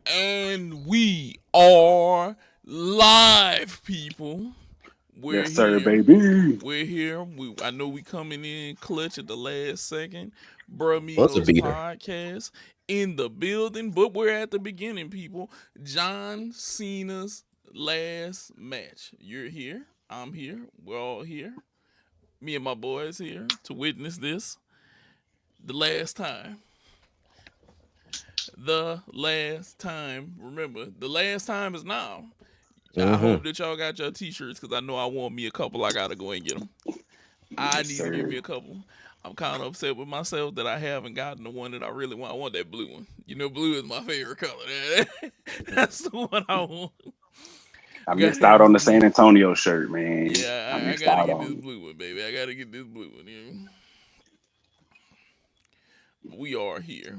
And we are live, people. We're Yes, sir, here. baby. We're here. I know we coming in clutch at the last second. Brah Buzzer Migos beater. podcast in the building, but we're at the beginning, people. John Cena's last match. You're here. I'm here. We're all here. Me and my boys here to witness this. The last time. The last time. Remember, the last time is now. I Mm-hmm. hope that y'all got your t-shirts because I know I want me a couple. I gotta go and get them. I Yes, need to get sir. me a couple. I'm kind of upset with myself that I haven't gotten the one that I really want. I want that blue one. You know, blue is my favorite color. That's the one I want. I Gotta missed get out this on the blue. San Antonio shirt, man. I Yeah, I missed gotta out get this on it. blue one, baby. I gotta get this blue one. We are here.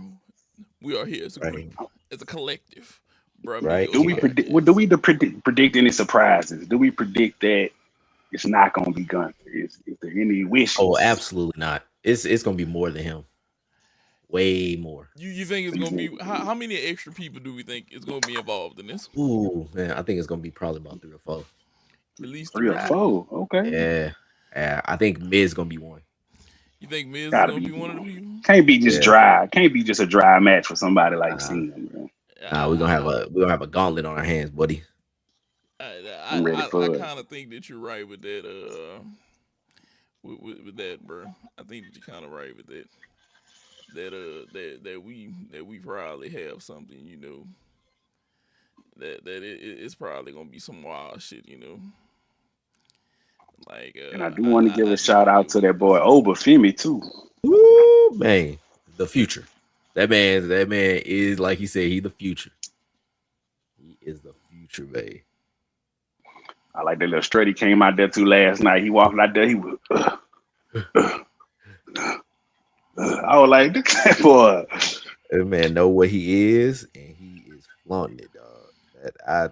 We are here as a Right. group, as a collective. Brah Right. Do Migos we Yeah. predict? What do podcast. we predict any surprises? Do we predict that it's not going to be Gunther? Is there any Oh, wishes? absolutely not. It's gonna be more than him. Way more. You think it's You gonna be think how many extra people do we think is gonna be involved in this? Ooh, man, I think it's gonna be probably about 3 or 4. At least three three or or four. four? Okay, Yeah. Yeah. I think Miz gonna be one. You think Miz is gotta gonna be be one of the one. people? Can't be just Yeah. dry. Can't be just a dry match for somebody like Nah, Cena, man. nah, we're gonna have a gauntlet on our hands, buddy. I'm ready I for it. kind of think that you're right with that. With that, bro. I think that you're kind of right with that. That we probably have something, it's probably gonna be some wild shit, like And I do want to give I a just shout think out that to we that could do boy something. Femi too. Woo, man. The future. That man is like he said, he the future. He is the future, babe. I like that little strut he came out there too last night. He walked out there. He was. I was like, look at that boy. That man know what he is, and he is flaunting it, dog. That I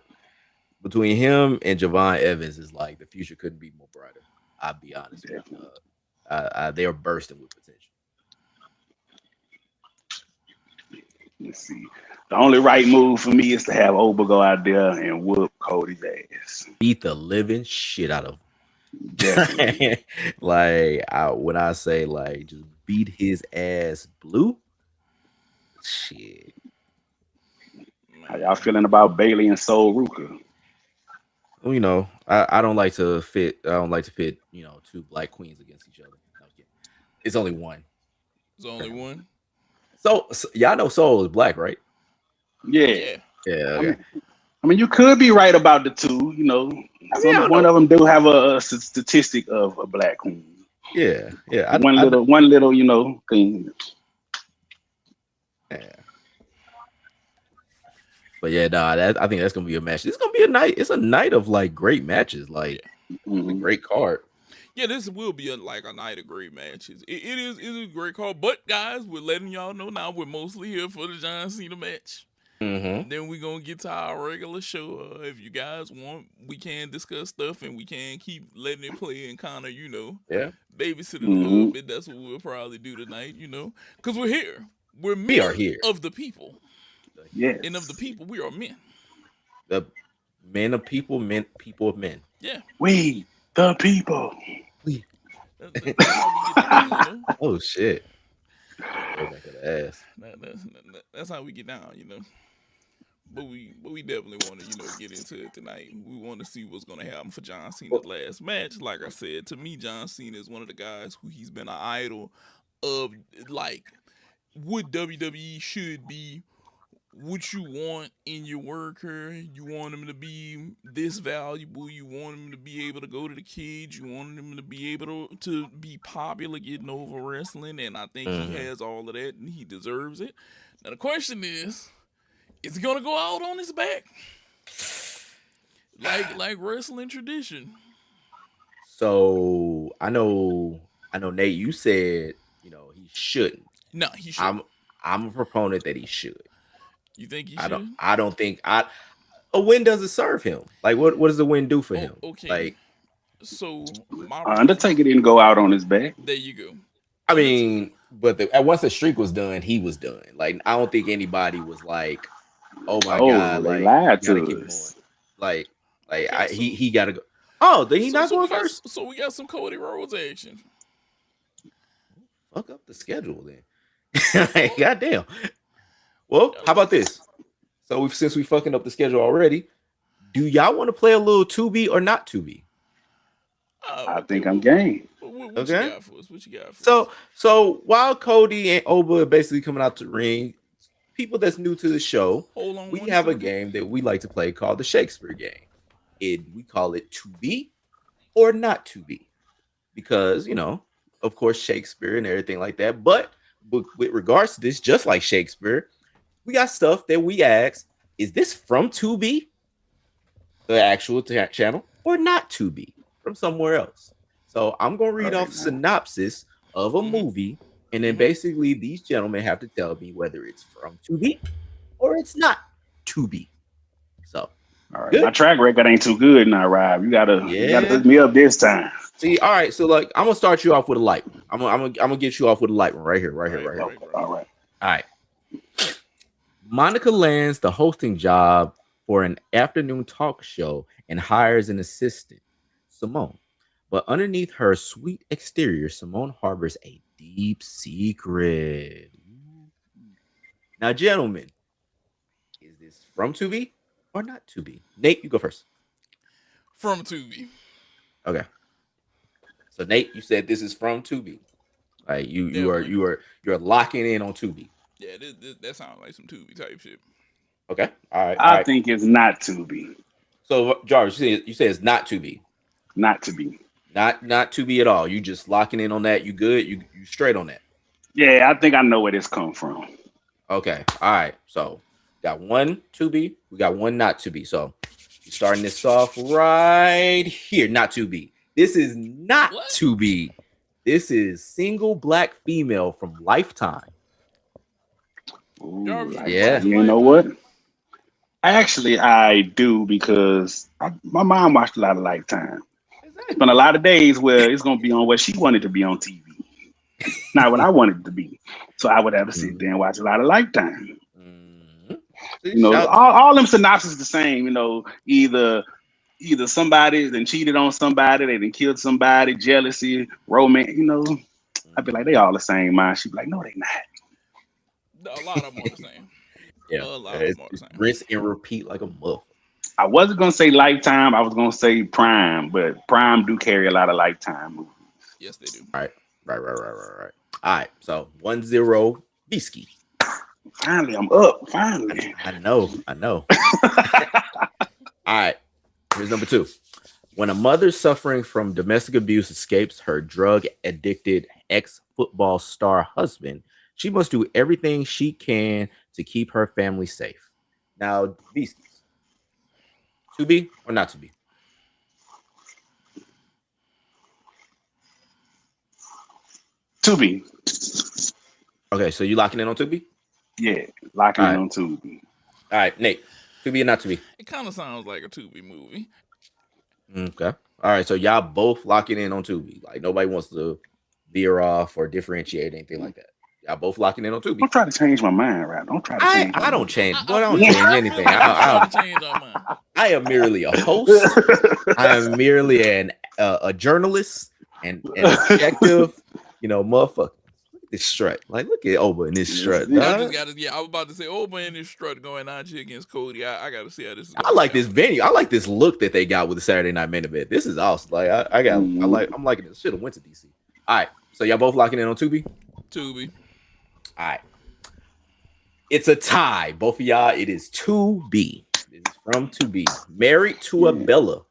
Between him and Javon Evans is like the future couldn't be more brighter. I'll be honest with you, Definitely. dog. They're bursting with potential. Let's see. The only right move for me is to have Oba go out there and whoop Cody's ass. Beat the living shit out of Definitely. him. When I say like just beat his ass blue, shit. How y'all Man, feeling about Bailey and Soul Ruka? Well, I don't like to fit. I don't like to pit. Two black queens against each other. No, I'm kidding. It's only one. there's only one. So y'all know Soul is black, right? Yeah. Yeah, Yeah. I Okay. mean, I mean, you could be right about the two. I mean, I don't One know. of them do have a statistic of a black queen. Yeah. Yeah. One little, thing. Yeah. But yeah, nah, I think that's gonna be a match. It's gonna be a night. It's a night of like great matches. Like yeah, it's a Hmm. great card. yeah. This will be like a night of great matches. It is a great call. But guys, we're letting y'all know now we're mostly here for the John Cena match. Mm-hmm. Then we're gonna get to our regular show. If you guys want, we can discuss stuff and we can keep letting it play and kind of, Yeah, babysit it a little Hmm. bit. That's what we'll probably do tonight, because we're here. We're we are men here. of the people, and of the Yes. people, we are men. The men of people, people of men. Yeah, We, the people. We- that's how we get down. Oh shit! Go back to the ass. That's how we get down. But we definitely want to get into it tonight. We want to see what's gonna happen for John Cena's Well, last match. Like I said, to me, John Cena is one of the guys who he's been an idol of, like what WWE should be, what you want in your worker. You want him to be this valuable. You want him to be able to go to the kids. You want him to be able to be popular, getting over wrestling. And I think he mhm. has all of that and he deserves it. Now, the question is he going to go out on his back? Like wrestling tradition. So I know, Nate. You said he shouldn't. No, he I'm shouldn't. I'm a proponent that he should. You think he I don't. should? I don't think a win doesn't serve him. Like what does the win do for Oh, him? okay. Like So, my reasons. Undertaker didn't go out on his back. There you go. I Undertaker. mean, but once the streak was done, he was done. Like I don't think anybody was like Oh my Oh, god, they like you lied gotta to keep him going. us. Like, Okay, he gotta go. Oh, did he not going first? so we got some Cody Rhodes action. Fuck up the schedule then. Like, Well, goddamn. Well, gotta how about work. this? So since we fucking up the schedule already, do y'all want to play a little 2B or not 2B? I Okay, think I'm game. what you Okay. got for us? What you got for us? So while Cody and Oba are basically coming out to the ring, people that's new to the show, Hold on we one have a second. game that we like to play called the Shakespeare game. We call it 2B or not 2B because, of course, Shakespeare and everything like that. But with regards to this, just like Shakespeare, we got stuff that we ask, is this from 2B, the actual channel, or not 2B from somewhere else? So I'm going to All read right off now. synopsis of a Mm-hmm. movie, and then Mm-hmm. basically these gentlemen have to tell me whether it's from 2B or it's not 2B. So, All right. My good? track record ain't too good now, Rob. You gotta Yeah. hook me up this time. See, all right. So, like, I'm gonna start you off with a light one. I'm gonna get you off with a light one right here, right here, Right, right here. Okay, right, right. all right. All right. Monica lands the hosting job for an afternoon talk show and hires an assistant, Simone. But underneath her sweet exterior, Simone harbors a deep secret. Now, gentlemen, is this from 2B or not 2B? Nate, you go first. From Tubi. Okay. So, Nate, you said this is from 2B. Like Definitely. you're locking in on 2B. Yeah, that sounds like some Tubi type shit. Okay. All right. All I right. think it's not to be. So Jarvis, you say it's not 2B. Not to be. Not 2B at all. You just locking in on that. You good? You straight on that. Yeah, I think I know where this come from. Okay. All right. So got one 2B. We got one not 2B. So we're starting this off right here. Not 2B. This is not What? 2B. This is single black female from Lifetime. Ooh, Jarvis, you Yeah. watching you know what? Lifetime? Actually, I do because my mom watched a lot of Lifetime. Spent a Exactly. lot of days where it's gonna be on what she wanted to be on TV, not what I wanted it to be. So I would have to sit Mhm. there and watch a lot of Lifetime. Mhm. See, You know, shout. all them synopses the same. You know, either somebody then cheated on somebody, they then killed somebody, jealousy, romance. You know, I'd be like, they Mhm. all the same. Mine, she'd be like, no, they not. A lot of them are the same. Yeah, A lot of it's them are the just same. rinse and repeat like a motherfucker. I wasn't gonna say Lifetime. I was gonna say Prime, but Prime do carry a lot of Lifetime movies. Yes, they do. All right, right. All right, so 1-0 Bisky. Finally, I'm up. Finally. I know. All right, here's number two. When a mother suffering from domestic abuse escapes her drug addicted ex football star husband, she must do everything she can to keep her family safe. Now, Beasties, to be or not to be? Tubi. Okay, so you locking in on Tubi? Yeah, locking All in right, on Tubi. all right, Nate, Tubi or not Tubi? It kind of sounds like a Tubi movie. Okay, all right, so y'all both locking in on Tubi. Like nobody wants to veer off or differentiate anything like that. Y'all both locking in on Tubi. Don't try to change my mind, right? Don't try to change my I don't mind. change, boy. I don't I change feel anything. like he's trying to change our mind. I am merely a host. I am merely a journalist and objective, motherfucker. Look at this strut. Like, look at Oba in this Yes, strut, it Y'all is. just dog. got to, yeah, I was about to say, Oba and this strut going out here against Cody. I got to see how this is I going to like play this out. venue. I like this look that they got with the Saturday Night Main Event. This is awesome. Like, Mhm. I'm liking this. Should have went to DC. All right, so y'all both locking in on Tubi. Tubi. All right, it's a tie. Both of y'all. It is 2B. It is from 2B. Married to a Yeah. Bella.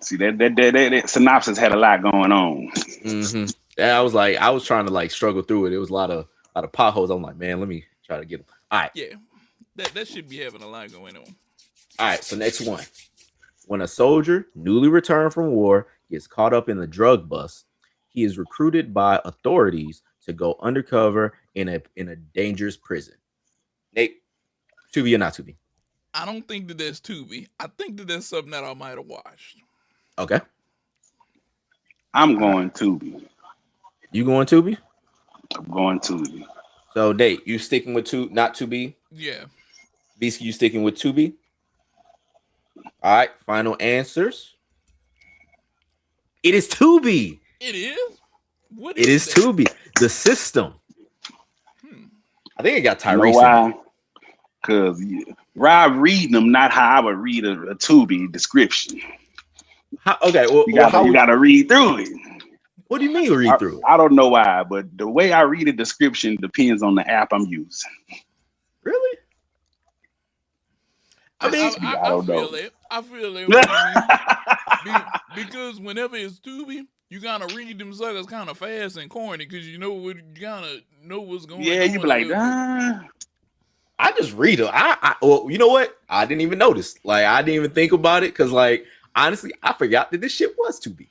See that synopsis had a lot going on. Mm-hmm. Yeah, I was trying to like struggle through it. It was a lot of potholes. I'm like, man, let me try to get them. All right, Yeah, that should be having a lot going on. all right. So next one, when a soldier newly returned from war gets caught up in the drug bust, he is recruited by authorities to go undercover in a dangerous prison. Nate, to be or not to be? I don't think that that's Tubi. I think that that's something that I might have watched. Okay, I'm all right. going Tubi. You going to be? I'm going Tubi. So Nate, you sticking with two, not to be? Yeah. Beasky, you sticking with Tubi? All right, final answers. It is Tubi. It is. What It is is that? Tubi. The system. Hmm. I think it got You know Tyrese in it. why? Because Rob reading them, not how I would read a Tubi description. Okay, well, You gotta read through it. what do you mean read through it? I don't know why, but the way I read a description depends on the app I'm using. Really? I mean, I don't know. Feel it. I feel it. What you mean. Because whenever it's Tubi, you gotta read them suckers kind of fast and corny because you gotta know what's going on. Yeah, you be like, I just read it. Well, you know what? I didn't even notice. Like, I didn't even think about it because, like, honestly, I forgot that this shit was Tubi.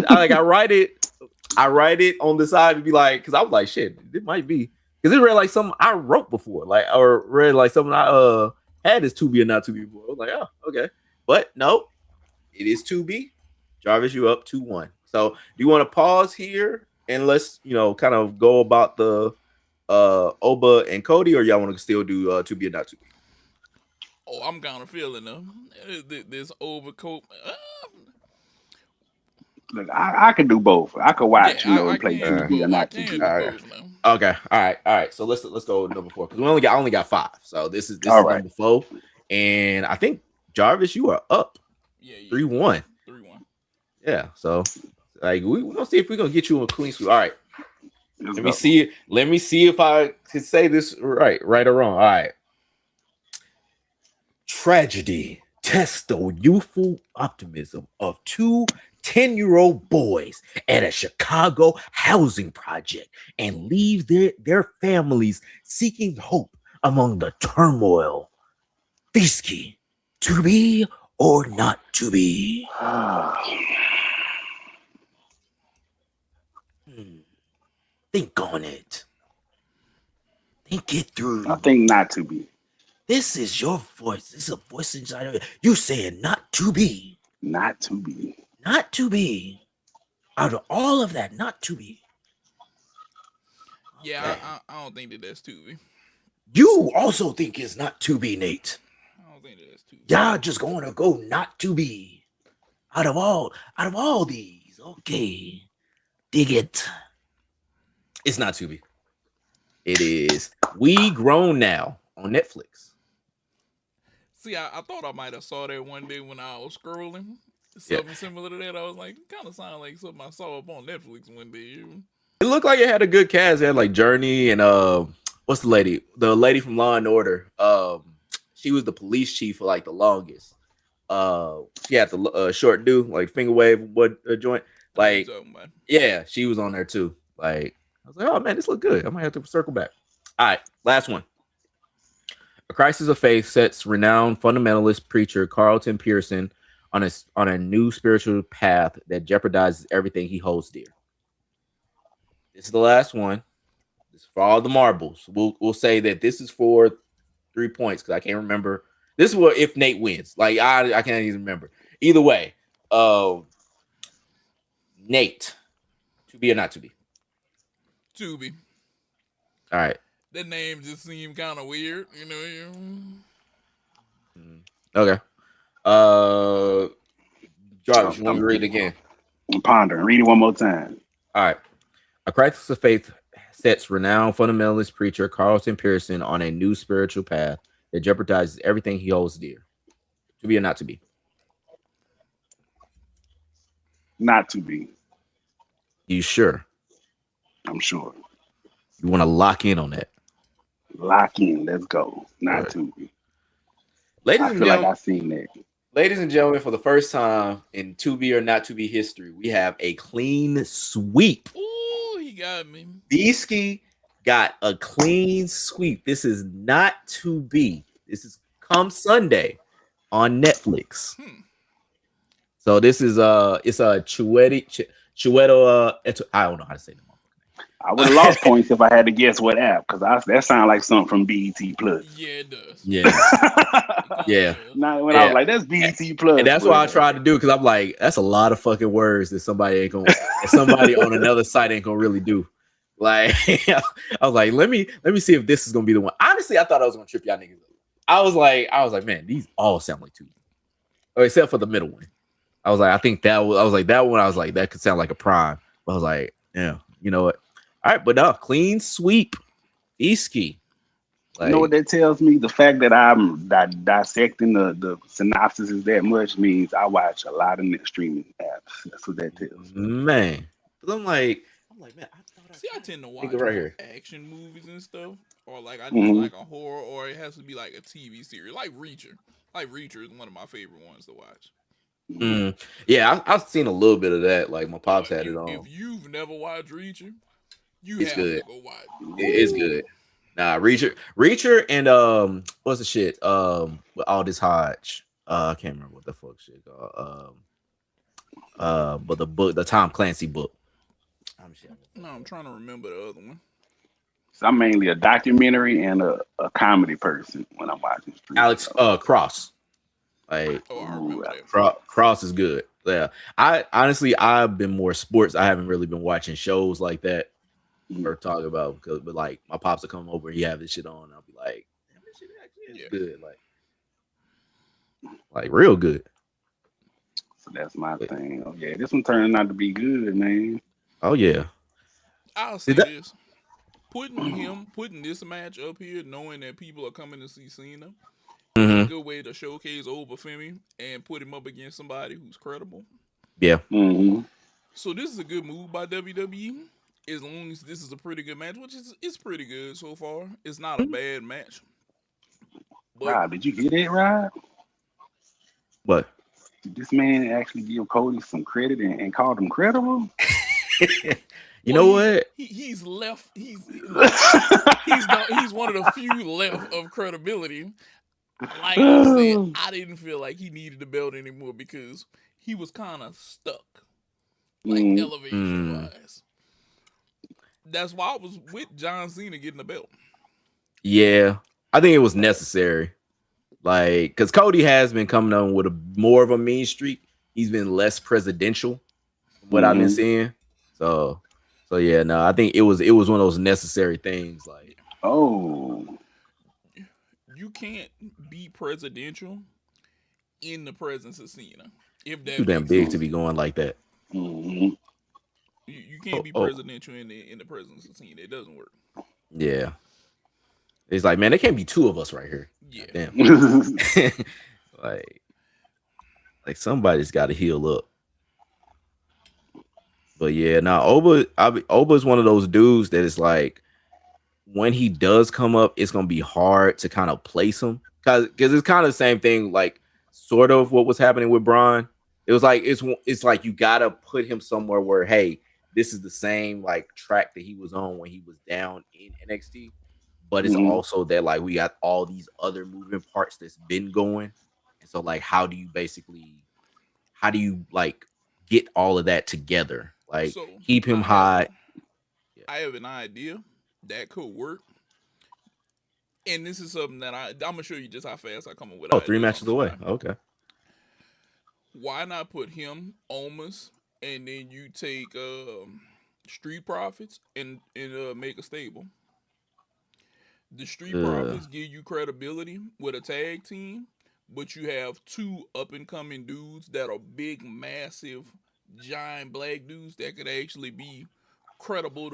I write it on the side to be like, because I was like, shit, it might be because it read like something I wrote before, like, or read like something I had as Tubi or not Tubi before. I was like, oh, okay, but no, it is Tubi. Jarvis, you up 2-1. So, do you want to pause here and let's kind of go about the Oba and Cody, or y'all want to still do Tubi or not Tubi? Oh, I'm kind of feeling this overcoat. Look, I could do both. I could watch, and play Tubi or not Tubi. Okay, all right. So let's go with number 4 because I only got 5. So this is right. number 4, and I think Jarvis, you are up. Yeah. 3-1. 3-1. Yeah. So like we're gonna see if we're gonna get you a clean sweep. All right. Let me see if I can say this right or wrong. All right. Tragedy tests the youthful optimism of 2 10-year-old boys at a Chicago housing project and leaves their families seeking hope among the turmoil. Bisky, to be or not to be? Think on it. Think it through. I think not to be. This is your voice. This is a voice inside of it. You saying not to be. Not to be. Not to be. Out of all of that, not to be. Yeah, okay. I don't think that's Tubi. You also think it's not to be, Nate. I don't think that's Tubi. Y'all just going to go not to be. Out of all these, okay. Dig it. It's not Tubi. It is We Grown Now on Netflix. See, I thought I might have saw that one day when I was scrolling. Something similar to that. I was like, kind of sounded like something I saw up on Netflix one day. It looked like it had a good cast. It had like Journey and what's the lady? The lady from Law and Order. She was the police chief for like the longest. She had the short do like finger wave joint. Like, yeah, she was on there too. Like, I was like, oh man, this look good. I might have to circle back. All right, last one. A Crisis of Faith sets renowned fundamentalist preacher Carlton Pearson on a new spiritual path that jeopardizes everything he holds dear. This is the last one. This is for all the marbles. We'll say that this is for 3 points because I can't remember. This is what if Nate wins. Like I can't even remember. Either way, Nate, to be or not to be? Tubi. All right. That name just seemed kind of weird, Okay. Jarvis, you want me to read it again? I'm pondering. Read it one more time. All right. A Crisis of Faith sets renowned fundamentalist preacher Carlton Pearson on a new spiritual path that jeopardizes everything he holds dear. To be or not to be? Not to be. You sure? I'm sure. You want to lock in on that? Lock in. Let's go. Not to be. Ladies I feel like I've seen that. Ladies and gentlemen, for the first time in To Be or Not To Be history, we have a clean sweep. Ooh, he got me. Beasky got a clean sweep. This is not To Be. This is come Sunday on Netflix. So this is it's a Chueto. I don't know how to say the. I would have lost points if I had to guess what app, because that sounds like something from BET Plus. Yeah, it does. Yeah. Yeah. Now when I was like, that's BET Plus. And that's what I tried to do, because I'm like, that's a lot of fucking words that somebody on another site ain't gonna really do. Like I was like, let me see if this is gonna be the one. Honestly, I thought I was gonna trip y'all niggas up. I was like, man, these all sound like two, or except for the middle one. I was like, I think that was, I was like that one. I was like, that could sound like a prime. But I was like, yeah, you know what? All right, but no, clean sweep, Iski. You know what Like, that tells me? The fact that I'm dissecting the synopsis that much means I watch a lot of net streaming apps. That's what that tells me. man, because I'm like, man, I thought I See, I got tend to this nigga watch right more here. action movies and stuff, or like I need Hmm. like a horror, or it has to be like a TV series, like Reacher. Like Reacher is one of my favorite ones to watch. Mm, yeah, I've seen a little bit of that. Like my Oh, pops had it if on. you've never watched Reacher, you It's have good. to go watch. It's Ooh. good. Nah, Reacher, and what's the shit? With Aldous Hodge. I can't remember what the fuck shit called. But the book, the Tom Clancy book. I'm shit. No, I'm trying to remember the other one. So I'm mainly a documentary and a comedy person when I'm watching streaming. Alex Cross. Like Oh, I Ooh, remember that. Cross is good. Yeah. I honestly I've been more sports. I haven't really been watching shows like that or talk about because but like my pops will come over, he have this shit on, and I'll be like, damn, this shit actually is Yeah, good. Like real good. so that's my But, thing. Oh yeah, this one turning out to be good, man. oh yeah. I'll Did say that this: putting this match up here, knowing that people are coming to see Cena, is a hmm good way to showcase Obafemi and put him up against somebody who's credible. yeah. Hmm. So this is a good move by WWE. As long as this is a pretty good match, which is it's pretty good so far. It's not a Mhm. bad match, but Rob, did you hear that, Rob? What? Did this man actually give Cody some credit and called him credible? You well, know what? he's left. He's look. He's one of the few left of credibility. Like I said, I didn't feel like he needed the belt anymore because he was kind of stuck, like Mm, elevation Mm, wise. That's why I was with John Cena getting the belt. yeah. I think it was necessary. Like, because Cody has been coming on with a more of a mean streak. He's been less presidential from what I've been hmm. seeing. So, so yeah, no, I think it was one of those necessary things. Like, Oh. You can't be presidential in the presence of Cena, if too that damn makes big to sense. be going like that. Hmm. You can't Oh, be oh, presidential in the presence of Cena. It doesn't work. yeah. It's like, man, there can't be two of us right here. God Yeah. damn. like, like somebody's got to heal up. But yeah, now Oba is one of those dudes that is like when he does come up, it's gonna be hard to kind of place him because it's kind of the same thing, like sort of what was happening with Braun. It was like it's like you gotta put him somewhere where hey, this is the same like track that he was on when he was down in NXT, but it's Hmm. also that like we got all these other moving parts that's been going, and so like how do you like get all of that together, like So keep him I have high. Yeah. I have an idea that could work, and this is something that I'm gonna show you just how fast I come up with Oh, three ideas on matches the away. fly. Okay. Why not put him, Almas, and then you take Street Profits and make a stable. The Street Uh, Profits give you credibility with a tag team, but you have two up and coming dudes that are big, massive, giant black dudes that could actually be credible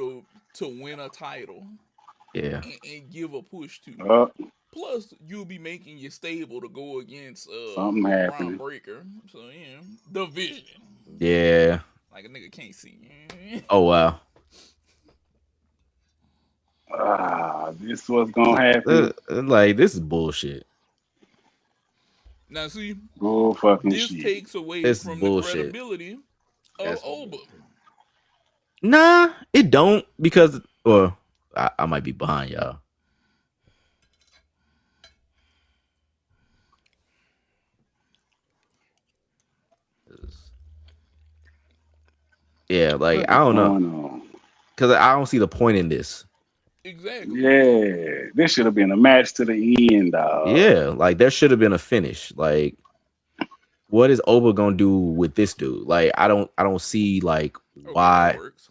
to win a title yeah. and give a push to. Oh, Plus, you'll be making your stable to go against something Braun happening. Breaker. So yeah, the Vision. Yeah. Like a nigga can't see. Oh wow. Ah, this what's gonna happen. Like this is bullshit. Now see, Bull fucking this shit. takes away This is from the bullshit. credibility of That's Oba. nah. It don't because or I might be behind y'all. Yeah, like What I is don't know going on? because I don't see the point in this. Exactly. Yeah, this should have been a match to the end, dog. Yeah, like there should have been a finish. Like, what is Oba gonna do with this dude? Like, I don't see like Okay, that why. works.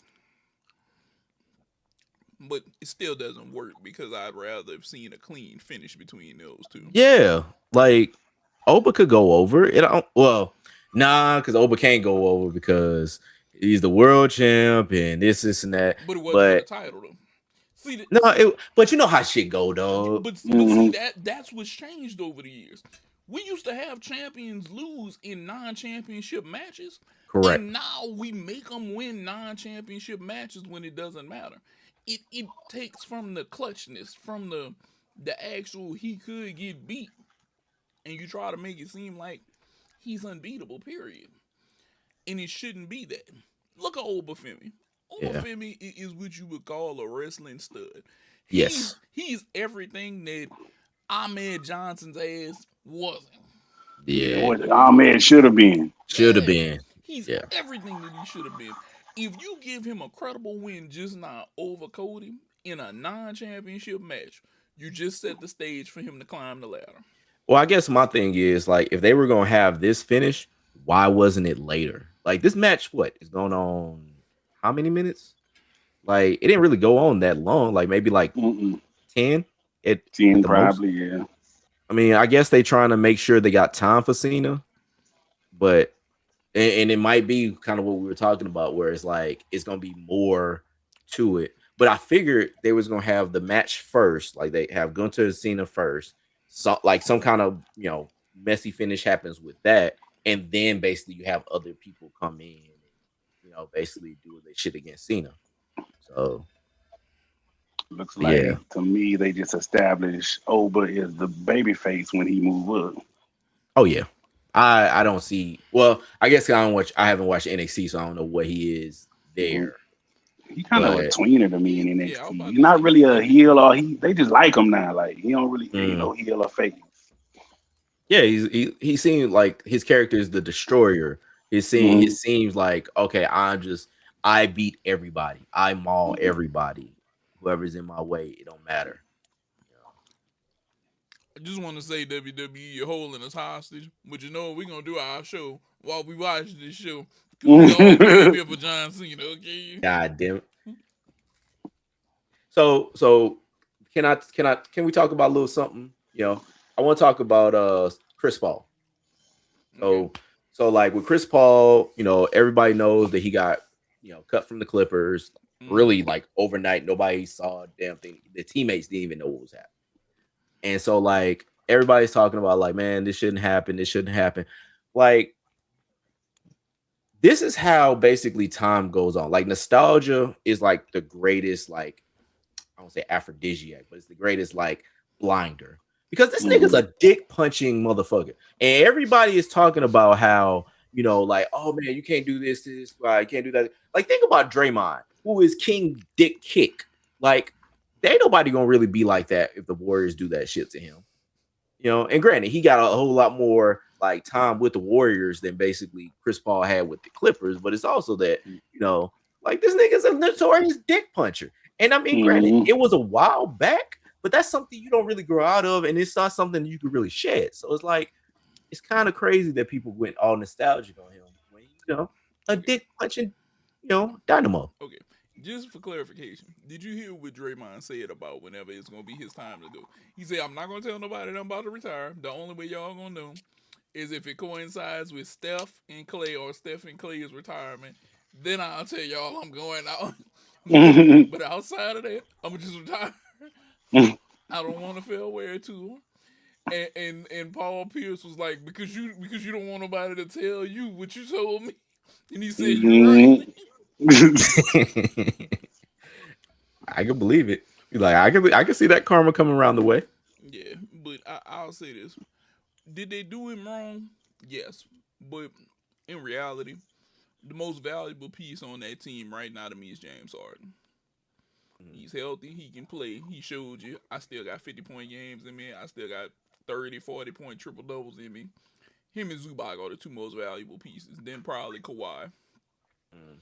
but it still doesn't work because I'd rather have seen a clean finish between those two. Yeah, like Oba could go over. It don't, well, nah, because Oba can't go over because he's the world champ and this and that. But it wasn't for the But title though. See, no, but you know how shit go though. but see Hmm. that's what's changed over the years. We used to have champions lose in non-championship matches, Correct. and now we make them win non-championship matches when it doesn't matter. It takes from the clutchness, from the actual he could get beat, and you try to make it seem like he's unbeatable. Period, and it shouldn't be that. Look at Obafemi. Yeah. Obafemi is what you would call a wrestling stud. Yes. He's everything that Ahmed Johnson's ass wasn't. Yeah, Yeah. what Ahmed should have been. Should have Yeah, been. he's Yeah. everything that he should have been. If you give him a credible win just now over Cody in a non-championship match, you just set the stage for him to climb the ladder. Well, I guess my thing is like if they were gonna have this finish, why wasn't it later? Like this match, what is going on? How many minutes? Like it didn't really go on that long. Like maybe like Mm-mm. 10 at 10 the most. probably, yeah. I mean, I guess they trying to make sure they got time for Cena, but and it might be kind of what we were talking about, where it's like it's gonna be more to it. But I figured they was gonna have the match first, like they have Gunter and Cena first, so like some kind of messy finish happens with that, and then basically you have other people come in and basically do their shit against Cena. So Looks yeah, like to me they just established Oba is the baby face when he move up. oh yeah, I don't see. Well, I guess I don't watch. I haven't watched NXT, so I don't know what he is Mhm. there. He kind of a But tweener to me in Yeah, I was NXT. about He's to not say really he's a in heel or between. they just like him now. Like he don't really ain't mm, no heel or face. yeah, he seemed like his character is the destroyer. It Mm-hmm. seems like okay, I beat everybody. I maul everybody. Whoever's in my way, it don't matter. You I just want to say WWE, you're holding us hostage, but you know we're gonna do our show while we watch this show because we all came here for John Cena. Okay. God damn it. So can we talk about a little something? I want to talk about Chris Paul. Okay. So like with Chris Paul, everybody knows that he got cut from the Clippers. Mm-hmm. Really, like overnight, nobody saw a damn thing. The teammates didn't even know what was happening. And so like everybody's talking about like, man, this shouldn't happen. This shouldn't happen. Like this is how basically time goes on. Like nostalgia is like the greatest, like I don't say aphrodisiac, but it's the greatest like blinder. Because this nigga's Mm-hmm. a dick punching motherfucker. And everybody is talking about how, like, oh man, you can't do this, why you can't do that. Like, think about Draymond, who is King Dick Kick. Like, there ain't nobody gonna really be like that if the Warriors do that shit to him. And granted, he got a whole lot more like time with the Warriors than basically Chris Paul had with the Clippers, but it's also that, like this nigga's a notorious dick puncher. And I mean, granted, Mm-hmm. it was a while back, but that's something you don't really grow out of, and it's not something you could really shed. So it's like it's kind of crazy that people went all nostalgic on him when a Okay. dick punching, dynamo. Okay. Just for clarification, did you hear what Draymond said about whenever it's gonna be his time to go? He said, "I'm not gonna tell nobody that I'm about to retire. The only way y'all gonna know is if it coincides with Steph and Clay or Steph and Clay's retirement. Then I'll tell y'all I'm going out. but outside of that, I'm gonna just retire. I don't want to feel wear to him." And Paul Pierce was like, because you don't want nobody to tell you what you told me, and he said, "You're right." Mm-hmm. I can believe it. He's like, I can see that karma coming around the way. Yeah, but I'll say this: did they do him wrong? Yes, but in reality, the most valuable piece on that team right now to me is James Harden. He's healthy. He can play. He showed you. I still got 50-point games in me. I still got 30, 40-point triple doubles in me. Him and Zubac are the two most valuable pieces. Then probably Kawhi. Mm,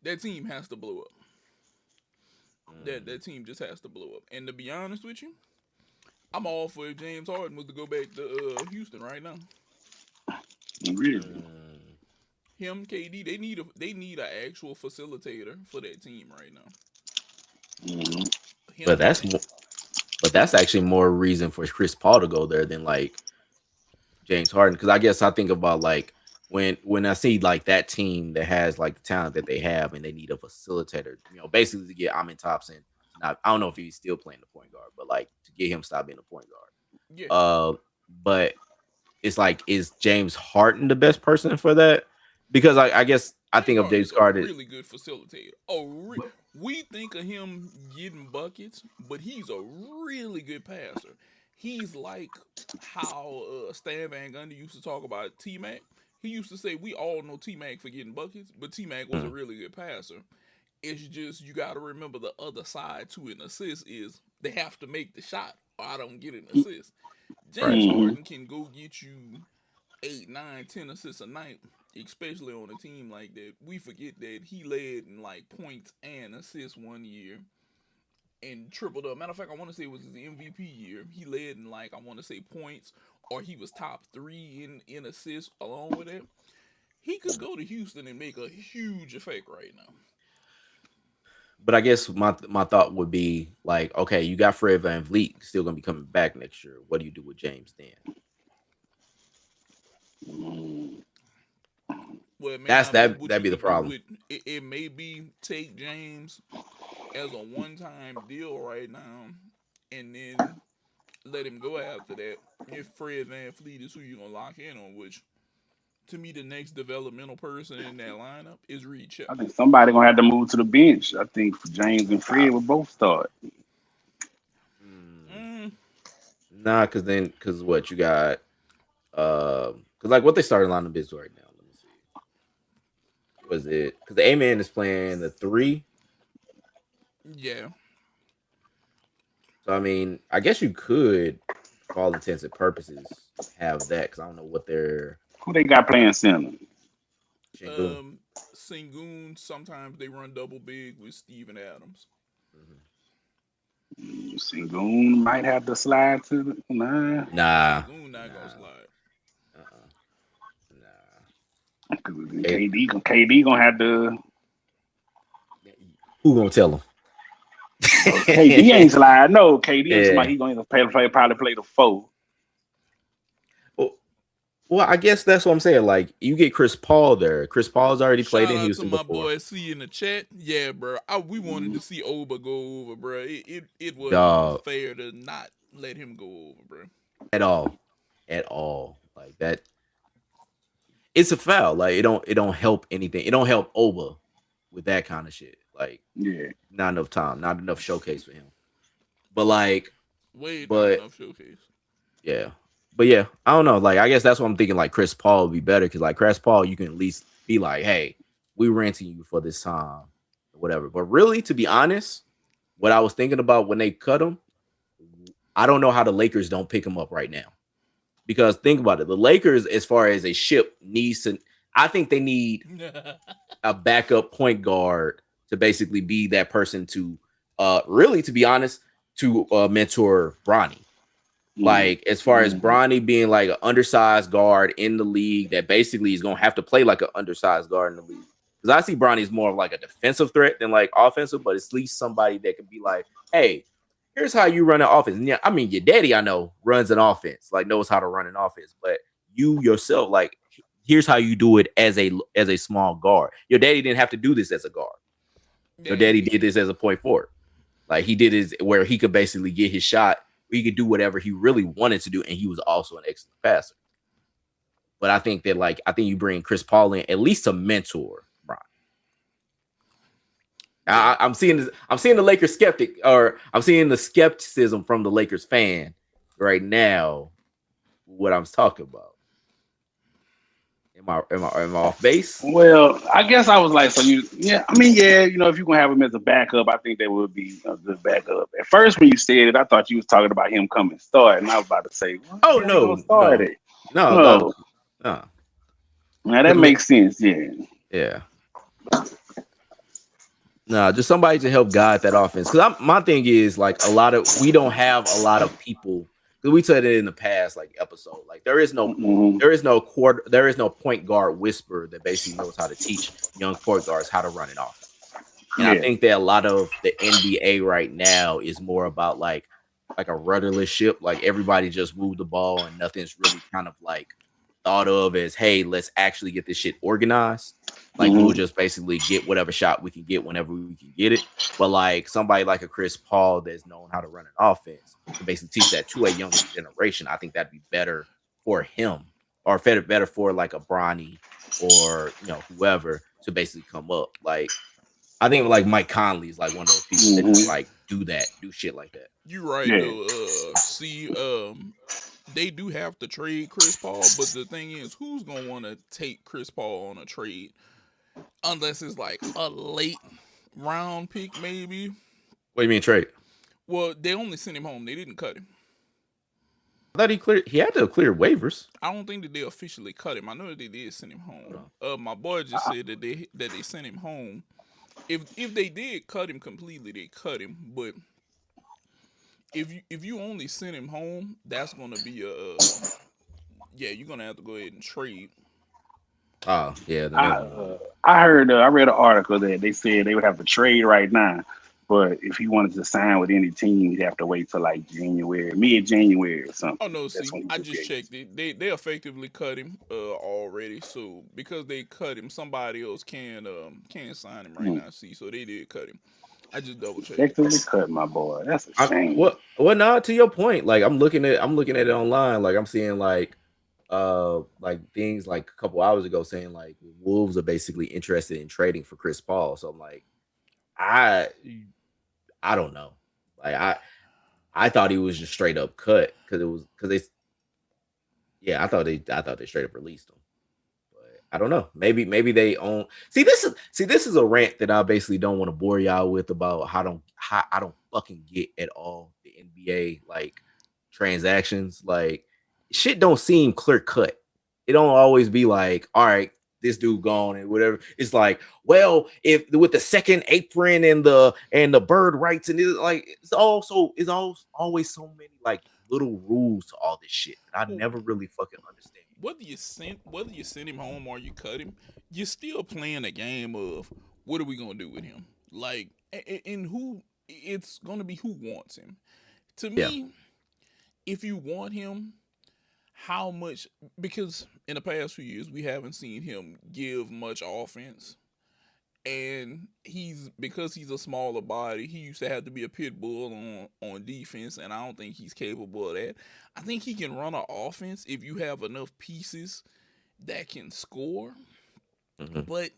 That team has to blow up. That mm, team just has to blow up. And to be honest with you, I'm all for if James Harden was to go back to Houston right now. Really? mm. Him, KD, they need an actual facilitator for that team right now. Mm-hmm. But him that's and more, but that's actually more reason for Chris Paul to go there than like James Harden. Because I guess I think about like when I see like that team that has like the talent that they have and they need a facilitator, basically to get Amin Thompson. Not, I don't know if he's still playing the point guard, but like to get him stop being a point guard. yeah, But it's like, is James Harden the best person for that? Because I guess I James think of Harden James is a Harden. really good facilitator. We think of him getting buckets, but he's a really good passer. He's like how Stan Van Gundy used to talk about T Mac. He used to say we all know T Mac for getting buckets, but T Mac was a Mm, really good passer. It's just you got to remember the other side to an assist is they have to make the shot or I don't get an assist. right. James Mm-hmm. Harden can go get you 8, 9, 10 assists a night, especially on a team like that. We forget that he led in like points and assists one year and tripled up. Matter of fact, I want to say it was his MVP year. He led in like I want to say points, or he was top three in assists along with it. He could go to Houston and make a huge effect right now. But I guess my thought would be like, okay, you got Fred Van Vliet still gonna be coming back next year. What do you do with James then? Well, it may That's not be that what that'd you be the would do problem. with it. It may be take James as a one-time deal right now, and then let him go after that. If Fred Van Fleet is who you're gonna lock in on, which to me the next developmental person in that lineup is Reed I Shepard. think somebody gonna have to move to the bench. I think James and Fred will both start. Mm, Mm, nah, because what you got? Because like what they started lineup is right now. Let me see. Was it because the A man is playing the three? yeah, So I mean, I guess you could, for all intents and purposes, have that because I don't know what their Who they got playing center? Shingun. Sengun. Sometimes they run double big with Steven Adams. Mhm. Sengun might have to slide to the nah. Nah, Sengun not gonna nah, slide. uh-uh, nah. Because It, KD gonna have to. who gonna tell KD him? ain't slide. No, KD ain't Yeah. somebody. He gonna probably play the four. Well, well, I guess that's what I'm saying. Like, you get Chris Paul there. Chris Paul's already played Shout in out to Houston my before. boy C in the chat. Yeah, bro. We wanted Mhm. to see Oba go over, bro. It wasn't Dog, unfair to not let him go over, bro. at all, at all. Like that, it's a foul. Like it don't help anything. It don't help Oba with that kind of shit. Like Yeah, not enough time, not enough showcase for him. But like, Way not but enough showcase. yeah, but yeah, I don't know. Like I guess that's what I'm thinking. Like Chris Paul would be better because like Chris Paul, you can at least be like, hey, we renting you for this time, whatever. But really, to be honest, what I was thinking about when they cut him, I don't know how the Lakers don't pick him up right now. Because think about it, the Lakers, as far as a ship, needs to. I think they need a backup point guard to basically be that person to, really, to be honest, to mentor Bronny. mm, Like as far as mm, Bronny being like an undersized guard in the league, that basically is gonna have to play like an undersized guard in the league. Because I see Bronny's more of like a defensive threat than like offensive, but it's at least somebody that can be like, hey, here's how you run an offense. And yeah, I mean, your daddy, I know, runs an offense, like knows how to run an offense, but you yourself, like, here's how you do it as a small guard. Your daddy didn't have to do this as a guard. Your Yeah, daddy did this as a point forward. Like he did his where he could basically get his shot, where he could do whatever he really wanted to do, and he was also an excellent passer. But I think that I think you bring Chris Paul in at least to mentor Bron. yeah. I'm seeing this. I'm seeing the Lakers skeptic, or I'm seeing the skepticism from the Lakers fan right now. What I'm talking about. Am I off base? Well, I guess I was like, so yeah. I mean, yeah. If you gonna have him as a backup, I think that would be a good backup. At first, when you said it, I thought you was talking about him coming start, and I was about to say, well, Oh yeah, he gonna no, start no, it. no, no, No, no. now that Because makes sense. Yeah, yeah, no, just somebody to help guide that offense. Because my thing is like we don't have a lot of people. Because we said it in the past like episode. Like mm-hmm. there is no point guard whisperer that basically knows how to teach young point guards how to run an offense. And I Yeah. think that a lot of the NBA right now is more about like a rudderless ship. Like everybody just moved the ball and nothing's really kind of like thought of as, hey, let's actually get this shit organized. Like we'll Hmm. just basically get whatever shot we can get whenever we can get it. But like somebody like a Chris Paul that's known how to run an offense to basically teach that to a younger generation, I think that'd be better for him or better for like a Bronny or whoever to basically come up. Like I think like Mike Conley is like one of those people that just Hmm. like do shit like that. You right Yeah. though. See, they do have to trade Chris Paul, but the thing is, who's gonna want to take Chris Paul on a trade unless it's like a late round pick, maybe? What do you mean trade? Well, they only sent him home. They didn't cut him. I thought he had to clear waivers. I don't think that they officially cut him. I know that they did send him Hold home. on. My boy just said that they sent him home. If they did cut him completely, they cut him. But if you only send him home, that's gonna be yeah, you're gonna have to go ahead and trade. Oh yeah, then I never mind. uh, I heard I read an article that they said they would have to trade right now, but if he wanted to sign with any team, he'd have to wait till like January, mid January or Oh something. no, That's see, when he I could just get. checked it. They effectively cut him already. So because they cut him, somebody else can sign him right Hmm. now. See, so they did cut him. I just double checked it. Effectively cut my boy. That's a I shame. what not to your point. Like I'm looking at it online. Like I'm seeing like things like a couple hours ago saying like Wolves are basically interested in trading for Chris Paul. So I'm like, I I don't know. Like I thought he was just straight up cut because they I thought they straight up released him. But I don't know. Maybe they own. See this is a rant that I basically don't want to bore y'all with about how I don't fucking get at all the NBA like transactions. Like shit don't seem clear cut. It don't always be like, all right, this dude gone and whatever. It's like, well, if with the second apron and the bird rights and like it's always so many like little rules to all this shit that I Well, never really fucking understand. whether you send him home or you cut him, you're still playing a game of what are we gonna do with him? Like, and who it's gonna be who wants him. To Yeah. me, if you want him, how much? Because in the past few years we haven't seen him give much offense, and because he's a smaller body, he used to have to be a pit bull on defense, and I don't think he's capable of that. I think he can run an offense if you have enough pieces that can score, Mhm. but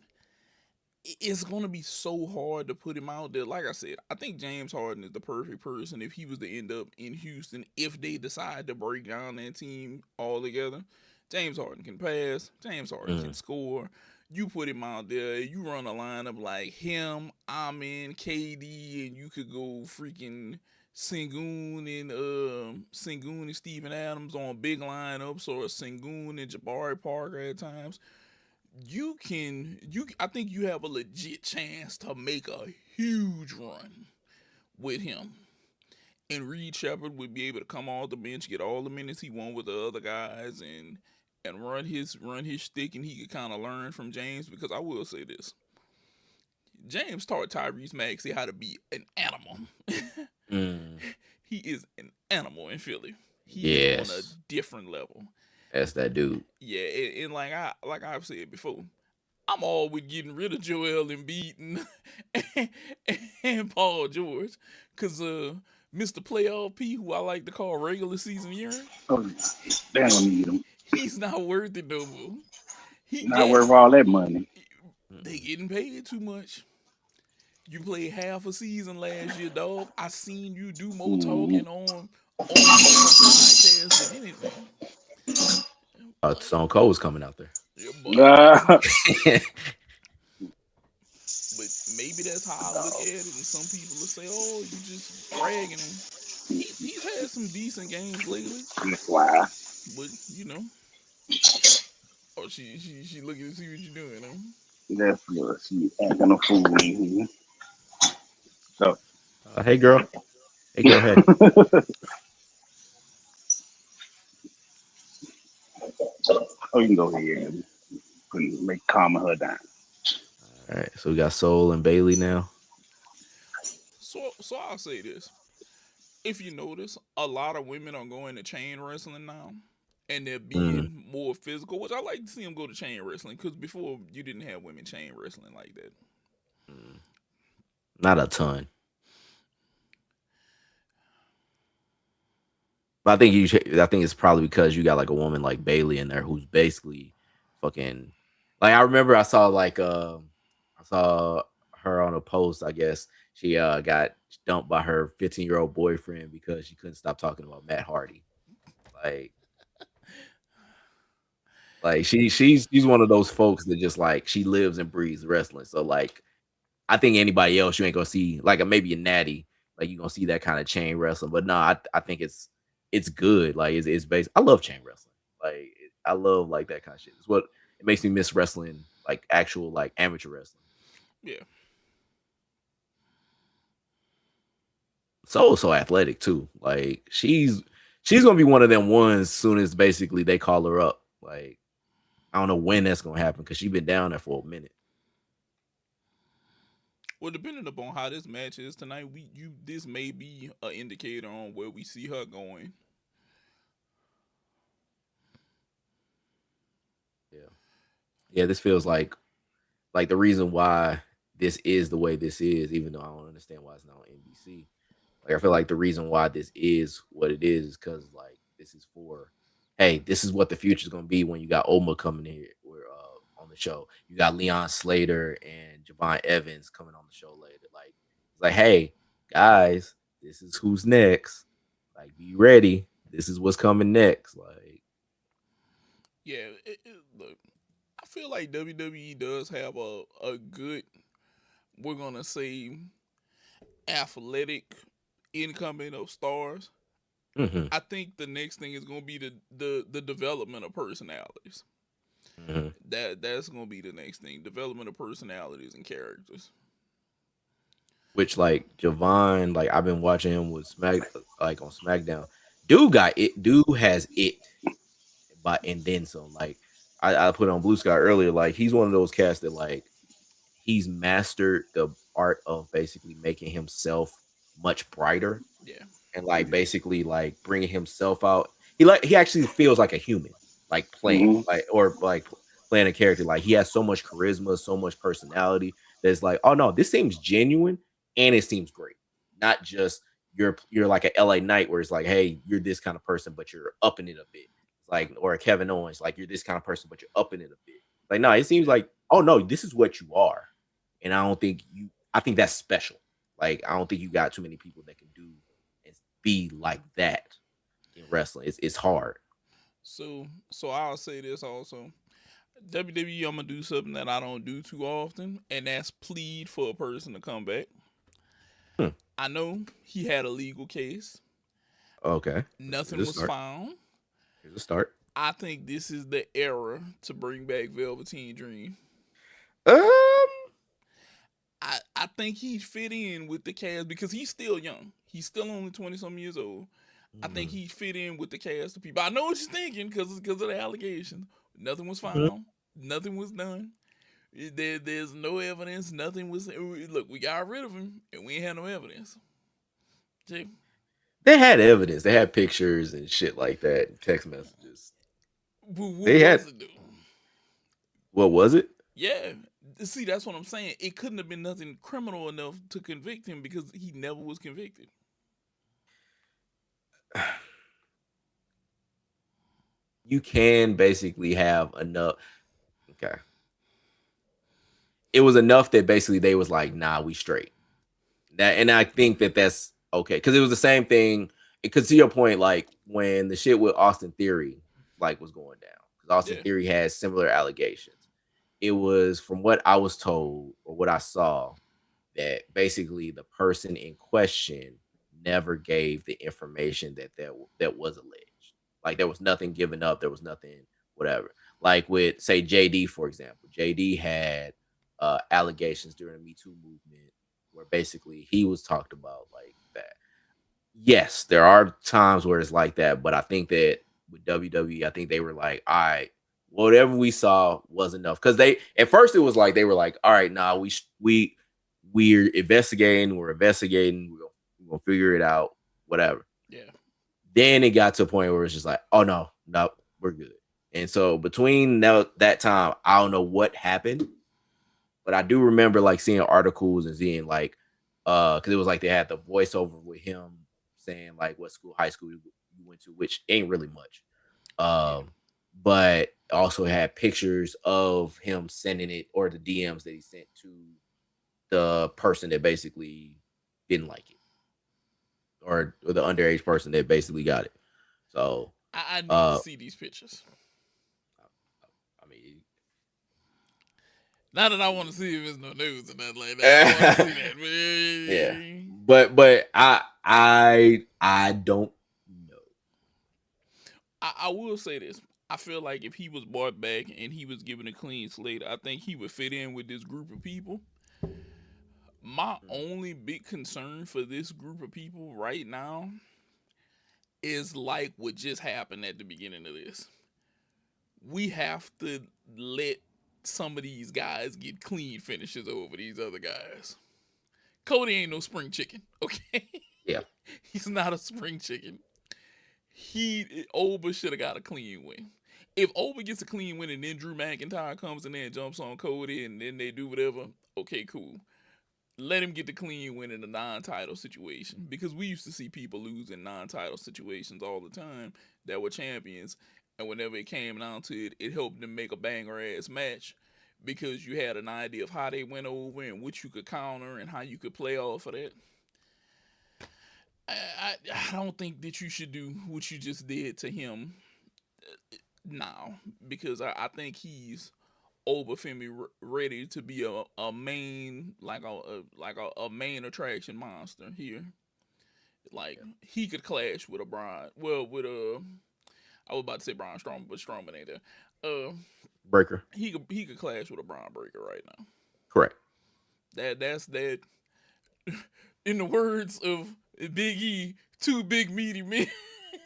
it's going to be so hard to put him out there. Like I said, I think James Harden is the perfect person if he was to end up in Houston, if they decide to break down that team altogether. James Harden can pass, James Harden can Mhm. score. You put him out there, you run a lineup like him, Amin, KD, and you could go freaking Sengun and Steven Adams on big lineups, or Sengun and Jabari Parker at times. I think you have a legit chance to make a huge run with him. And Reed Shepard would be able to come off the bench, get all the minutes he won with the other guys, and run his stick, and he could kind of learn from James. Because I will say this: James taught Tyrese Maxey how to be an animal. Mm. He is an animal in Philly. He is on a Yes, different level. that's that dude. Yeah, and like I've said before, I'm all with getting rid of Joel Embiid and, and Paul George, cause Mr. Playoff P, who I like to call regular season urine, Oh, they don't need him. he's not worth it no more. He Not yeah, worth all that money. they Mm-mm. getting paid too much. You played half a season last year, dog. I seen you do more Hmm. talking on a podcast than anything. Stone Cold was coming out there. Yeah, but maybe that's how I look at it. And some people will say, "Oh, you just bragging." And he's had some decent games lately, That's why. but oh, she looking to see what you're doing. Huh? That's good. She acting a fool in here. So, Hey girl, hey girl, hey. oh, you can go ahead and make calming her down. All right, so we got Soul and Bailey now. So I'll say this: if you notice, a lot of women are going to chain wrestling now, and they're Mm, being more physical, which I like to see them go to chain wrestling because before you didn't have women chain wrestling like that. mm, not a ton. But I think I think it's probably because you got like a woman like Bailey in there who's basically fucking. Like I remember I saw I saw her on a post. I guess she got dumped by her 15-year-old boyfriend because she couldn't stop talking about Matt Hardy. Like she's one of those folks that just like she lives and breathes wrestling. So like I think anybody else you ain't gonna see like maybe a natty like you gonna see that kind of chain wrestling. But no, I think it's good. Like it's based. I love chain wrestling. Like I love like that kind of shit. It's what it makes me miss wrestling, like actual like amateur wrestling. Yeah. So athletic too. Like she's gonna be one of them ones soon as basically they call her up. Like I don't know when that's gonna happen because she's been down there for a minute. Well, depending upon how this match is tonight, we you this may be an indicator on where we see her going. Yeah, yeah. This feels like the reason why this is the way this is, even though I don't understand why it's not on NBC. Like I feel like the reason why this is what it is because like this is for, hey, this is what the future is gonna be when you got Oma coming in here or on the show. You got Leon Slater and Javon Evans coming on the show later. Like it's like, hey guys, this is who's next. Like be ready. This is what's coming next. Like Yeah, look, I feel like WWE does have a good, we're gonna say, athletic incoming of stars. hmm I think the next thing is gonna be the development of personalities. hmm That's gonna be the next thing. Development of personalities and characters. which like Javon, like I've been watching him with Smack like on SmackDown. Dude got it. Dude has it, but and then some. Like I put on Blue Sky earlier. Like he's one of those cats that like he's mastered the art of basically making himself much brighter Yeah. and like basically like bringing himself out. He actually feels like a human, like playing Mm-hmm. like or like playing a character. Like he has so much charisma, so much personality. That's like, oh no, this seems genuine and it seems great. Not just you're like a LA Knight where it's like, hey, you're this kind of person, but you're upping it a bit. It's like or a Kevin Owens, like you're this kind of person, but you're upping it a bit. Like no, it seems Yeah. like, oh no, this is what you are, and I don't think you. I think that's special. Like I don't think you got too many people that can do and be like that in wrestling. It's hard. So I'll say this also. WWE, I'm gonna do something that I don't do too often, and that's plead for a person to come back. Hmm. I know he had a legal case. Okay, here's Nothing a was start. found. Here's a start. I think this is the era to bring back Velveteen Dream. Um. I think he fit in with the cast because he's still young. He's still only 20 some years old. I think mhm, he fit in with the cast of people. I know what you're thinking because of the allegations. Nothing was mhm. found. Nothing was done. There's no evidence. Nothing was. Look, we got rid of him and we ain't had no evidence. See, They had evidence. They had pictures and shit like that. Text messages. what They had was it, though? what was it? Yeah. See, that's what I'm saying. It couldn't have been nothing criminal enough to convict him because he never was convicted. You can basically have enough. Okay, it was enough that basically they was like, nah, we straight. That and I think that that's okay because it was the same thing. Because to your point, like when the shit with Austin Theory like was going down, because Austin Yeah. Theory had similar allegations. It was from what I was told or what I saw that basically the person in question never gave the information that was alleged. Like there was nothing given up. There was nothing whatever. Like with say JD for example, JD had allegations during the Me Too movement where basically he was talked about like that. Yes, there are times where it's like that, but I think that with WWE, I think they were like, all right, whatever we saw was enough. Because they at first it was like they were like, all right, nah, we're investigating, we're investigating. We're gonna figure it out, whatever. Yeah. Then it got to a point where it's just like, oh no, no, we're good. And so between that time, I don't know what happened, but I do remember like seeing articles and seeing like because it was like they had the voiceover with him saying like what school, high school you went to, which ain't really much. Yeah. But also had pictures of him sending it or the DMs that he sent to the person that basically didn't like it, or the underage person that basically got it. So, I need to uh, see these pictures. I mean, Not that I want to see if it's no news or nothing like that. I want to see that. yeah, Man. but I don't know. I will say this. I feel like if he was brought back and he was given a clean slate, I think he would fit in with this group of people. My only big concern for this group of people right now is like what just happened at the beginning of this. We have to let some of these guys get clean finishes over these other guys. Cody ain't no spring chicken, okay? Yeah, He's not a spring chicken. Oba should have got a clean win. If Oba gets a clean win and then Drew McIntyre comes in there and jumps on Cody and then they do whatever, okay, cool. Let him get the clean win in a non-title situation, because we used to see people lose in non-title situations all the time that were champions, and whenever it came down to it, it helped them make a banger ass match because you had an idea of how they went over and what you could counter and how you could play off of that. I don't think that you should do what you just did to him now, because I think he's over Femi ready to be a main a main attraction monster here. Like he could clash with a Braun. Well, with a I was about to say Braun Strowman, but Strowman ain't there. Breaker, He could clash with a Braun Breaker right now. correct. That's that. In the words of Big E, two big meaty men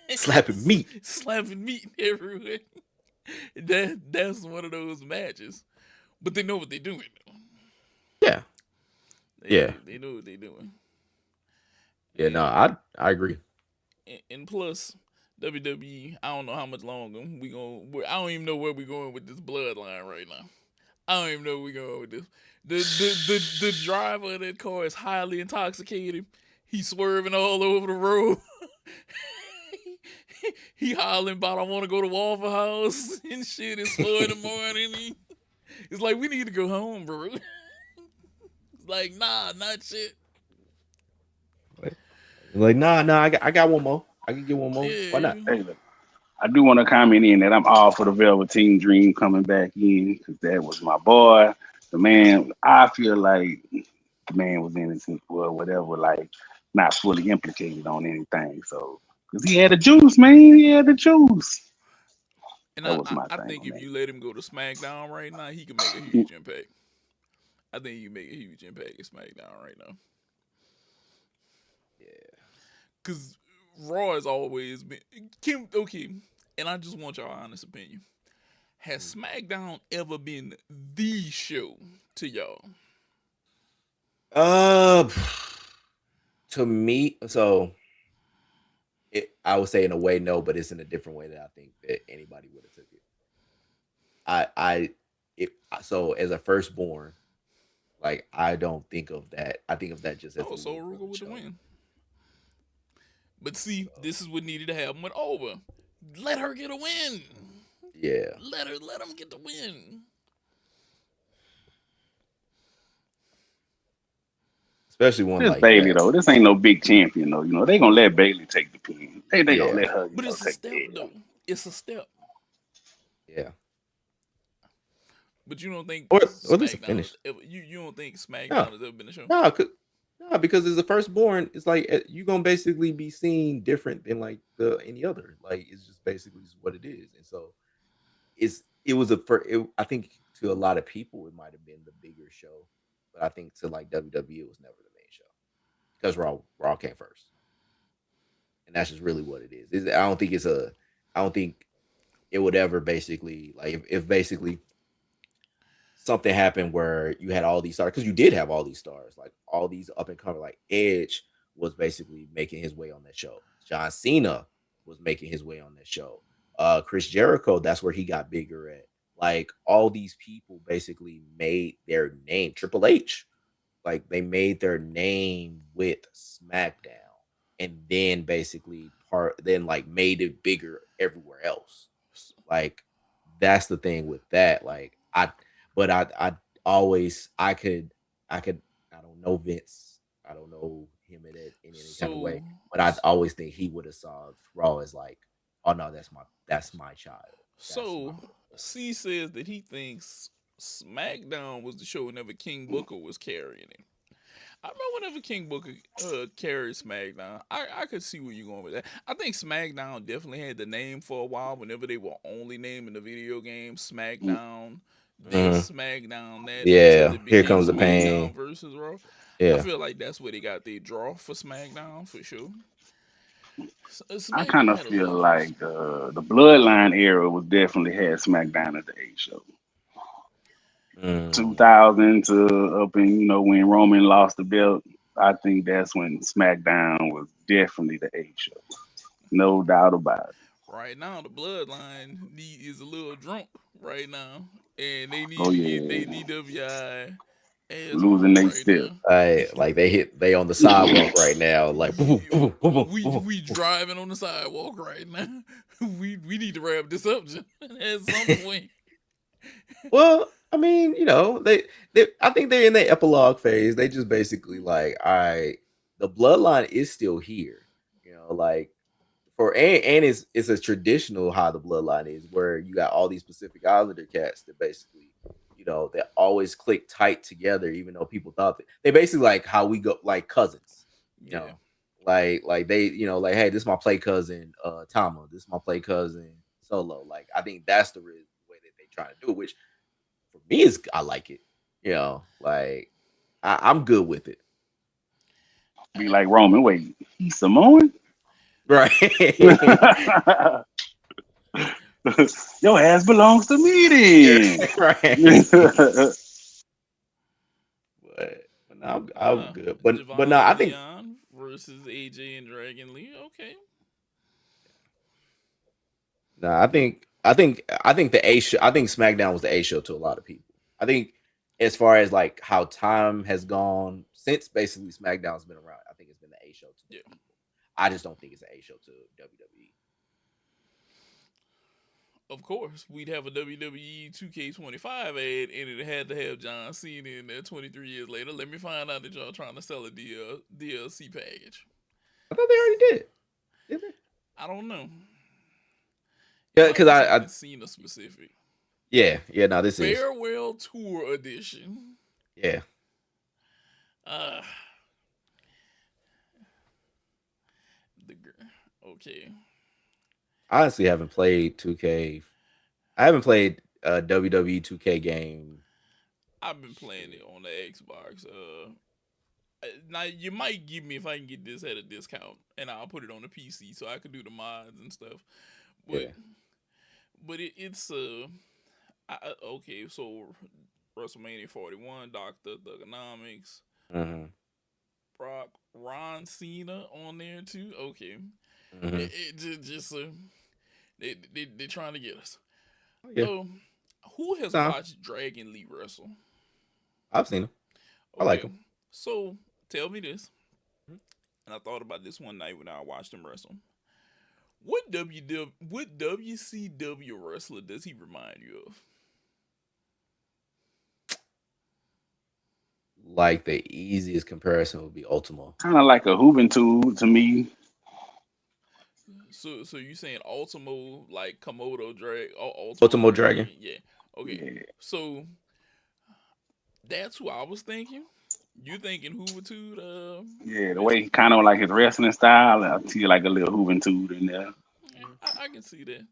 Slapping meat. slapping meat everywhere. That's one of those matches. But they know what they're doing. Yeah, yeah, They know what they're doing. yeah. No, And I agree. and plus WWE, I don't know how much longer we going. I don't even know where we're going with this bloodline right now. I don't even know where we're going with this. The driver of that car is highly intoxicated. He's swerving all over the road. He hollering about I want to go to Waffle House and shit. It's 4 in the morning. It's like we need to go home, bro. It's like nah, not shit. Like, nah, I got one more. I can get one more. Why not? Yeah. Hey, look, I do want to comment in that I'm all for the Velveteen Dream coming back in because that was my boy. The man, I feel like the man was innocent or whatever, like not fully implicated on anything. So, because he had the juice, man. He had the juice. And That was my I thing think on if that. you let him go to SmackDown right now, he can make a huge impact. I think he can make a huge impact at SmackDown right now. Yeah. Because Raw has always been. Okay, and I just want your honest opinion. Has SmackDown ever been the show to y'all? Uh, to me, so I would say in a way no, but it's in a different way that I think that anybody would have took it. I if so as a firstborn, like I don't think of that. I think of that just as a Oh, so look of Rugal the with the show. win. But see, So this is what needed to happen with Over. Let her get a win. yeah, Let him get the win. especially one This like Bailey that. though, this ain't no big champion though. You know they gonna let Bailey take the pin. They gonna Yeah, let her, But it's a take step the L. though. It's a step. yeah, But you don't think or at least a SmackDown is finish. ever, you don't think No, SmackDown has ever been a show? no, no, because as a firstborn, it's like you gonna basically be seen different than like the any other. Like it's just basically just what it is, and so it was a for I think to a lot of people it might have been the bigger show, but I think to like WWE it was never the main show because Raw came first, and that's just really what it is. I don't think I don't think it would ever basically like if basically something happened where you had all these stars because you did have all these stars like all these up and coming like Edge was basically making his way on that show. John Cena was making his way on that show. Chris Jericho, that's where he got bigger at. Like all these people basically made their name. Triple H, like they made their name with SmackDown, and then basically then like made it bigger everywhere else. Like that's the thing with that. Like I always I could I don't know Vince. I don't know him in any kind of way, So, but I'd always think he would have saw Raw as like, oh no, that's my child. That's my so C says that he thinks SmackDown was the show whenever King Booker was carrying it. I remember whenever King Booker carried SmackDown, I could see where you're going with that. I think SmackDown definitely had the name for a while whenever they were only naming the video game SmackDown, Mhm. this SmackDown, that, until Yeah, it here became comes the SmackDown pain. versus Raw. I Yeah. feel like that's where they got their draw for SmackDown for sure. I kind SmackDown of had a feel little juice. like the Bloodline era was definitely had SmackDown as the A show. Mm. 2000 to up in when Roman lost the belt. I think that's when SmackDown was definitely the A show. No doubt about it. Right now, the Bloodline is a little drunk right now, and they Oh need to get their yeah, DWI ass losing home they right step. now. Like they on the sidewalk right now. Like We driving on the sidewalk right now. We need to wrap this up at some point. well, I mean, they I think they're in the epilogue phase. They just basically like, all right, the bloodline is still here. Like and it's a traditional how the bloodline is, where you got all these Pacific Islander cats that basically, they always click tight together, even though people thought that they basically like how we go like cousins, you Yeah, know, like they, like, hey, this is my play cousin, Tama, this is my play cousin Solo. Like I think that's the real way that they try to do it, which for me is I like it, like I'm good with it. Be like Roman. Wait, he's Samoan? Right. Your ass belongs to Yeah, me right. then. But no, I'm good. But no, Javon I and think Leon versus AJ and Dragon Lee. Okay, no, I think the A show. I think SmackDown was the A show to a lot of people. I think as far as like how time has gone since basically SmackDown's been around, I think it's been the A show to yeah. most people. I just don't think it's an A show to WWE. Of course, we'd have a WWE 2K25 ad, and it had to have John Cena in there 23 years later. Let me find out that y'all trying to sell a DLC package. I thought they already did. Did they? I don't know. It Yeah, might because be I something Cena specific. yeah. No, this is Farewell Tour Edition. yeah. Uh, okay. I honestly haven't played 2K. I haven't played a WWE 2K game. I've been playing it Shit. on the Xbox. Now you might give me if I can get this at a discount, and I'll put it on the PC so I can do the mods and stuff. But Yeah. it's okay. So WrestleMania 41, Doctor Thugonomics, Mm-hmm. Brock, Ron Cena on there too. Okay, Mm-hmm. they're trying to get us. Oh, yeah. Um, who has So watched Dragon Lee wrestle? I've seen him. I like Okay, him. so tell me this, and I thought about this one night when I watched him wrestle. What WCW wrestler does he remind you of? Like the easiest comparison would be Ultimo. Kind of like a hooving tool to me. So you saying Ultimo like Komodo drag? Oh, Ultimo Ultimo Dragon. Dragon? Yeah. Okay. Yeah, So that's who I was thinking. You thinking Hoovertude? yeah. The way Vince? he kind of like his wrestling style, I see like a little hooving tool in there. Yeah, I can see that.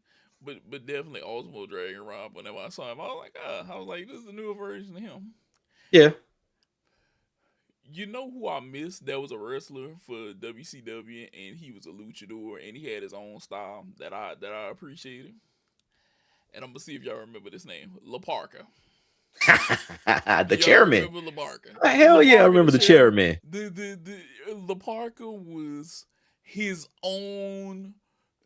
But definitely Ultimo Dragon Rob. Whenever I saw him, I was like, this is the newer version of him. Yeah. You know who I missed? That was a wrestler for WCW, and he was a luchador, and he had his own style that I appreciated. And I'm gonna see if y'all remember this name, La Parka. The Y'all chairman. remember LaParca? Hell yeah, I LaParca remember the the chairman. chairman. The LaParca was his own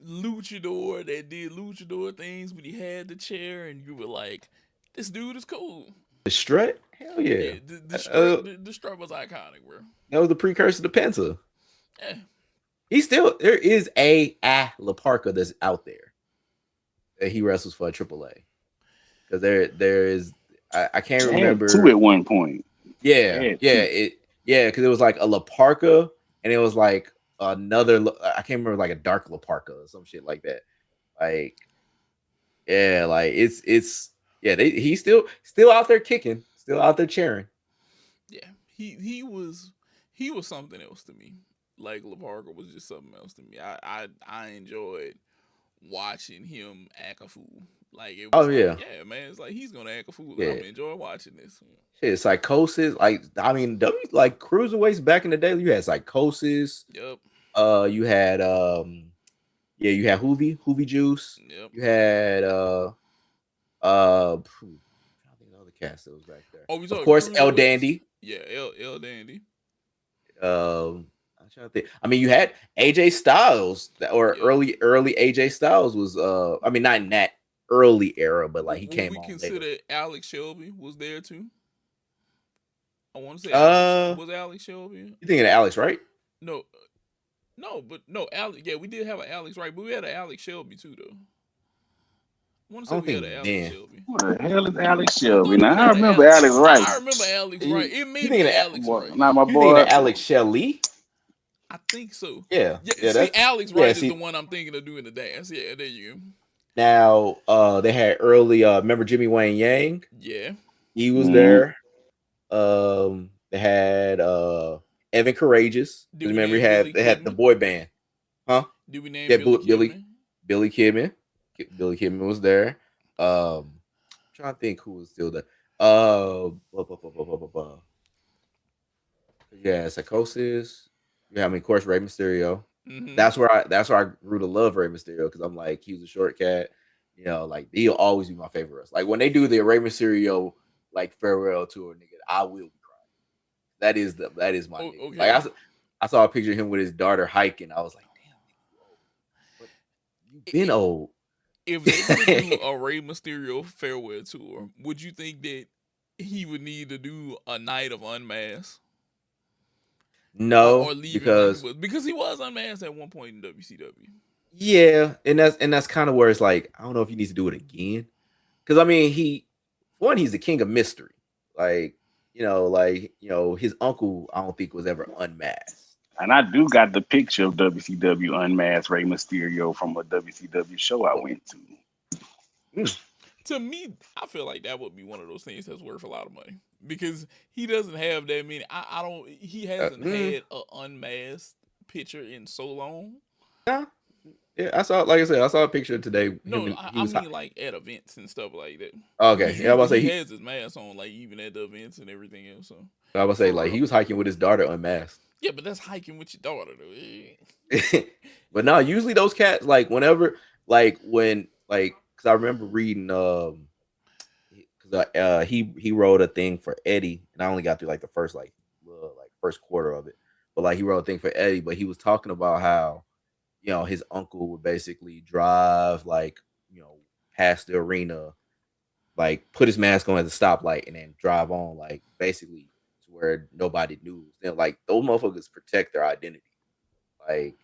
luchador that did luchador things, but he had the chair, and you were like, "This dude is cool." The strut. Hell yeah. Yeah, the Uh, strut, the strut was iconic, bro. that was the precursor to Penta. Yeah, He still there is a Laparca that's out there that he wrestles for AAA because there is I can't They had two remember. at one point. Yeah, They had yeah, two. because it was like a Laparca and it was like another. I can't remember like a dark Laparca or some shit like that. Like yeah, like it's yeah. He's still out there kicking, still out there cheering. yeah. He was something else to me. Like LaParca was just something else to me. I enjoyed watching him act a fool. Like it Oh was like, yeah, yeah, man, it's like he's gonna act a fool, and I'm yeah. gonna enjoy watching this. Shit, psychosis. Like I mean, like cruiserweights back in the day, you had psychosis. Yep, You had yeah, you had Hoovy Juice. yep. You had I think the other cast that was back there. Oh, we Of talking course, El cruiserweights? Dandy. Yeah, L Dandy. I'm trying to think. I mean, you had AJ Styles or Yep. early AJ Styles was I mean not in that early era, but like he Would came we on later. consider Alex Shelby was there too? I want to say Alex Uh was Alex Shelby. you thinking of Alex, right? No, no, Alex. Yeah, we did have an Alex, right? But we had an Alex Shelby too, though. I want to I say don't we had an think Alex then. Shelby. What the hell is Alex I Shelby? thought that Now we I had an remember Alex. Alex Wright. I remember Alex You, right. It may you be thinking an of Alex Well, right. not my you thinking boy. of Alex Shelley? I think so. Yeah, Yeah, yeah, see, that's Alex yeah. Wright is the See, one I'm thinking of doing the dance. Yeah, there you go. now they had early remember Jimmy Wayne Yang? Yeah. He was Mm-hmm. there. They had Evan Courageous. Did Because we remember name Billy they had the Kidman? boy band. Huh? Did we name Yeah, Billy Billy Kidman? Billy Kidman. Billy Kidman was there. I'm trying to think who was still there. Yeah, Psychosis. Yeah, I mean, of course, Rey Mysterio. Mm-hmm. That's where I grew to love Rey Mysterio because I'm like he was a short cat. You know, like he'll always be my favorite wrestler. Like when they do the Rey Mysterio like farewell tour, nigga, I will be crying. That is my Oh, nigga. Like okay. I saw a picture of him with his daughter hiking. I was like, damn, nigga, you old, but you've been I- old. If they were to do a Rey Mysterio farewell tour, would you think that he would need to do a night of unmasked? Or No, leave him like he because was? Because he was unmasked at one point in WCW. yeah, and that's kind of where it's like I don't know if he needs to do it again. Because I mean, he's the king of mystery. Like his uncle I don't think was ever unmasked. And I do got the picture of WCW Unmasked Rey Mysterio from a WCW show I Oh, went to. To me, I feel like that would be one of those things that's worth a lot of money because he doesn't have that many. I don't. He hasn't mm, had an unmasked picture in so long. nah, yeah, I saw like I said, I saw a picture today. Him No, and he I was mean like at events and stuff like that. okay. Because Yeah, I usually was about to he say has his mask on, like even at the events and everything else. So I was say for like he real, was hiking with his daughter unmasked. yeah, but that's hiking with your daughter though. Eh. But no, usually those cats like whenever like when like because I remember reading because he wrote a thing for Eddie and I only got through like the first like first quarter of it, but like he wrote a thing for Eddie, but he was talking about how his uncle would basically drive like past the arena, like put his mask on at the stoplight and then drive on like basically to where nobody knew. Then like those motherfuckers protect their identity. Like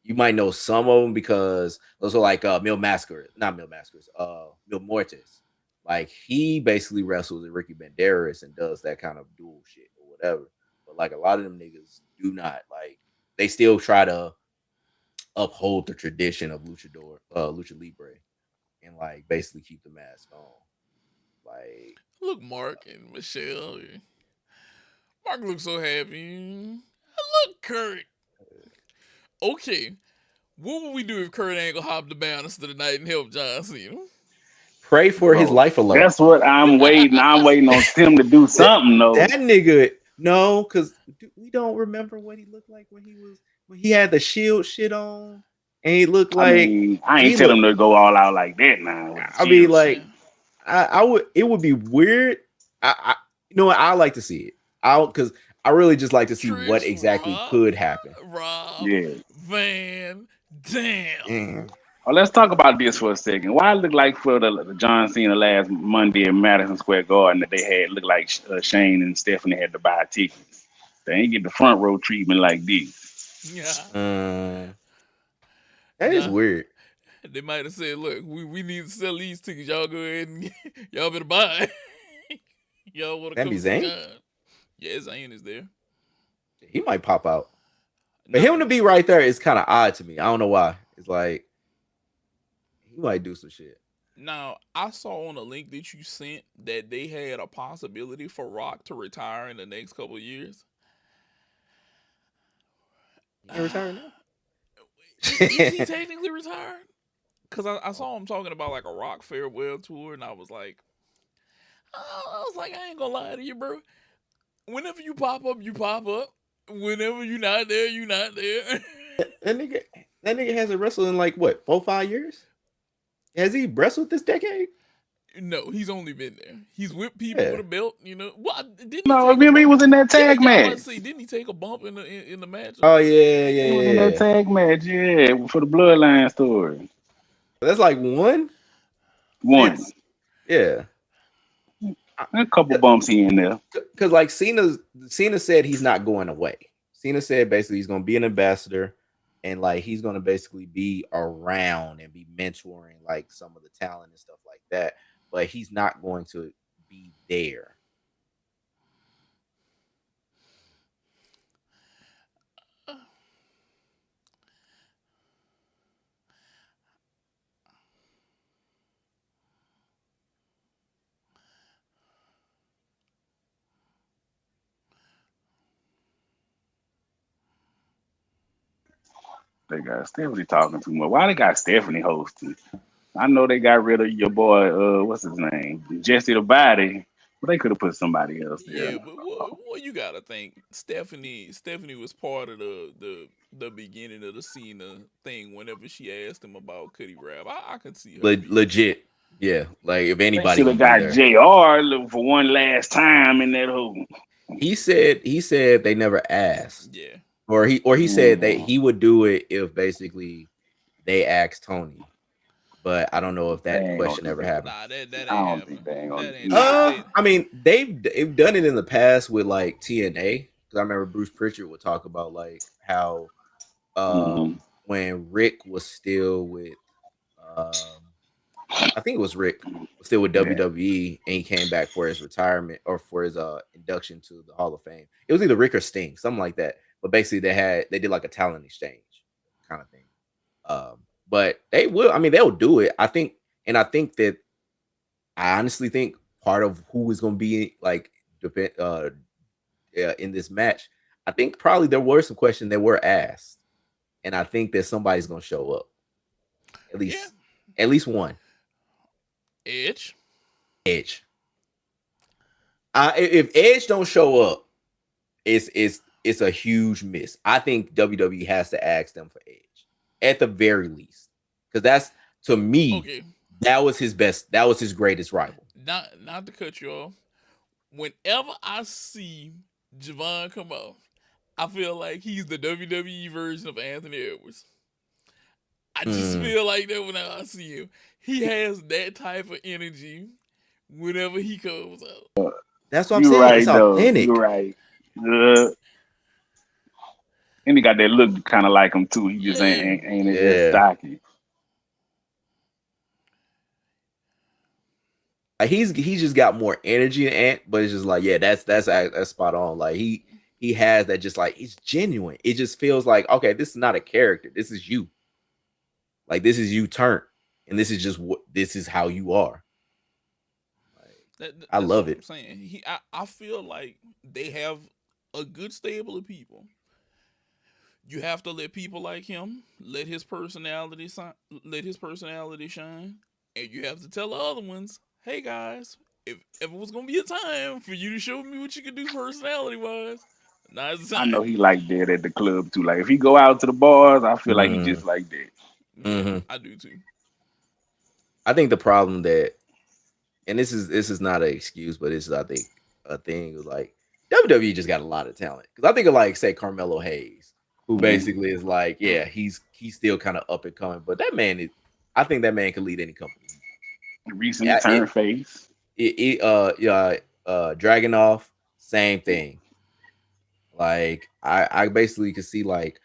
you might know some of them because those are like Mil Mascaras, not Mil Mascaras, Mil Mortis. Like he basically wrestles with Ricky Banderas and does that kind of dual shit or whatever. But like a lot of them niggas do not like they still try to uphold the tradition of lucha libre, and like basically keep the mask on. Like Look, Mark and Michelle. Mark looks so happy. Look, Kurt. Okay, what would we do if Kurt Angle hopped the banister tonight and helped John Cena? pray for his Bro, life alone. that's what I'm waiting. I'm waiting on Tim to do something That though. nigga, no, because we don't remember what he looked like when he had the shield shit on, and he looked I like mean, I he ain't tell looked. him to go all out like that now with the I mean, shield like shit. Yeah. I would. It would be weird You know what? I like to see it. I'll because I really just like to see what Trish, exactly could happen. Rob, Yeah. Van Dam. Mm. Well, let's talk about this for a second. Why it look like for the John Cena last Monday in Madison Square Garden that they had looked like Shane and Stephanie had to buy tickets. They ain't get the front row treatment like this. Yeah. Mm. That is Nah. weird. They might have said, look, we need to sell these tickets. Y'all go ahead and y'all better buy it. Y'all want to That be come see Zayn. John. Yeah, Zayn is there. He might pop out, but Nah, him to be right there is kind of odd to me. I don't know why. It's like he might do some shit. now, I saw on a link that you sent that they had a possibility for Rock to retire in the next couple of years. He ain't retiring now. Is he technically retired? Because I saw him talking about like a Rock farewell tour, and I was like, I ain't gonna lie to you, bro. Whenever you pop up, you pop up. Whenever you not there, you not there. that nigga, that nigga hasn't wrestled in like what 4-5 years. Has he wrestled this decade? No, he's only been there. He's whipped people Yeah. with a belt. You know what? Didn't he No, take a remember he bump? was in that Yeah, tag yeah. I'm about match. to say, didn't he take a bump in the match? Oh yeah, He was in yeah, that yeah. tag match, yeah, for the Bloodline story. That's like one. One, It's yeah. a couple bumps here and there. Because like Cena said he's not going away. Cena said basically he's going to be an ambassador, and like he's going to basically be around and be mentoring like some of the talent and stuff like that. But he's not going to be there. They got Stephanie talking too much. Why they got Stephanie hosting? I know they got rid of your boy, what's his name? Jesse the Body, but they could have put somebody else there. Yeah, but what you gotta think? Stephanie was part of the beginning of the Cena thing. Whenever she asked him about could he rap, I could see her being there. Legit, yeah. Like if They anybody should have gonna be got there, JR for one last time in that hole. he said they never asked, Yeah, or he said that Mm, he would do it if basically they asked Tony. But I don't know if they that ain't gonna question do ever that. happened. nah, that I ain't don't think happening. they ain't gonna. That ain't Nah. they. I mean, they've done it in the past with like TNA because I remember Bruce Pritchard would talk about like how Hmm. when Rick was still with um I think it was Rick was still with Yeah. WWE and he came back for his retirement or for his induction to the Hall of Fame. It was either Rick or Sting, something like that. But basically they did like a talent exchange kind of thing. But they will, I mean, they'll do it. I think that I honestly think part of who is going to be like depend in this match, I think probably there were some questions that were asked, and I think that somebody's going to show up. At Yeah, least, at least one. Edge. Edge. If Edge don't show up, it's a huge miss. I think WWE has to ask them for Edge at the very least, because that's to me Okay, that was his best. That was his greatest rival. not to cut you off. Whenever I see Javon come off, I feel like he's the WWE version of Anthony Edwards. I just Mm. feel like that whenever I see him. He has that type of energy whenever he comes out. That's what I'm You're saying. It's right though. You're authentic. right. And he got that look kind of like him too. He just ain't Yeah. ain't as Yeah. stocky. He's just got more energy than Ant, but it's just like, yeah, that's spot on. Like he has that just like it's genuine. It just feels like, okay, this is not a character. This is you. Like this is you turn. And this is just what this is how you are. Like, I That's what love I'm it. saying. I feel like they have a good stable of people. You have to let people like him let his personality shine, and you have to tell the other ones, hey guys, if it was gonna be a time for you to show me what you can do personality wise, now's the I know time. he like that at the club too. Like if he go out to the bars, I feel like he Mm, just like that. Yeah, hmm I do too. I think the problem that and this is not an excuse, but it's I think a thing is like WWE just got a lot of talent. Because I think of like say Carmelo Hayes, who Mhm. basically is like, yeah, he's still kind of up and coming, but that man is, I think that man can lead any company. Recently Yeah, turned face. yeah, Dragonoff, same thing. Like I basically could see like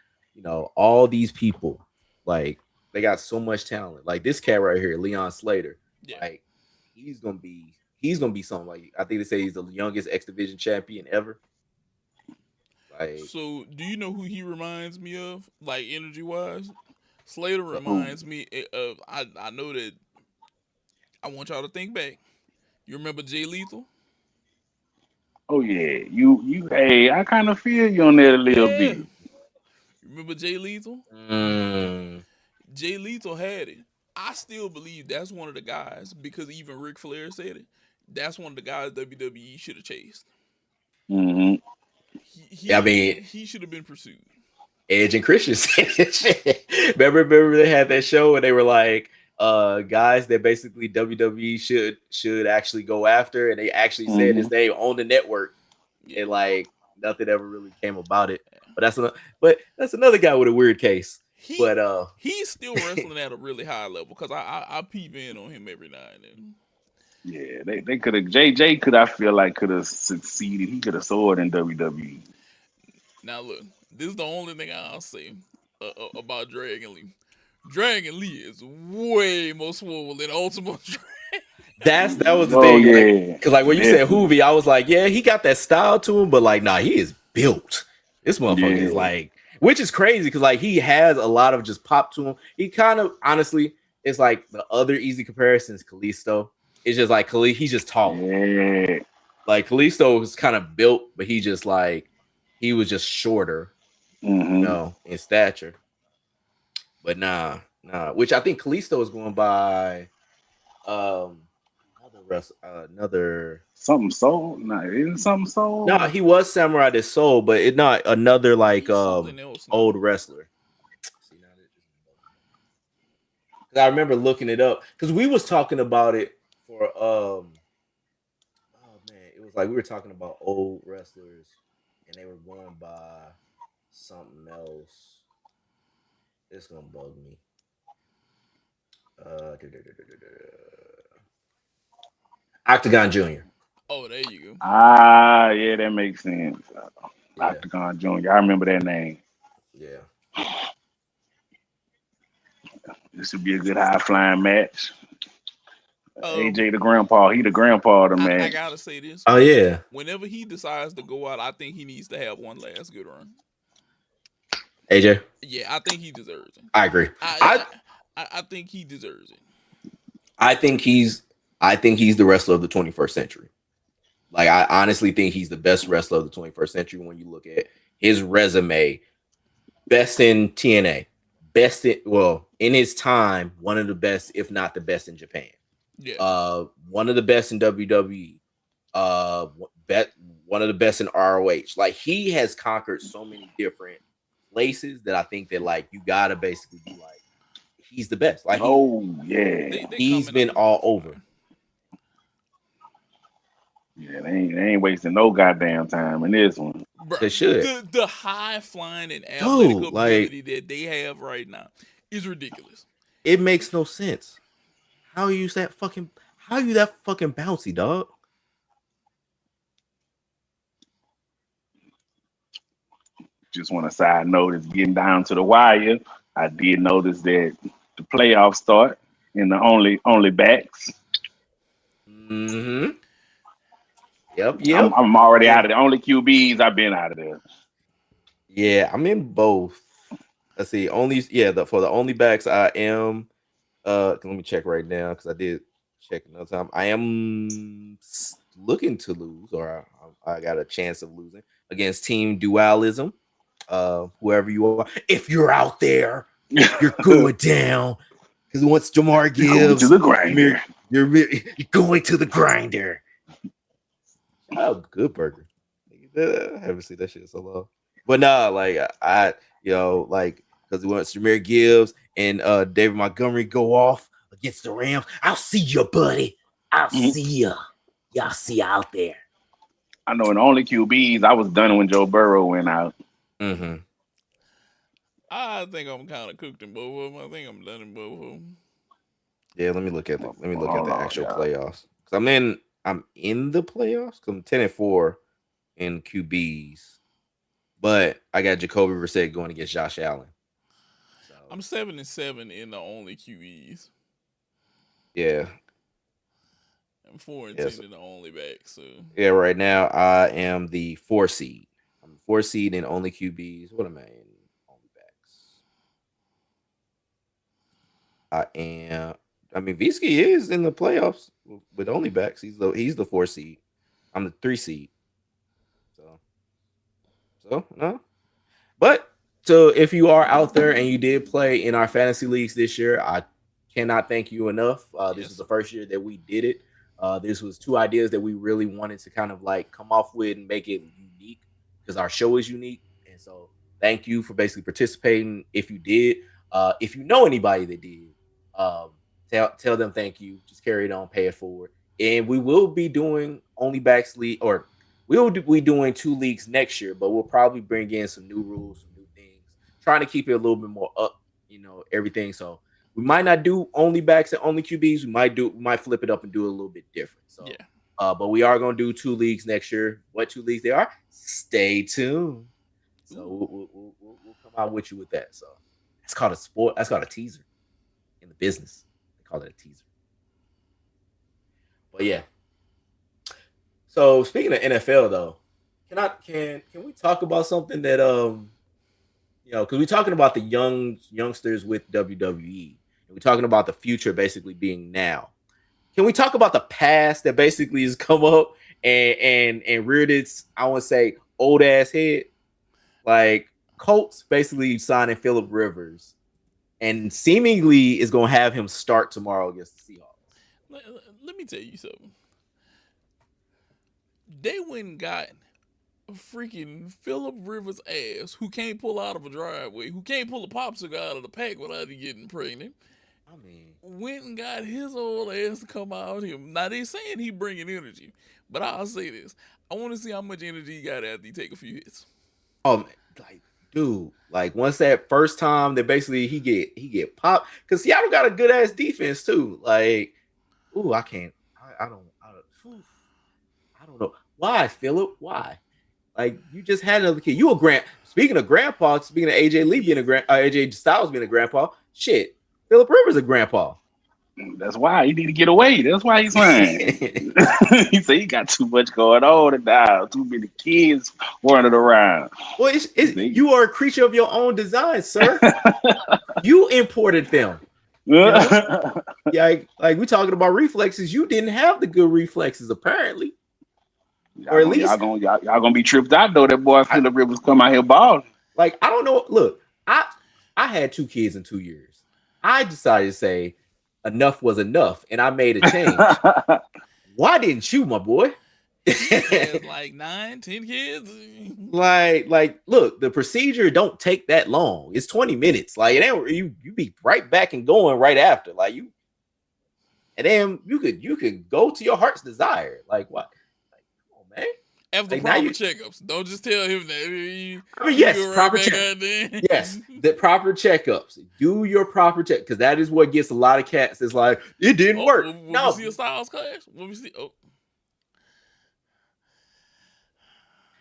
all these people like they got so much talent. Like this cat right here, Leon Slater, Yeah. like he's gonna be something. Like I think they say he's the youngest X Division champion ever. Like So, do you know who he reminds me of, like energy wise? Slater so, Who? reminds me of. I know that. I want y'all to think back. You remember Jay Lethal? Oh yeah, you. Hey, I kind of feel you on that a little Yeah. bit. You remember Jay Lethal? mm, Jay Lethal had it. I still believe that's one of the guys because even Ric Flair said it. That's one of the guys WWE should have chased. Hmm. He I he mean he should have been pursued. Edge and Christian said that shit. Remember they had that show and they were like, guys that basically WWE should actually go after, and they actually said Hmm. his name on the network, Yeah. and like nothing ever really came about it. But that's another guy with a weird case. He But he's still wrestling at a really high level because I peep in on him every now and then. Yeah, they could have. JJ could I feel like could have succeeded. He could have soared in WWE. Now look, this is the only thing I'll say about Dragon Lee. Dragon Lee is way more swole than Ultimate Dragon. that was the Oh thing, like, yeah, because like when you said definitely. Hoovy, I was like, yeah, he got that style to him, but like, nah, he is built. This motherfucker is Yeah. like, which is crazy because like he has a lot of just pop to him. He kind of honestly, it's like the other easy comparison is Kalisto. It's just like he's just taller. Yeah. Like Kalisto was kind of built, but he just like he was just shorter, Hmm. in stature. But nah. Which I think Kalisto is going by um another. Something soul. Nah, isn't something No, soul? he was Samurai de Soul, but it not another like He's something else now. old wrestler. See now that just 'cause I remember looking it up because we was talking about it for oh man, it was like we were talking about old wrestlers and they were going by something else. It's gonna bug me. Octagon Junior. Oh, there you go. Ah, yeah, that makes sense. Yeah, Octagon Junior. I remember that name. yeah. This would be a good high flying match. Um, AJ the grandpa. He the grandpa of the I match. gotta say this. Oh yeah, Whenever he decides to go out, I think he needs to have one last good run. AJ. Yeah, I think he deserves it. I agree. I I I think he deserves it. I think he's I think he's the wrestler of the 21st century. Like I honestly think he's the best wrestler of the 21st century when you look at his resume. Best in TNA, best in in his time, one of the best, if not the best in Japan. Yeah, One of the best in WWE. Uh, bet one of the best in ROH. Like he has conquered so many different places that I think that like you gotta basically be like he's the best. Like Oh yeah. they he's coming out been of him all over. fine. Yeah, they ain't wasting no goddamn time in this one. Bro, They should, the high flying and athletic dude. Like ability that they have right now is ridiculous. it makes no sense. How are you that fucking? How are you that fucking bouncy, dog? Just want a side note, it's getting down to the wire. I did notice that the playoffs start in the only backs. Mm-hmm. Yep. I'm Yep. I'm already out And of the only QBs. I've been out of there. yeah, I'm in both. Let's see. Only yeah, for the only backs I am. Let me check right now because I did check another time. I am looking to lose, or I got a chance of losing against Team Dualism. Whoever you are, if you're out there, you're going down. Because once Jamar You're going to Gibbs, the grinder. you're going to the grinder. Oh, good burger. I haven't seen that shit in so long. But nah, like like because once Jameer Gibbs and David Montgomery go off against the Rams, I'll see you, buddy. I'll Mhm. see ya. Y'all see ya out there. I know in the only QBs, I was done when Joe Burrow went out. Mm-hmm. I think I'm kind of cooked in both of them. I think I'm done in both of them. Yeah, let me look at the Hold on, actual y'all. playoffs. Cause I'm in the playoffs. Cause I'm 10-4 in QBs, but I got Jacoby Brissett going against Josh Allen. So I'm 7-7 in the only QEs. yeah, I'm 4-10 yes, in the only back. So yeah. Right now, I am the 4 seed. I'm the 4 seed in only QBs. What am I in? Only backs. I am. I mean, Visky is in the playoffs with only backs. He's the 4 seed. I'm the 3 seed. So no. But so if you are out there and you did play in our fantasy leagues this year, I cannot thank you enough. This was yes, the first year that we did it. This was two ideas that we really wanted to kind of like come off with and make it unique because our show is unique. And so thank you for basically participating. If you did, if you know anybody that did, um, tell them thank you. Just carry it on, pay it forward. And we will be doing only backs league or be doing 2 leagues next year, but we'll probably bring in some new rules, some new things, trying to keep it a little bit more up, everything. So we might not do only backs and only QBs. We might flip it up and do it a little bit different. So, yeah. but we are going to do 2 leagues next year. What 2 leagues they are? Stay tuned. So Ooh, we'll come out with you with that. So that's called a sport. That's called a teaser in the business. They call it a teaser. But yeah. So speaking of NFL though, can we talk about something that because we're talking about the youngsters with WWE, and we're talking about the future basically being now. Can we talk about the past that basically has come up and reared its, I want to say, old ass head? Like Colts basically signing Philip Rivers and seemingly is going to have him start tomorrow against the Seahawks. let me tell you something. They went and got freaking Philip Rivers' ass, who can't pull out of a driveway, who can't pull a popsicle out of the pack without he getting pregnant. I mean, Went and got his old ass to come out here. Now they saying he bringing energy, but I'll say this: I want to see how much energy he got after he take a few hits. um, like dude, like once that first time that basically he get popped because Seattle got a good ass defense too. Like, ooh, I can't, I don't know why Philip, why? Like you just had another kid. You a grand. Speaking of grandpa, speaking of AJ Lee being a AJ Styles being a grandpa, shit, Philip Rivers a grandpa. That's why he need to get away. That's why he's fine. He said he got too much going on now. Too many kids running around. Well, He said, you are a creature of your own design, sir. You imported them. You know, yeah, like we talking about reflexes. You didn't have the good reflexes, apparently, or at least y'all gonna be tripped out though. That boy I, Phillip Rivers come out here balling. like I don't know. Look, I had 2 kids in 2 years. I decided to say enough was enough, and I made a change. Why didn't you, my boy? He has like 9, 10 kids. Look, the procedure don't take that long. It's 20 minutes. Like, it ain't you be right back and going right after. Like you, and then you could go to your heart's desire. Like what? Like, come on, man. After Like now proper you. checkups, don't just tell him that I mean, you yes, go right proper back check. out there. Yes, the proper checkups. Do your proper check because that is what gets a lot of cats. It's like it didn't Oh, work. will we No, see a Styles clash? Will we see? Oh,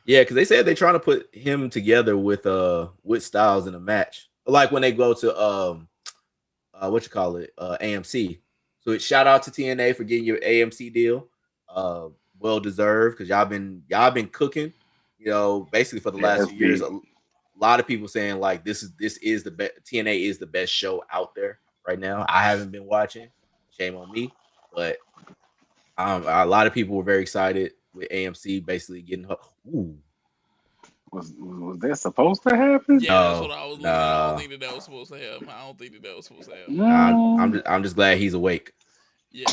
yeah, because they said they're trying to put him together with Styles in a match, like when they go to what you call it, AMC. So it's shout out to TNA for getting your AMC deal, well deserved because y'all been cooking, basically for the Yeah, last that's few years. big. A lot of people saying like this is the best. TNA is the best show out there right now. I haven't been watching, shame on me, but a lot of people were very excited with AMC basically getting her. Ooh, Was that supposed to happen? yeah, that's what no, I was looking at. I don't no. think that was supposed to happen. I don't think that was supposed to happen. Nah, I'm No. just, I'm just glad he's awake. Yeah,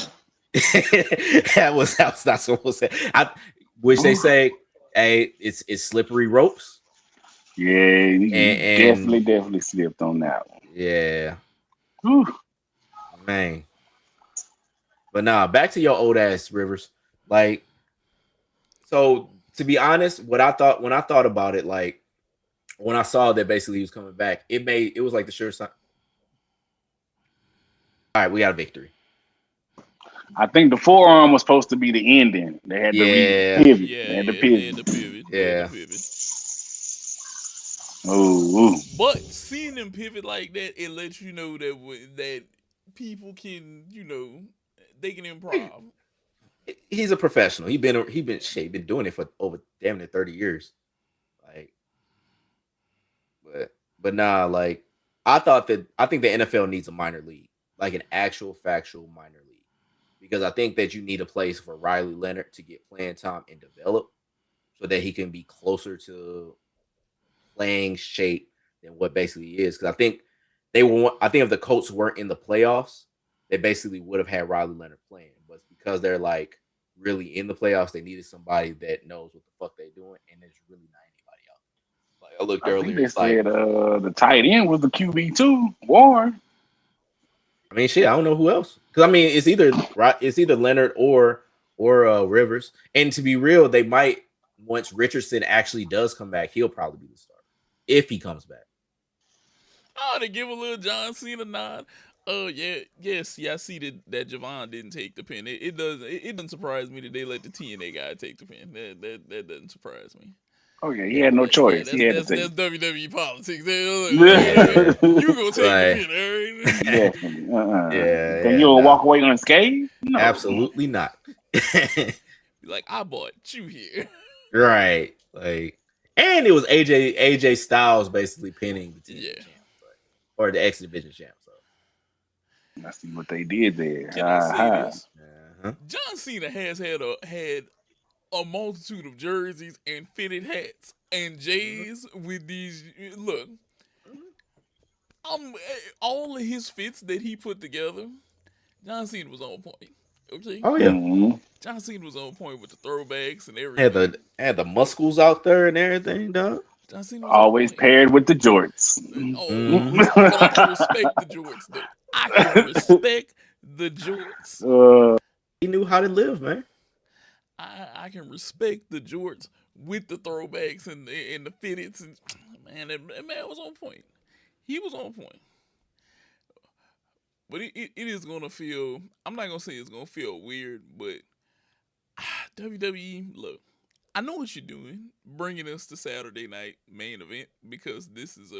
that was not supposed to say. Which they Ooh. say, hey, it's slippery ropes, Yeah, he and definitely slipped on that one. yeah, Whew. man. But nah, back to your old ass Rivers. Like, so to be honest, what I thought when I thought about it, like when I saw that basically he was coming back, it was like the sure sign. All right, we got a victory. I think the forearm was supposed to be the ending. They had to Yeah, pivot. Yeah, They had to yeah, they had pivot. to pivot. They had to yeah. pivot. Ooh, But seeing them pivot like that, it lets you know that people can, they can improv. He's a professional. He been doing it for over damn near 30 years. Like, but nah, like I think the NFL needs a minor league, like an actual factual minor league, because I think that you need a place for Riley Leonard to get playing time and develop, so that he can be closer to playing shape than what basically he is. Because I think if the Colts weren't in the playoffs, they basically would have had Riley Leonard playing. But because they're like really in the playoffs, they needed somebody that knows what the fuck they're doing, and there's really not anybody else. Like I looked I think earlier, they it's like, said the tight end was the QB too. Warren. I mean, shit, I don't know who else. Because I mean, it's either Leonard or Rivers. And to be real, they might, once Richardson actually does come back, he'll probably be the starter if he comes back. Oh, to give a little John Cena nod. Oh yeah, yes, yeah. I see that Javon didn't take the pin. It doesn't surprise me that they let the TNA guy take the pin. That doesn't surprise me. Oh yeah, he Yeah, had no Yeah, choice. He that's had to that's take that's WWE politics. yeah, You gonna take the like, pin, all right? Definitely. yeah, Think yeah, you'll no, walk away unscathed? No. absolutely not. Like I bought you here. Right, like, and it was AJ Styles basically pinning the TNA Yeah. champ, like, or the X Division champ. So, I see what they did there. Can I say this? uh-huh. John Cena has had a multitude of jerseys and fitted hats and Mhm. J's with these. Look, Mhm. all of his fits that he put together. John Cena was on point. Okay, Oh yeah, Mm-hmm. John Cena was on point with the throwbacks and had everything. the muscles out there and everything, dog. John Cena was on Always point. paired with the jorts. Oh, Hmm. but I can respect the jorts though. I can respect the jorts. uh, He knew how to live, man. I can respect the jorts with the throwbacks and the fitteds and man, that man was on point. He was on point. But it is gonna feel. I'm not gonna say it's gonna feel weird, but WWE, look, I know what you're doing, bringing us to Saturday night main event because this is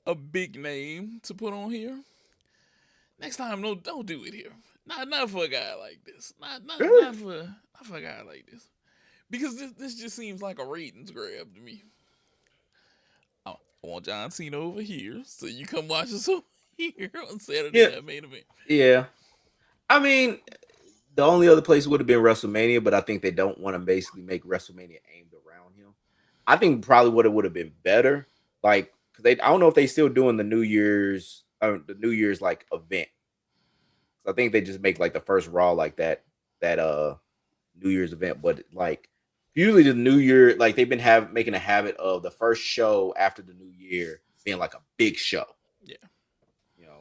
a big name to put on here. Next time, no, don't do it here. Not for a guy like this. Really? Not for a guy like this. Because this just seems like a ratings grab to me. I want John Cena over here, so you come watch us over here on Saturday Yeah, night main event. yeah. I mean, the only other place would have been WrestleMania, but I think they don't want to basically make WrestleMania aimed around him. I think probably what it would have been better, like, because I don't know if they still doing the New Year's like event. So I think they just make like the first Raw like that New Year's event, but like usually the New Year, like they've been making a habit of the first show after the New Year being like a big show. Yeah,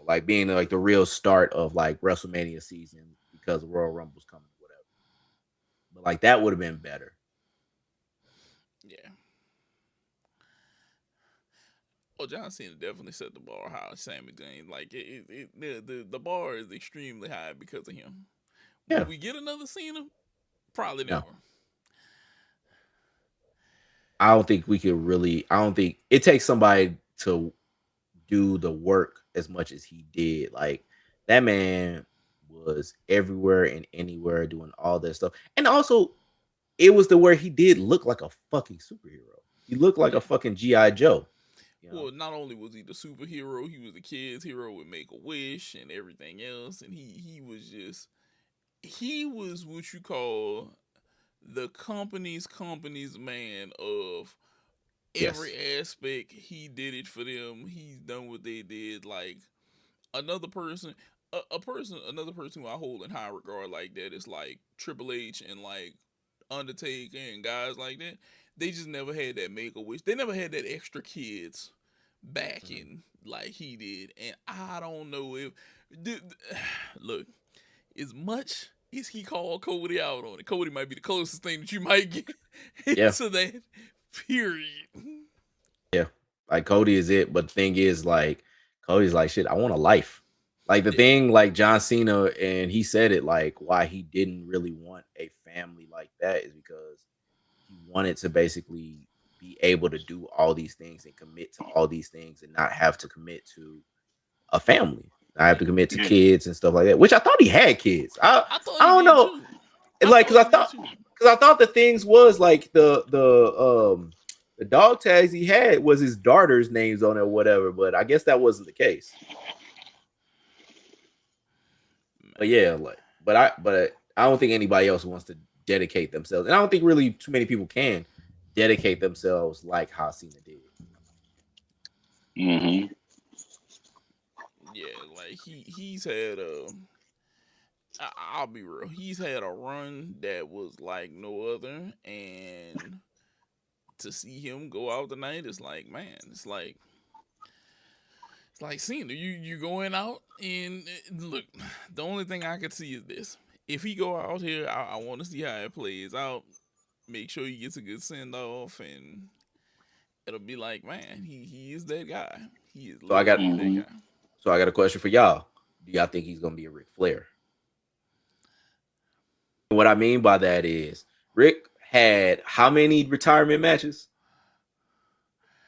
Like being like the real start of like WrestleMania season because Royal Rumble's coming, whatever. But like that would have been better. yeah. Well, John Cena definitely set the bar high. Sami Zayn, like the bar is extremely high because of him. Will Yeah. we get another Cena? Probably No, never. I don't think we could really. I don't think it takes somebody to do the work as much as he did. Like that man was everywhere and anywhere doing all that stuff. And also, it was the where he did look like a fucking superhero. He looked like a Yeah. fucking GI Joe. You know? Well, not only was he the superhero, he was the kids' hero with Make a Wish and everything else, and he was what you call the company's man of Yes. every aspect. He did it for them. He's done what they did. Like another person, another person who I hold in high regard like that is like Triple H and like Undertaker and guys like that. They just never had that make a wish. They never had that extra kids Mhm. backing like he did. And I don't know if look, as much as he called Cody out on it, Cody might be the closest thing that you might get Yeah, to that. Period. yeah. Like Cody is it, but the thing is, like Cody's like shit. I want a life. Like the Yeah, thing, like John Cena, and he said it like why he didn't really want a family like that is because he wanted to basically be able to do all these things and commit to all these things and not have to commit to a family. I have yeah. to commit to Yeah. kids and stuff like that. Which I thought he had kids. I thought I he don't did know, too. I like thought he did too. because I thought the things was like the dog tags he had was his daughter's names on it or whatever. But I guess that wasn't the case. But Man, yeah, like but I don't think anybody else wants to dedicate themselves, and I don't think really too many people can dedicate themselves like how Cena did. Mm-hmm. yeah, like he's had a. I'll be real. He's had a run that was like no other, and to see him go out tonight, it's like, man, it's like Cena. You going out and look. The only thing I could see is this: if he go out here, I want to see how it plays out. Make sure he gets a good send off, and it'll be like, man, he is that guy. He is So I got literally that Mm-hmm. guy. so I got a question for y'all. Do y'all think he's gonna be a Ric Flair? And what I mean by that is Rick had how many retirement matches?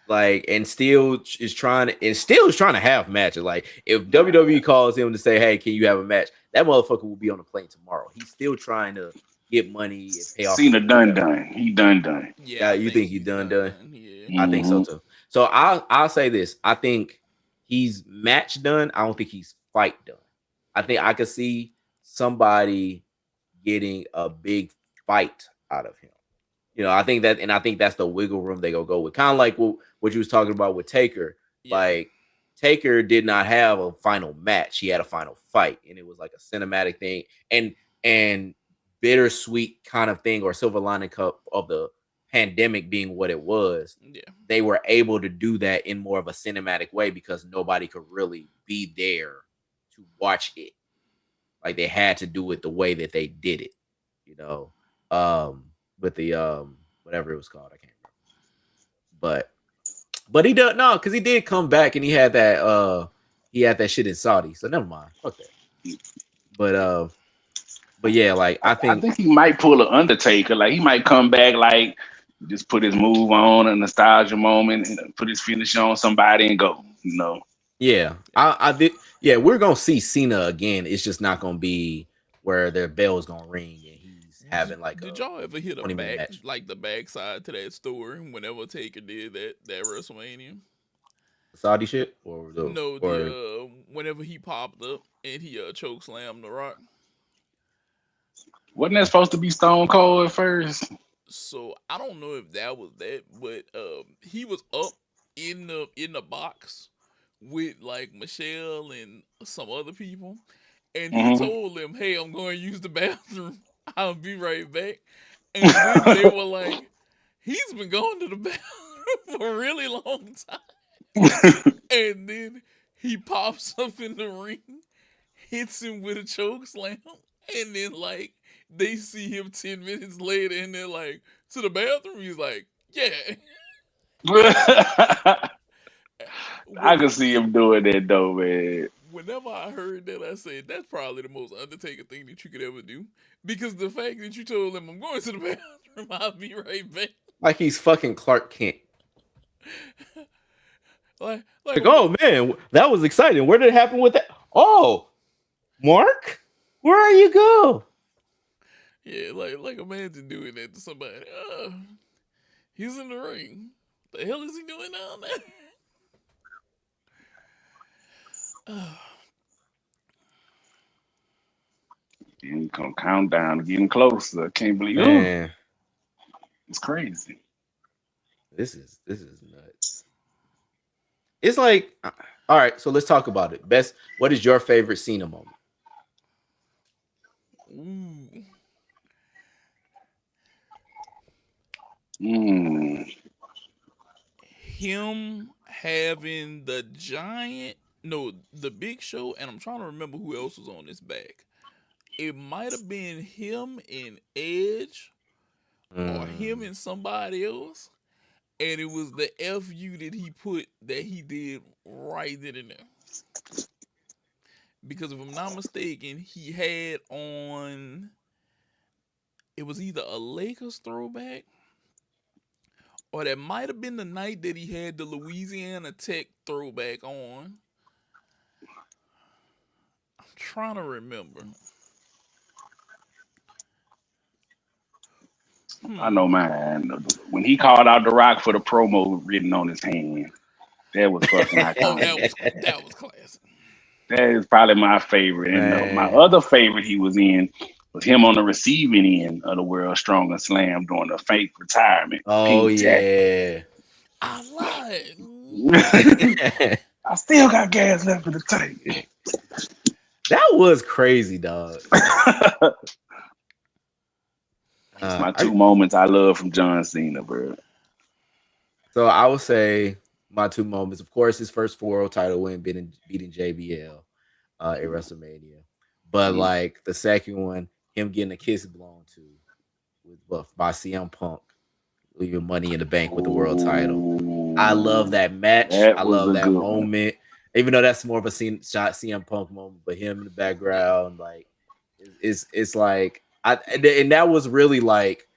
Like, and still is trying to have matches. Like, if WWE calls him to say, "Hey, can you have a match?" That motherfucker will be on the plane tomorrow. He's still trying to get money and pay off Cena people, done whatever. done. He done done. Yeah, Yeah, I you think think he he's done done done? done. Yeah, I think so Mm-hmm. too. So I'll say this. I think he's match done. I don't think he's fight done. I think I could see somebody getting a big fight out of him. I think that, and I think that's the wiggle room they go with. Kind of like what you was talking about with Taker. yeah, Like Taker did not have a final match; he had a final fight, and it was like a cinematic thing, and bittersweet kind of thing, or silver lining cup of the pandemic being what it was. yeah, They were able to do that in more of a cinematic way because nobody could really be there to watch it. Like they had to do it the way that they did it, you know. With the whatever it was called, I can't remember. But he does no, because he did come back and he had that shit in Saudi. So never mind. Fuck that. But yeah, like I I think think he might pull an Undertaker. Like he might come back, like just put his move on a nostalgia moment and put his finish on somebody and go. You know. yeah, yeah. I did yeah, we're gonna see Cena again. It's just not gonna be where their bell's gonna ring and he's having like Did a y'all ever hit a 20-minute back match. like the backside to that story whenever Taker did that WrestleMania? Saudi shit No, the or whenever he popped up and he choke slammed the Rock. Wasn't that supposed to be Stone Cold at first? So I don't know if that was that, but he was up in the box with like Michelle and some other people, and he Mm-hmm. told them, "Hey, I'm going to use the bathroom. I'll be right back." And then they were like, "He's been going to the bathroom for a really long time." And then he pops up in the ring, hits him with a choke slam, and then like they see him 10 minutes later, and they're like, "To the bathroom." He's like, "Yeah." I When can see him doing that though, man. whenever I heard that, I said that's probably the most Undertaker thing that you could ever do, because the fact that you told him, "I'm going to the bathroom, I'll be right back," like he's fucking Clark Kent. like Like, oh man, that was exciting. Where did it happen with that? Oh, Mark, where are you go? yeah, like imagine doing that to somebody. He's in the ring. The hell is he doing down there? And come count down, getting closer. I can't believe Man, it's crazy. this is nuts. It's like, all right, so let's talk about it. Best, what is your favorite Cena moment? Ooh, Mm. him having the giant, no, the Big Show, and I'm trying to remember who else was on this back. it might have been him and Edge or him Mm. and somebody else, and it was the FU that he put that he did right then and there. Because if I'm not mistaken, he had on it was either a Lakers throwback or that might have been the night that he had the Louisiana Tech throwback on. I'm trying to remember. I know, Hmm. man. When he called out The Rock for the promo written on his hand, that was fucking Oh, iconic. that was classic. That is probably my favorite. And my Man. other favorite he was in was him on the receiving end of the World's Strongest Slam during the fake retirement. Oh Pink jacket. yeah. I lied. That I still got gas left in the tank. was crazy, dog. It's my I, two moments I love from John Cena, bro. so I would say my two moments. Of course, his first 4 title win, beating JBL at WrestleMania. But Mm. like the second one, him getting a kiss blown to by CM Punk, leaving Money in the Bank with the world title. I love Ooh, that match. that I was love a that good one. moment. Even though that's more of a CM Punk moment, but him in the Yeah. background, like, it's like and that was really like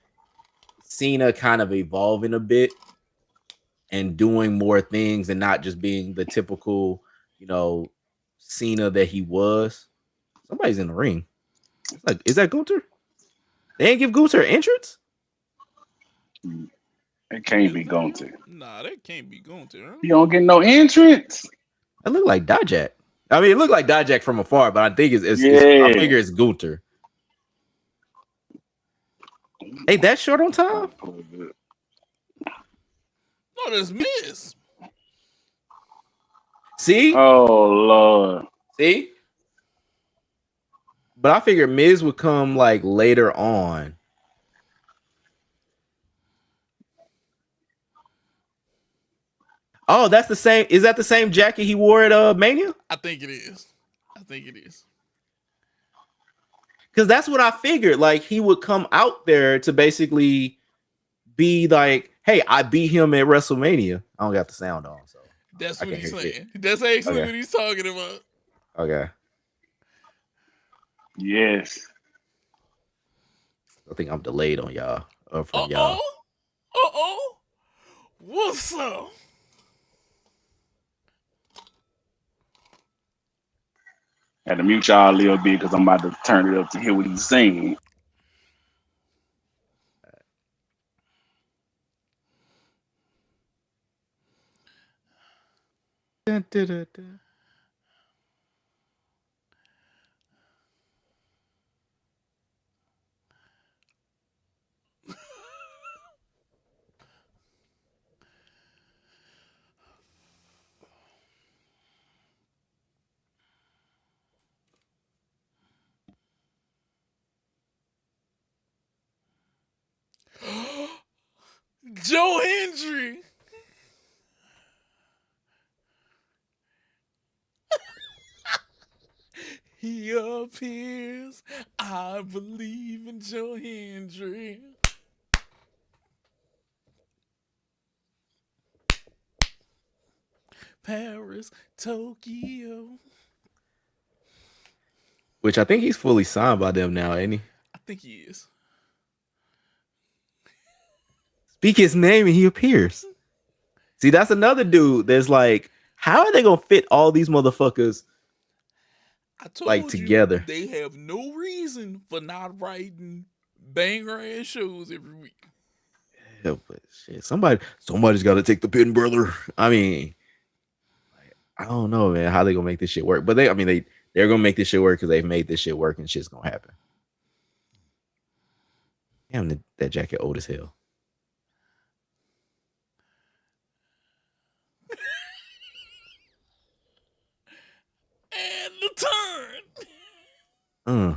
Cena kind of evolving a bit and doing more things and not just being the typical, you know, Cena that he was. Somebody's in the ring. It's like, is that Gunther? They ain't give Gunther an entrance. It can't Is be that going him? to. Nah, that can't be going to him. You don't get no entrance. That looked like Dijak. I mean, it looked like Dijak from afar, but I think it's I Yeah. figure it's Gunther. Hey, that short on time? No, that's Miz. See? Oh Lord. See? But I figured Miz would come like later on. Oh, that's the same. Is that the same jacket he wore at Mania? I think it is. I think it is. Because that's what I figured. Like he would come out there to basically be like, "Hey, I beat him at WrestleMania." I don't got the sound on, so That's I what can't he's hear shit. saying. That's actually Okay, what he's talking about. okay. Yes. I think I'm delayed on y'all Uh from y'all. oh. Uh oh. What's up? Had to mute y'all a little bit because I'm about to turn it up to hear what he's saying. Dun, dun, dun, dun. Joe Hendry. He appears. I believe in Joe Hendry. Paris, Tokyo. Which I think he's fully signed by them now, ain't he? I think he is. Speak his name and he appears. See, that's another dude that's like, how are they gonna fit all these motherfuckers I like told you together? they have no reason for not writing banger ass shows every week. Yeah, but shit, somebody's got to take the pin, brother. I mean, like, I don't know, man, how they gonna make this shit work. But I mean, they're gonna make this shit work because they've made this shit work and shit's gonna happen. Damn, that jacket old as hell. And the turn. Uh.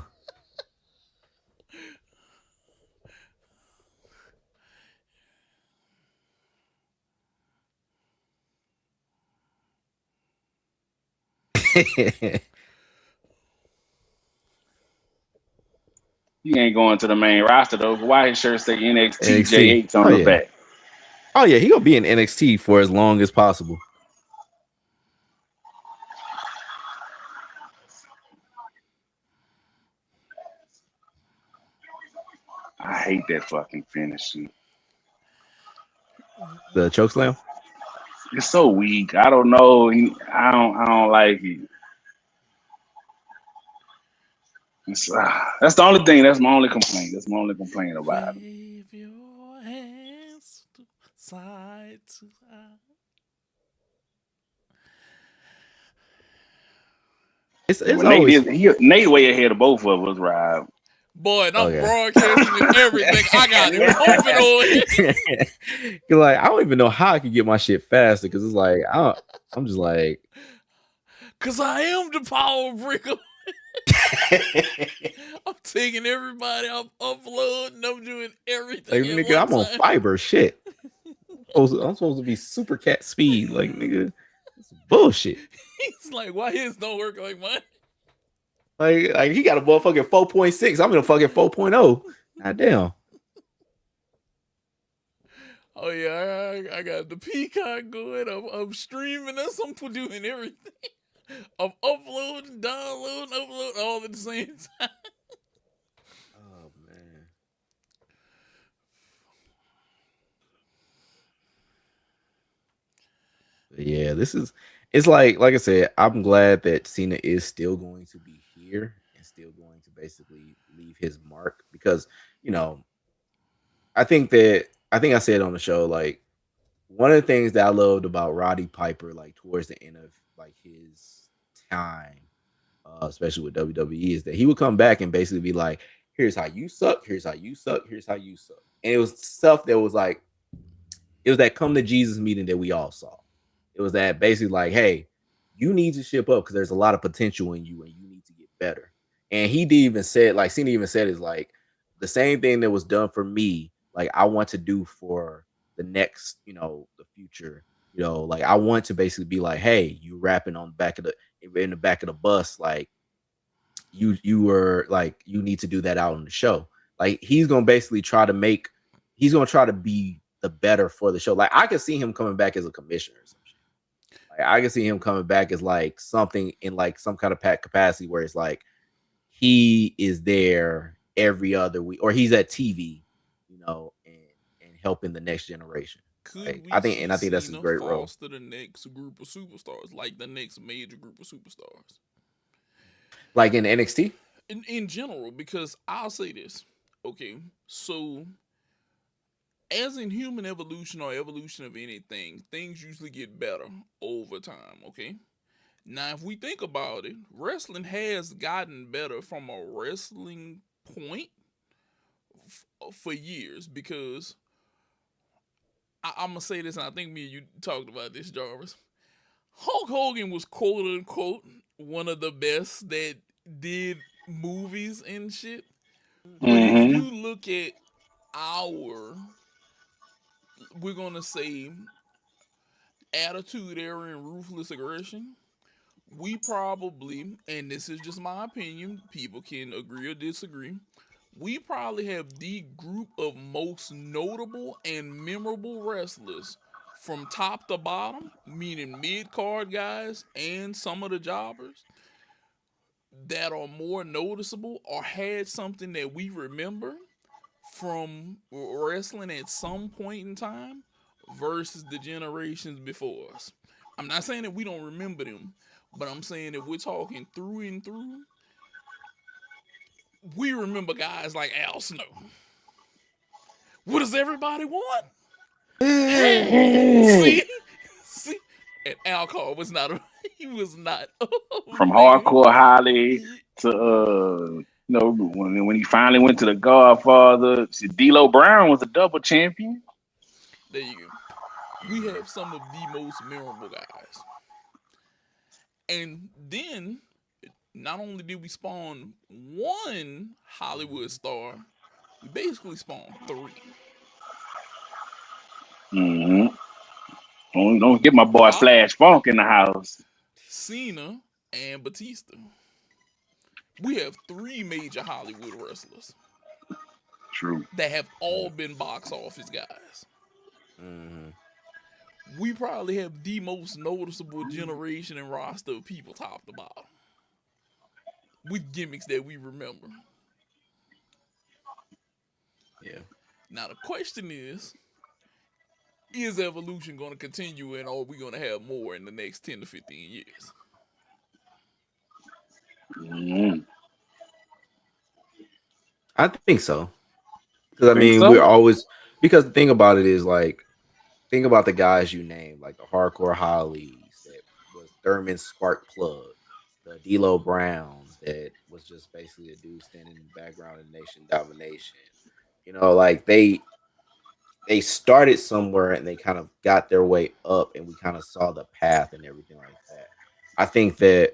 He ain't going to the main roster though. Why his shirt say NXT NXT. J8 on Oh the yeah. back? Oh yeah, he gonna be in NXT for as long as possible. I hate that fucking finishing. The choke slam. It's so weak. I don't know. I don't like it. That's the only thing. That's my only complaint. That's my only complaint about him. Wave your hands to side to side. It's But Nate always Nate way ahead of both of us, Rob. Boy, and I'm okay. broadcasting and everything. I got it pumping on it. Like I don't even know how I can get my shit faster because it's like I'm just like Cause I am the power breaker. I'm taking everybody, I'm uploading, I'm doing everything like at nigga, one I'm on time. fiber shit. I'm supposed to be super cat speed, like nigga. It's bullshit. He's like, why his don't work like mine? Like he got a motherfucking 4.6. I'm in a fucking 4.0. God damn. Oh yeah, I got the Peacock going. I'm streaming this. I'm doing everything. I'm uploading, downloading, uploading all at the same time. Oh man. But yeah, this is it's like I said, I'm glad that Cena is still going to be here and still going to basically leave his mark because you know, I think I said on the show, like one of the things that I loved about Roddy Piper, like towards the end of like his time, especially with WWE, is that he would come back and basically be like, "Here's how you suck. Here's how you suck. Here's how you suck." And it was stuff that was like, it was that come to Jesus meeting that we all saw. It was that basically like, "Hey, you need to ship up because there's a lot of potential in you, and you need to get better." And he did even said, like, Cena even said, is like the same thing that was done for me. Like I want to do for the next, the future. Like I want to basically be like, hey, you rapping on the back of the in the back of the bus, like you were like you need to do that out on the show. Like he's gonna try to be the better for the show. Like I could see him coming back as a commissioner or some shit. Like I can see him coming back as like something in like some kind of capacity where it's like he is there every other week or he's at TV, and helping the next generation. Could Like we see I think that's his Cena great role. foster the next group of superstars, like the next major group of superstars? Like in NXT. In general, because I'll say this. Okay, so as in human evolution or evolution of anything, things usually get better over time, okay? Now, if we think about it, wrestling has gotten better from a wrestling point for years because I'm going to say this, and I think me and you talked about this, Jarvis. Hulk Hogan was quote unquote one of the best that did movies and shit. But if Mm-hmm. you look at our, we're going to say, attitude era and ruthless aggression, we probably, and this is just my opinion, people can agree or disagree, we probably have the group of most notable and memorable wrestlers from top to bottom, meaning mid card guys and some of the jobbers that are more noticeable or had something that we remember from wrestling at some point in time versus the generations before us. I'm not saying that we don't remember them, but I'm saying that we're talking through and through. We remember guys like Al Snow. What does everybody want? See, see, and Al Cole was not a, he was not a From man. hardcore Holly to when he finally went to the Godfather, D'Lo Brown was a double champion. There you go. We have some of the most memorable guys. And then, not only did we spawn one Hollywood star, we basically spawned three. Mm-hmm. Don't get my boy Rock, Flash Funk in the house. Cena, and Batista. We have three major Hollywood wrestlers. True. that have all been box office guys. Mm-hmm. We probably have the most noticeable generation and roster of people top to bottom with gimmicks that we remember. Yeah. Now the question is evolution going to continue and are we going to have more in the next 10 to 15 years? Mm-hmm. I think so. Because I Think mean, we're so? always because the thing about it is like think about the guys you named, like the hardcore Hollies, that was Thurman Spark Plug, the D'Lo Browns, that was just basically a dude standing in the background of Nation Domination. You know, like they started somewhere and they kind of got their way up, and we kind of saw the path and everything like that. I think that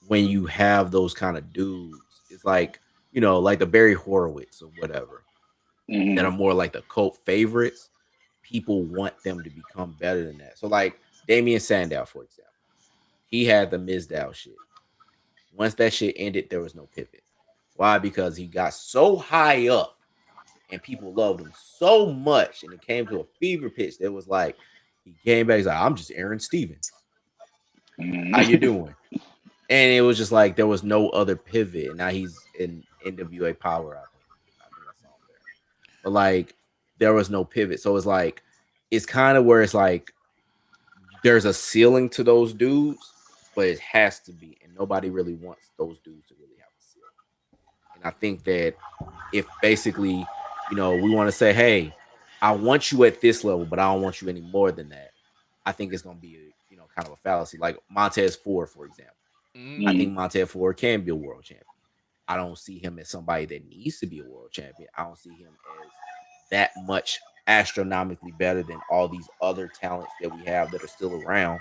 when you have those kind of dudes, it's like like the Barry Horowitz or whatever that Mm-hmm. are more like the cult favorites, people want them to become better than that. So like Damian Sandow, for example, he had the Mizdow shit. Once that shit ended, there was no pivot. Why? Because he got so high up and people loved him so much, and it came to a fever pitch that was like he came back. He's like, I'm just Aaron Stevens. How you Mm-hmm. doing? And it was just like there was no other pivot. And now he's in NWA Power, I think. I think I saw him there. But like there was no pivot. So it's like it's kind of where it's like there's a ceiling to those dudes, but it has to be, and nobody really wants those dudes to really have a ceiling. And I think that if basically, we want to say, hey, I want you at this level, but I don't want you any more than that. I think it's gonna be kind of a fallacy. Like Montez Ford, for example. I Mm-hmm. think Montez Ford can be a world champion. I don't see him as somebody that needs to be a world champion. I don't see him as that much astronomically better than all these other talents that we have that are still around.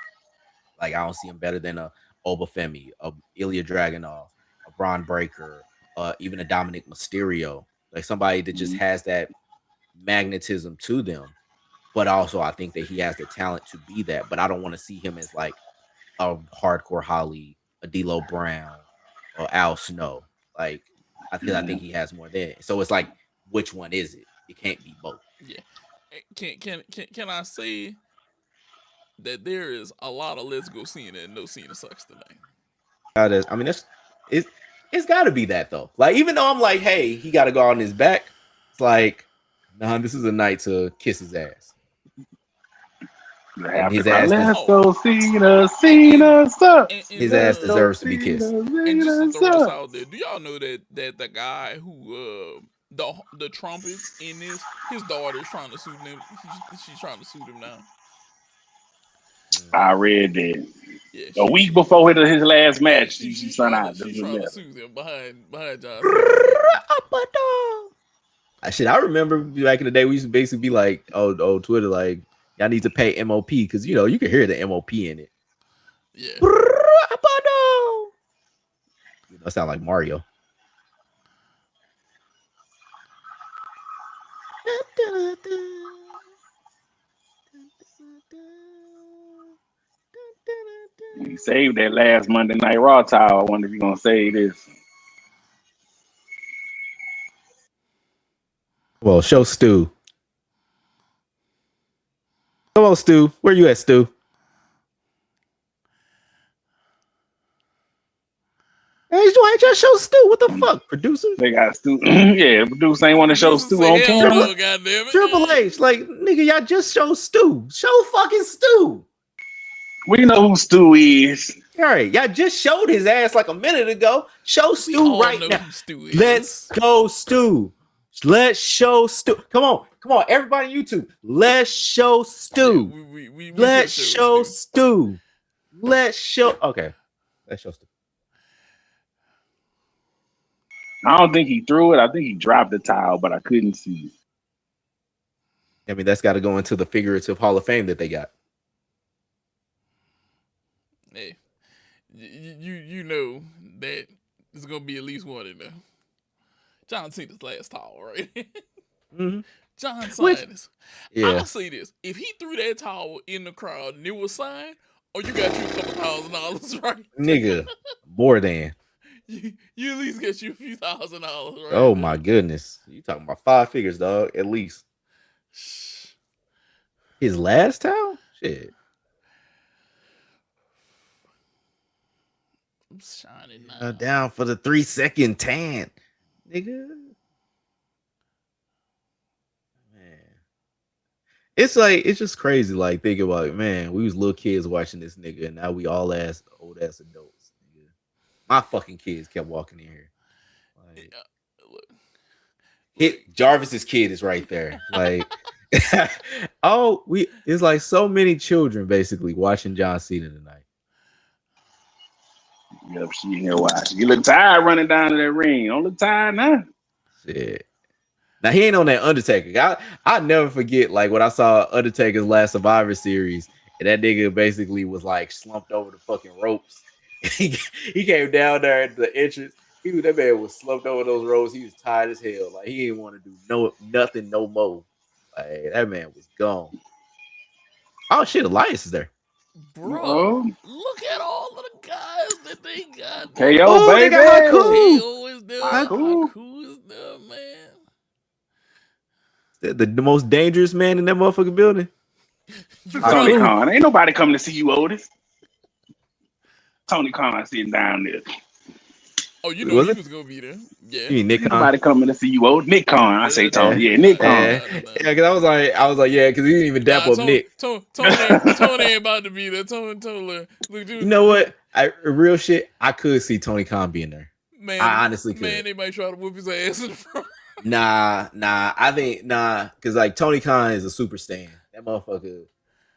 Like I don't see him better than a Obafemi, a Ilya Dragunov, a Braun Breaker, even a Dominic Mysterio. Like somebody that just has that magnetism to them. But also, I think that he has the talent to be that. But I don't want to see him as like a hardcore Holly, a D'Lo Brown, or Al Snow. Like I think he has more there. So it's like, which one is it? It can't be both. Yeah. Can I say that there is a lot of let's go Cena and no Cena sucks tonight? I mean, it's it's got to be that though. Like even though I'm like, hey, he got to go on his back. It's like, nah, this is a night to kiss his ass, You and have to his cry. ass Let's Oh, go, Cena. and Cena sucks. his ass Let's go, deserves to be kissed. Cena. and just to Cena throw this sucks. out there, do y'all know that the guy who the trumpets in this, his daughter is trying to sue him. She's trying to sue him now. I Mm. read that Yeah, a she week before his last yeah match. She sent out the she's trying to letter. sue him behind John Cena's back. Shit, I remember back in the day, we used to basically be like, oh, Twitter, like, y'all need to pay MOP because you can hear the MOP in it. Yeah, That sound like Mario. He saved that last Monday Night Raw title. I wonder if he's gonna save this. Well, show Stu. Come on, Stu. Where you at, Stu? Hey, you just show Stu. What the fuck, producer? They got Stu. Yeah, producer ain't want to show producer Stu say on hell camera. no, goddamn Triple it. H, like nigga, y'all just show Stu. Show fucking Stu. We know who Stu is. All right, y'all just showed his ass like a minute ago. Show We Stu all right know now. who Stu Let's is. go, Stu. Let's show Stu. Come on, everybody on YouTube. Let's show Yeah, Stu. we Let's just showed show Stu. Stu. Let's show. Okay, let's show Stu. I don't think he threw it. I think he dropped the towel, but I couldn't see. I mean, that's got to go into the figurative Hall of Fame that they got. Hey, you know that there's gonna be at least one in there. John Cena's last towel, right? Mm-hmm. John Which, Cena's. yeah, I'll say this: if he threw that towel in the crowd and it was signed, oh, you got you a couple $1,000, right? nigga, more than. you at least get you a few $1,000 right Oh there. my goodness, you talking about 5 figures, dog? At least his last town, shit. I'm shining now. Down for the 3 second tan, nigga. Man, it's just crazy. Like think about it, man. We was little kids watching this nigga, and now we all old ass adults. Nigga. My fucking kids kept walking in here. Like, Look, look. hit Jarvis's kid is right there. Like, oh, it's like so many children basically watching John Cena tonight. Yep, she here watching. You look tired running down to that ring. Don't look tired now. Shit. Now he ain't on that Undertaker. I never forget like when I saw Undertaker's last Survivor series, and that nigga basically was like slumped over the fucking ropes. he came down there at the entrance. That man was slumped over those ropes. He was tired as hell. Like he didn't want to do nothing no more. Like that man was gone. Oh shit, Elias is there. Bro, Oh, look at all of the guys that they got. KO, Oh, they baby. got Haku. KO is there. Haku. Haku is there, man. The most dangerous man in that motherfucking building. You Tony right. Khan. Ain't nobody coming to see you, Otis. Tony Khan sitting down there. Oh, you know Was he it? was gonna be there. Yeah. You mean Nick Ain't Khan? nobody coming to see you, Otis. Nick Khan. I say Tony. Yeah. Yeah, Nick Khan. Yeah, because I was like, yeah, because he didn't even dap Nah, up Nick. Tony ain't about to be there. Tony, look, You know what? Real shit, I could see Tony Khan being there. man, I honestly could. Man, they might try to whoop his ass in the front. Nah, I think because like Tony Khan is a super stan. That motherfucker,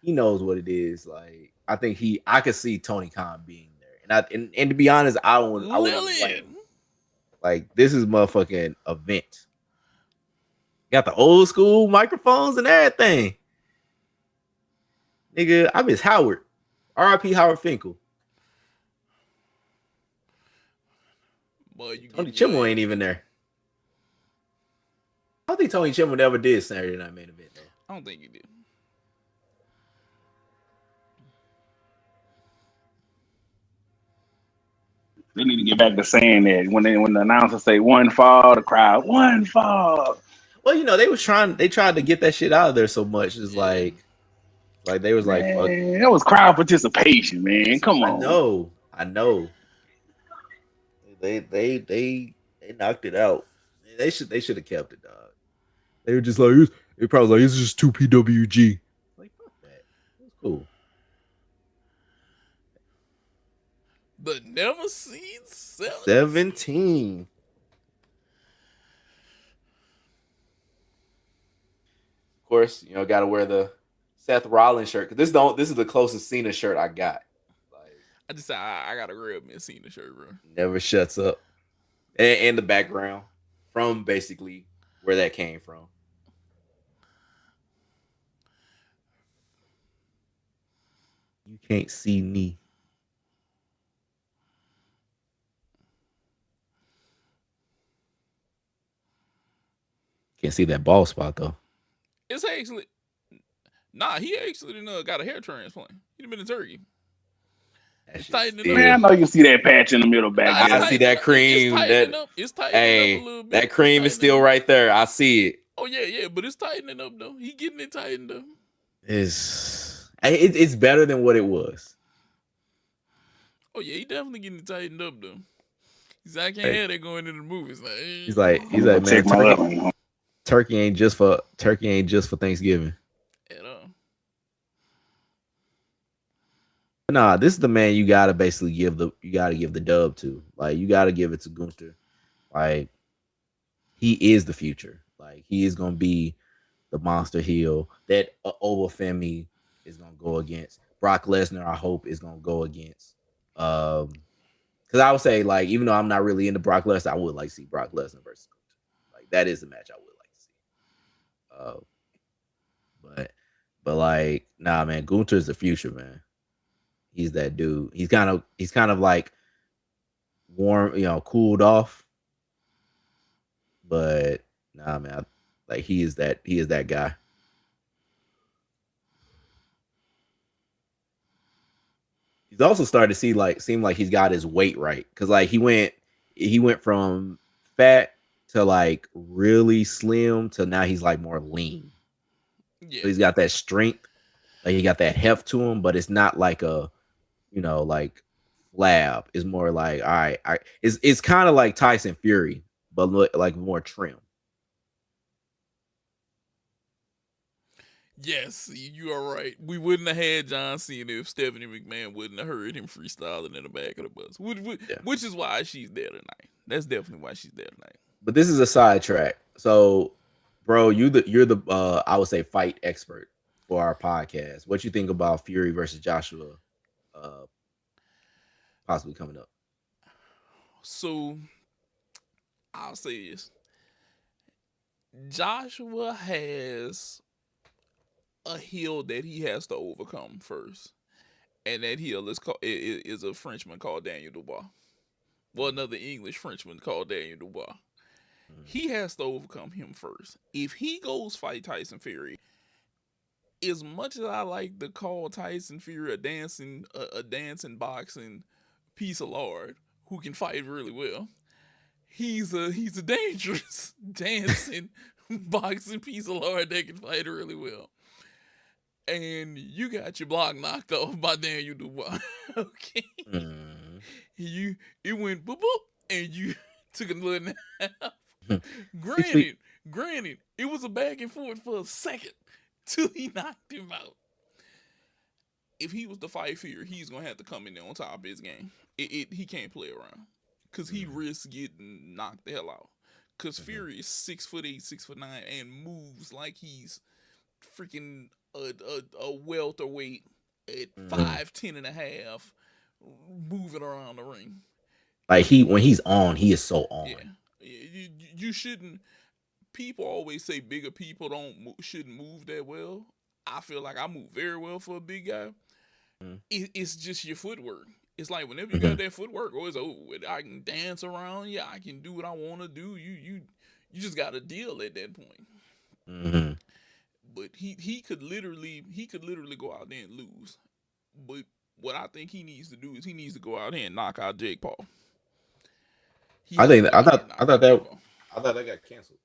he knows what it is. Like I think I could see Tony Khan being there, and to be honest, I wouldn't blame Lillian. him. Like this is motherfucking event. Got the old school microphones and everything. Nigga, I miss Howard. R.I.P. Howard Finkel. Boy, you Tony get Chimmel ain't even there. I don't think Tony Chimmel never did Saturday Night Main Event though. I don't think he did. They need to get back to saying that when the announcers say one fall, the crowd one fall. Well, you know, they tried to get that shit out of there so much. It's Yeah. like they was like, fuck. Man, that was crowd participation, man. Come I on. know. They knocked it out. They should have kept it, dog. They were just like, they probably like, it's just 2 PWG. Like, fuck that. It's cool. The never seen 17. Of course, you know, gotta wear the Seth Rollins shirt. Cause this is the closest Cena shirt I got. Like, I just said I gotta grab me a Cena shirt, bro. never shuts up. And the background from basically where that came from. You can't see me. Can't see that ball spot though. It's actually he actually didn't got a hair transplant. He'd been in Turkey. That It's shit tightening still- up. Man, I know you see that patch in the middle back Nah, there. I see that cream. It's tightening up a little bit. That cream is still right there. I see it. Oh yeah, but it's tightening up though. He getting it tightened up. It's better than what it was. Oh yeah, he definitely getting it tightened up though. He's like, I can't have that going into the movies. Like, He's like, man, Check my level. turkey ain't just for Thanksgiving. At all. Nah, this is the man you gotta basically give the dub to. Like you gotta give it to Gunther. Like he is the future. Like he is gonna be the monster heel that Obafemi is gonna go against. Brock Lesnar, I hope, is gonna go against. Because I would say, like, even though I'm not really into Brock Lesnar, I would like to see Brock Lesnar versus Gunther. Like that is the match I would like to see. But like, nah, man, Gunther is the future, man. He's that dude. He's kind of like warm, you know, cooled off. But nah, man, like he is that guy. He's also started to seem like he's got his weight right. Cause like he went he went from fat to like really slim to now he's like more lean. So Yeah. he's got that strength, like he got that heft to him, but it's not like a like flab. It's more like all right, it's kind of like Tyson Fury, but like more trim. Yes, you are right. We wouldn't have had John Cena if Stephanie McMahon wouldn't have heard him freestyling in the back of the bus. Yeah. Which is why she's there tonight. That's definitely why she's there tonight. But this is a sidetrack. So, bro, you're the I would say fight expert for our podcast. What you think about Fury versus Joshua uh possibly coming up? So I'll say this: Joshua has a hill that he has to overcome first, and that hill is a Frenchman called Daniel Dubois. Well, another English Frenchman called Daniel Dubois. Mhm. He has to overcome him first. If he goes fight Tyson Fury, as much as I like to call Tyson Fury a dancing boxing piece of lard who can fight really well, he's a dangerous dancing boxing piece of lard that can fight really well. And you got your block knocked off by Daniel Dubois. Okay, Mhm. you it went boop boop, and you took a little nap. See, Granted, granted, it was a back and forth for a second till he knocked him out. If he was to fight Fury, he's gonna have to come in there on top of his game. He can't play around because he Mhm. risks getting knocked the hell out. Because Mhm. Fury is 6'8", 6'9", and moves like he's freaking a welterweight at Mhm. 5'10" and a half, moving around the ring. Like when he's on, he is so Yeah, on. you shouldn't. People always say bigger people shouldn't move that well. I feel like I move very well for a big guy. Mhm. It's just your footwork. It's like whenever you got Mhm. that footwork, oh, it's over with. I can dance around. Yeah, I can do what I want to do. You just got to deal at that point. Mhm. But he could literally go out there and lose. But what I think he needs to do is he needs to go out here and knock out Jake Paul. He I has to think go out here and I knock thought out Jake that Paul. I thought that got canceled.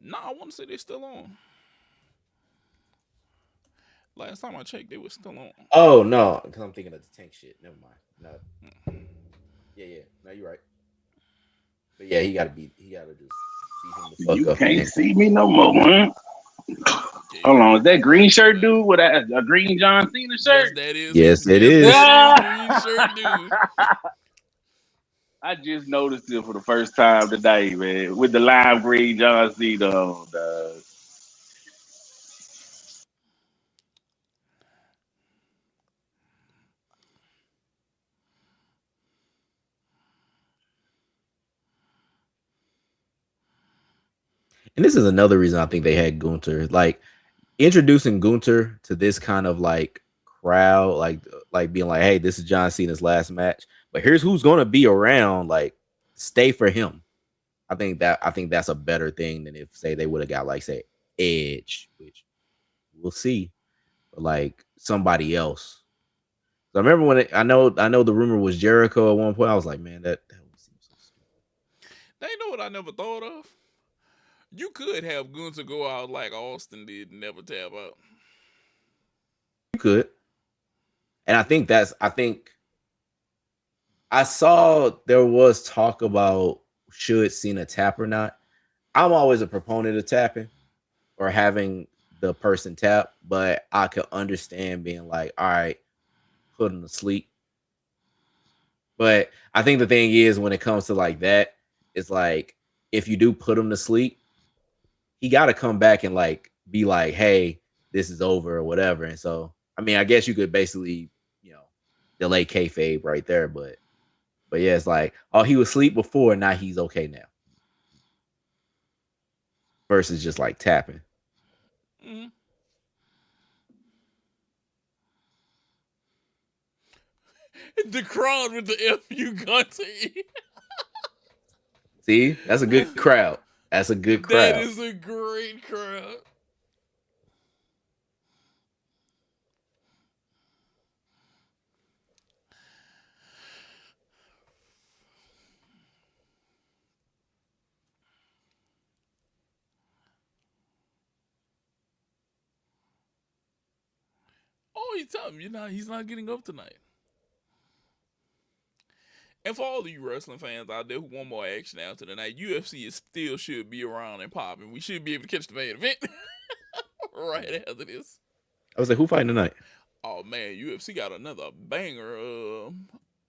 Nah, I want to say they're still on. Last time I checked, they were still on. Oh no, because I'm thinking of the tank shit. Never mind. No, yeah, yeah. No, you're right. But yeah, he gotta just beat him the fuck You up and can't then see me no more, man. Yeah, Hold on, is that green yeah, shirt man. dude with a green John Cena Yes, shirt? that is his. yes, it Yes, is. that is Yeah. green shirt dude. I just noticed it for the first time today, man, with the lime green John Cena on. And this is another reason I think they had Gunter. Like introducing Gunter to this kind of like crowd, like being like, hey, this is John Cena's last match, but here's who's gonna be around. Like, stay for him. I think that's a better thing than if say they would have got like say Edge, which we'll see, but like somebody else. So I remember when I know the rumor was Jericho at one point. I was like, man, that would seem so stupid. They know what I never thought of. You could have Gunther go out like Austin did and never tap out. You could, and I think I saw there was talk about should Cena tap or not. I'm always a proponent of tapping or having the person tap, but I could understand being like, all right, put him to sleep. But I think the thing is when it comes to like that, it's like if you do put him to sleep, he got to come back and like be like, hey, this is over or whatever. And so, I mean, I guess you could basically, you know, delay kayfabe right there. But yeah, it's like, oh, he was asleep before, now he's okay now. Versus just like tapping. Mm-hmm. The crowd with the FU Gunther. See, that's a good crowd. That's a good That crowd. is a great crowd. always tell him he's not getting up tonight. And for all of you wrestling fans out there who want more action after tonight, UFC still should be around and popping. We should be able to catch the main event right after this. I was like, who fighting tonight? Oh man, UFC got another banger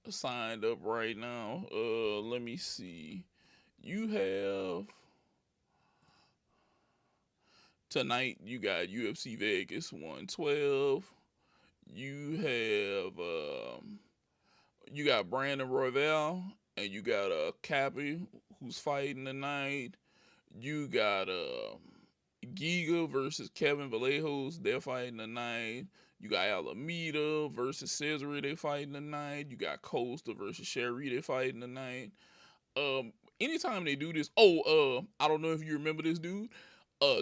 signed up right now. Let me see. You have tonight. You got UFC Vegas 112. You have you got Brandon Royval and you got Cappy who's fighting tonight. You got Giga versus Kevin Vallejos. They're fighting tonight. You got Alameda versus Cesare. They fighting tonight. You got Costa versus Sherry. They fighting tonight. Anytime they do this, I don't know if you remember this dude,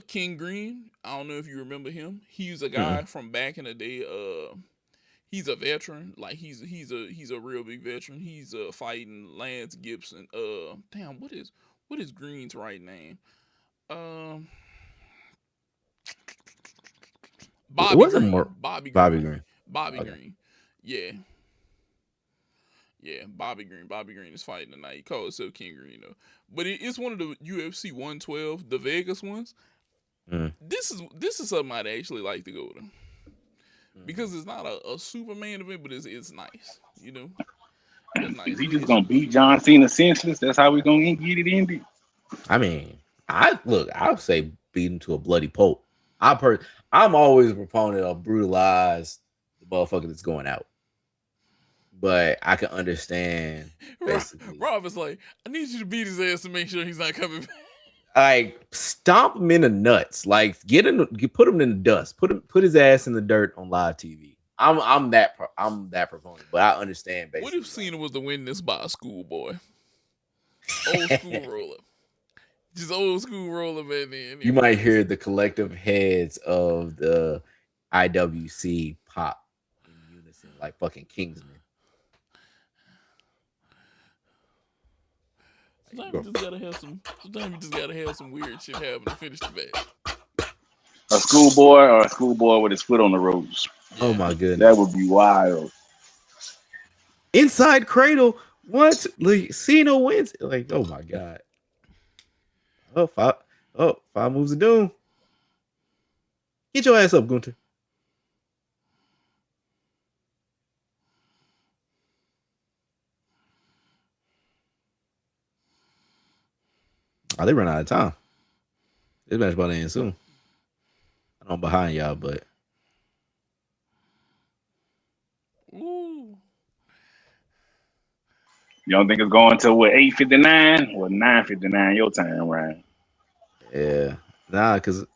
King Green. I don't know if you remember him. He's a guy from back in the day. He's a veteran. Like he's a real big veteran. He's fighting Lance Gibson. Damn, what is Green's right name? Bobby Green. Bobby Green. Yeah. Yeah, Bobby Green. Bobby Green is fighting tonight. He calls himself King Green though. But it's one of the UFC 112, the Vegas ones. This is something I'd actually like to go to. Because it's not a Superman event, but it's nice. You know? It's nice. Is he just gonna beat John Cena senseless? That's how we gonna get it ended? I mean, I would say beat him to a bloody pulp. I'm always a proponent of brutalize the motherfucker that's going out. But I can understand. Rob is like, I need you to beat his ass to make sure he's not coming back. Like, stomp him in the nuts. Like, put him in the dust. Put his ass in the dirt on live TV. I'm that proponent, but I understand basically. What if Cena was to win this by a schoolboy? Old school roller. Just old school roller, man. You might hear the collective heads of the IWC pop in unison, like fucking Kingsman. Sometimes you just gotta have some weird shit happen to finish the match. A schoolboy with his foot on the ropes. Oh my goodness. That would be wild. Inside cradle. What? Like, Cena wins. Like, oh my God. Five moves of doom. Get your ass up, Gunther. Oh, they run out of time. This match about to end soon. I know I'm behind y'all, but ooh. You don't think it's going to what, 8:59 or 9:59 your time, Ryan? Yeah, nah, because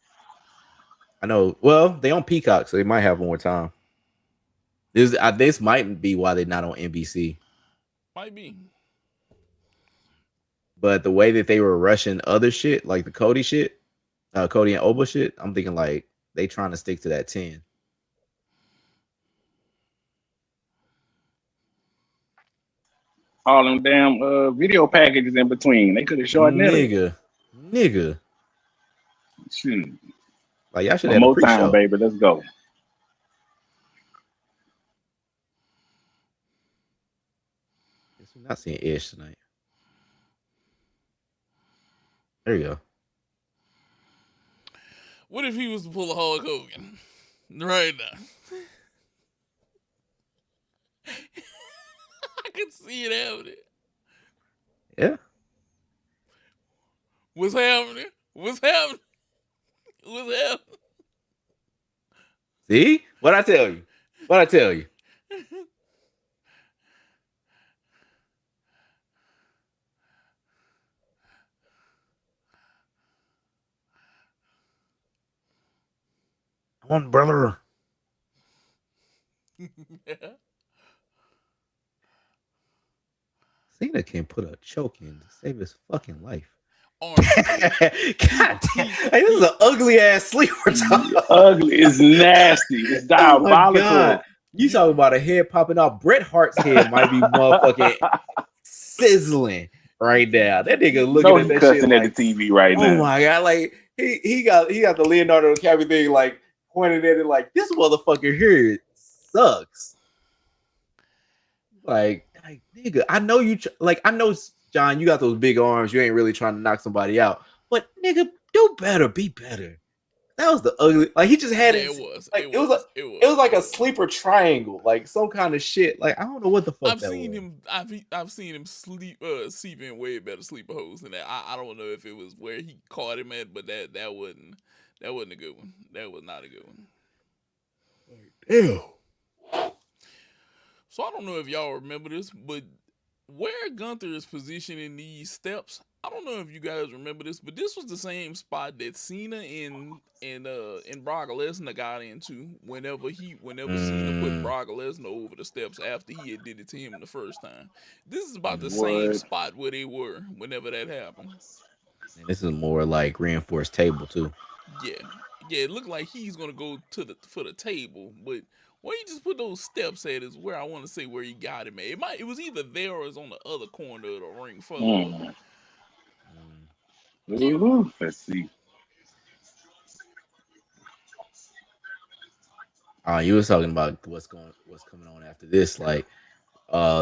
I know. Well, they on Peacock, so they might have more time. This might be why they're not on NBC. Might be. But the way that they were rushing other shit, like the Cody shit, Cody and Oba shit, I'm thinking like they trying to stick to that 10. All them damn video packages in between. They could have shortened it. Nigga. Shoot. Like y'all should One have more a pre-show. time, baby. Let's go. Guess we're not seeing Ish tonight. There you go. What if he was to pull a Hulk Hogan right now? I can see it happening. Yeah. What's happening? See? What I tell you? Come on, brother. Cena can put a choke in to save his fucking life. God damn. Hey, this is an ugly ass sleeper talk. Ugly. It's nasty. It's diabolical. Oh you talking about a head popping off. Bret Hart's head might be motherfucking sizzling right now. That nigga looking at that shit like, at the TV right now. Oh my God. Like he got the Leonardo DiCaprio thing like pointed at it like this motherfucker here sucks. Like nigga, I know you. Like I know, John, you got those big arms. You ain't really trying to knock somebody out, but nigga, do better, be better. That was the ugly. Like he just had Yeah, it. it was. Like It it was like was. It it was was. like It a was. sleeper triangle, like some kind of shit. Like I don't know what the fuck I've that seen was. him. I've seen him sleep in way better sleeper holes than that. I don't know if it was where he caught him at, but that wasn't a good one. That was not a good one. Ew. So I don't know if y'all remember this, but where Gunther is positioned in these steps, I don't know if you guys remember this, but this was the same spot that Cena and Brock Lesnar got into whenever Cena put Mm, Brock Lesnar over the steps after he had did it to him the first time. This is about the mm. same What? spot where they were whenever that happened. And this is more like reinforced table too. Yeah. Yeah, it looked like he's gonna go to the for the table, but where he just put those steps at is where I want to say where he got him at. It was either there or it's on the other corner of the ring further up. Mm. Mm. Do you Ooh, let's see. You was talking about what's coming on after this, like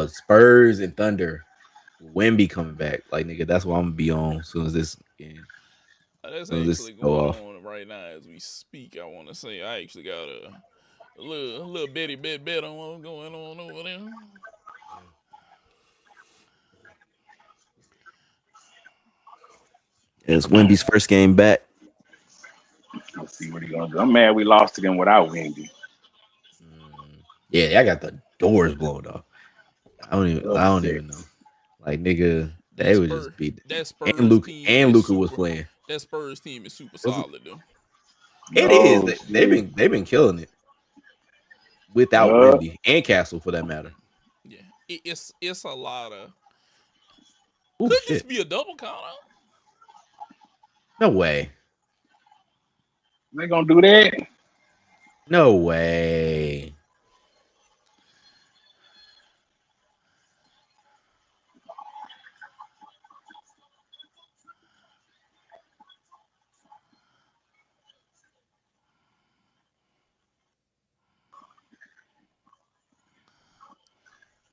Spurs and Thunder, Wemby coming back. Like nigga, that's what I'm gonna be on as soon as this end. As That's soon as this actually go going off. on right now as we speak. I want to say I actually got a little bitty bet on what's going on over there. It's Wemby's first game back. Let's see what he gonna do. I'm mad we lost to them without Wendy. Yeah, I got the doors blown off. I don't Upset. even know. Like nigga, That they would Spurs just beat that and Spurs team is Luca was super. playing. That Spurs team is super Was it? solid though. It is. No They've shit. been killing it without Uh, Wemby and Castle for that matter. Yeah, it's a lot of. Oh Could this shit! be a double counter? No way! they gonna do that? No way!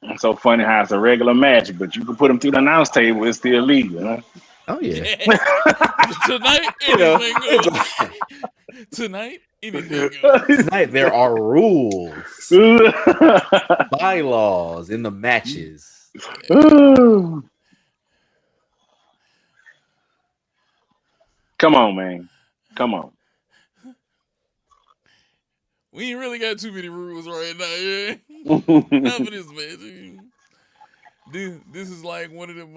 It's so funny how it's a regular match, but you can put them through the announce table. It's still legal, Oh yeah. Yeah. Tonight, You know, anything it's goes. like, Tonight, anything goes. tonight there are rules, huh? bylaws in the matches. Come on, man. Come on. We ain't really got too many rules right now, yeah. Not for this match. This is like one of them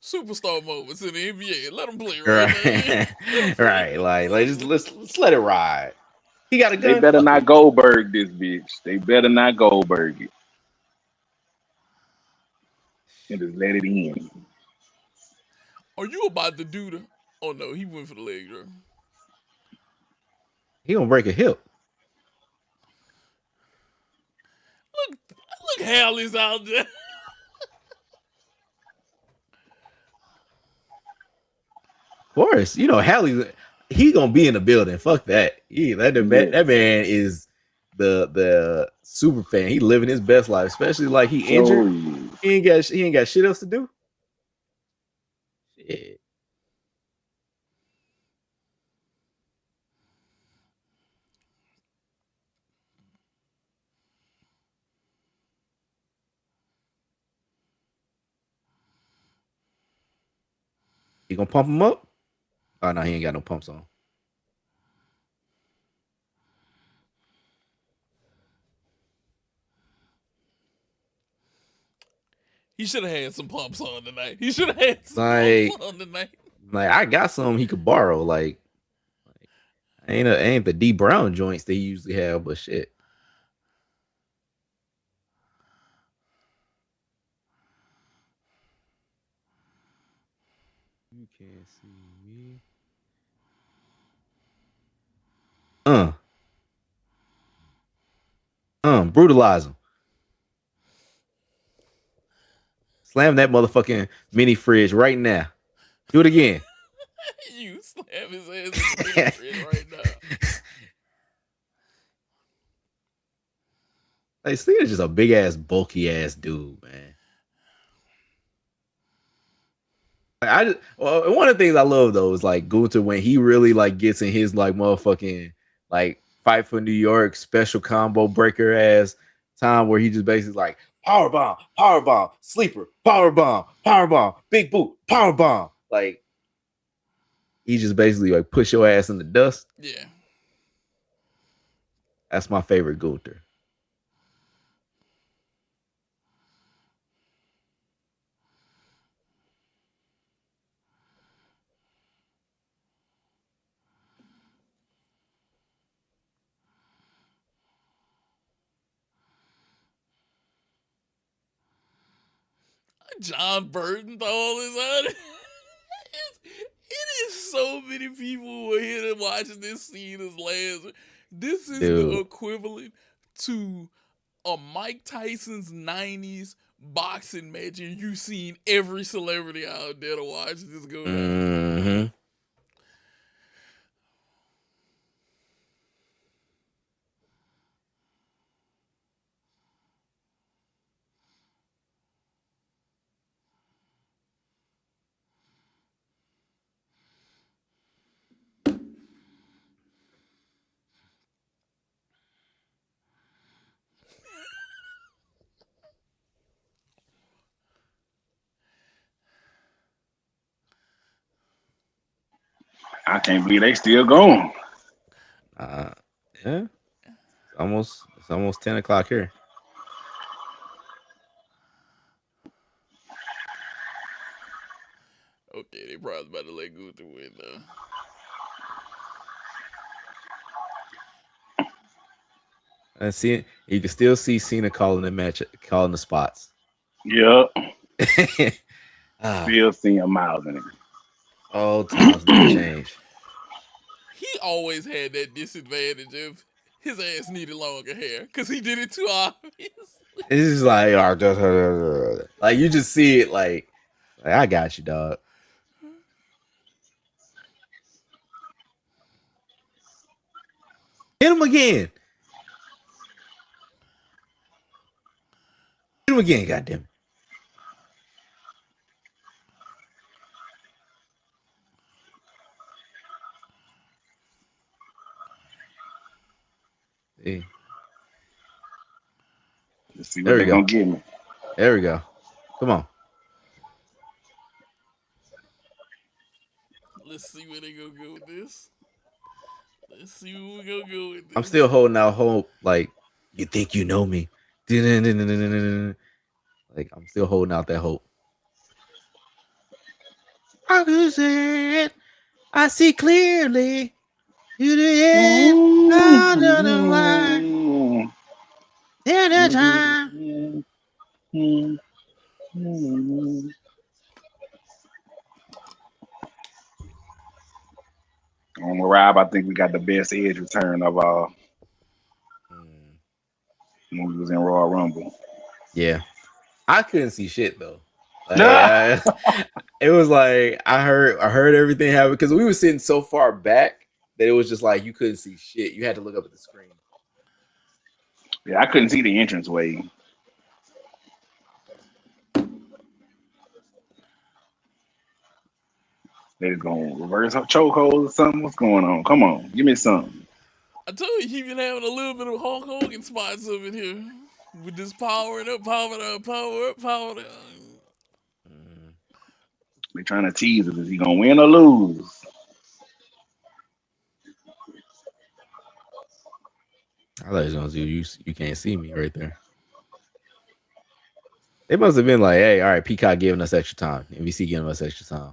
superstar moments in the NBA. Let them play right now. Yeah. Right, Let them play. right. Like just let's let it ride. He got a They gun. better Fuck not it. Goldberg this bitch. They better not Goldberg it and just let it in. Are you about to do the? Oh no, he went for the leg drop. He gonna break a hip. Look, Hal is out there. Of course, you know Hallie's he gonna be in the building. Fuck that. Yeah. That man is the super fan. He living his best life, especially like he So injured. He ain't got shit else to do. Shit. He gonna pump him up? Oh no, he ain't got no pumps on. He should have had some pumps on tonight. He should have had some pumps Like, on tonight. I got some he could borrow. Like ain't the D Brown joints they usually have, but shit. You can't see me. Uh, brutalize him. Slam that motherfucking mini fridge right now. Do it again. You slam his ass in the mini fridge right now. Like Cena's just a big ass, bulky ass dude, man. Like, one of the things I love though is like Gunther when he really like gets in his like motherfucking like fight for New York special combo breaker ass time where he just basically like power bomb, sleeper, power bomb, big boot, power bomb. Like he just basically like push your ass in the dust. Yeah. That's my favorite Gunther. John Burton all is on it. It is so many people who are here to watch this scene as last. This is the Dude. equivalent to a Mike Tyson's 90s boxing match, and you've seen every celebrity out there to watch this go down. Mm-hmm. I can't believe they still going. Uh, yeah. It's almost 10 o'clock here. Okay, they probably about to let Gunther win now. And see, you can still see Cena calling the match, calling the spots. Yep. Ah, Still seeing Miles in it. old times never change. He always had that disadvantage of his ass needed longer hair because he did it too obvious. It's just like, like you just see it like I got you, dog. Hit him again. Hit him again, goddamn it. See, Let's see there what we they're go. gonna give me. There we go. Come on. Let's see where they gonna go with this. Let's see where we gonna go with I'm this. still holding out hope. Like you think you know me. Like I'm still holding out that hope. How could say it? I see clearly. You the end. I don't know why. Every time. On the Rob, I think we got the best edge return of Mm, when we was in Royal Rumble. yeah, I couldn't see shit though. Like, it was like I heard everything happen because we were sitting so far back that it was just like you couldn't see shit. You had to look up at the screen. Yeah, I couldn't see the entrance way. They just gonna reverse up chokeholds or something. What's going on? Come on, give me something. I told you he been having a little bit of Hulk Hogan spots up in here with this powering up, power up, power up, power up. Mm, They trying to tease us. Is he gonna win or lose? I thought he was gonna do you can't see me right there. They must have been like, hey, all right, Peacock giving us extra time. NBC giving us extra time.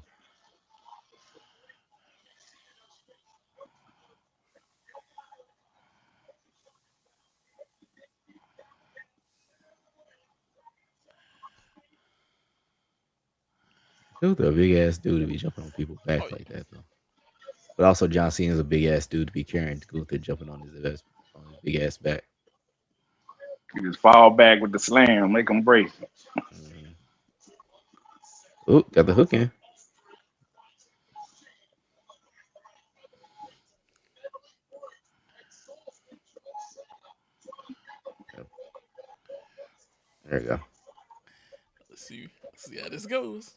Luther, a big ass dude to be jumping on people's Oh back like yeah. that though. But also John Cena's a big ass dude to be carrying Gunther jumping on his big ass back. He just fall back with the slam, make him break. Mm. Oh, got the hook in. There you go. Let's see how this goes.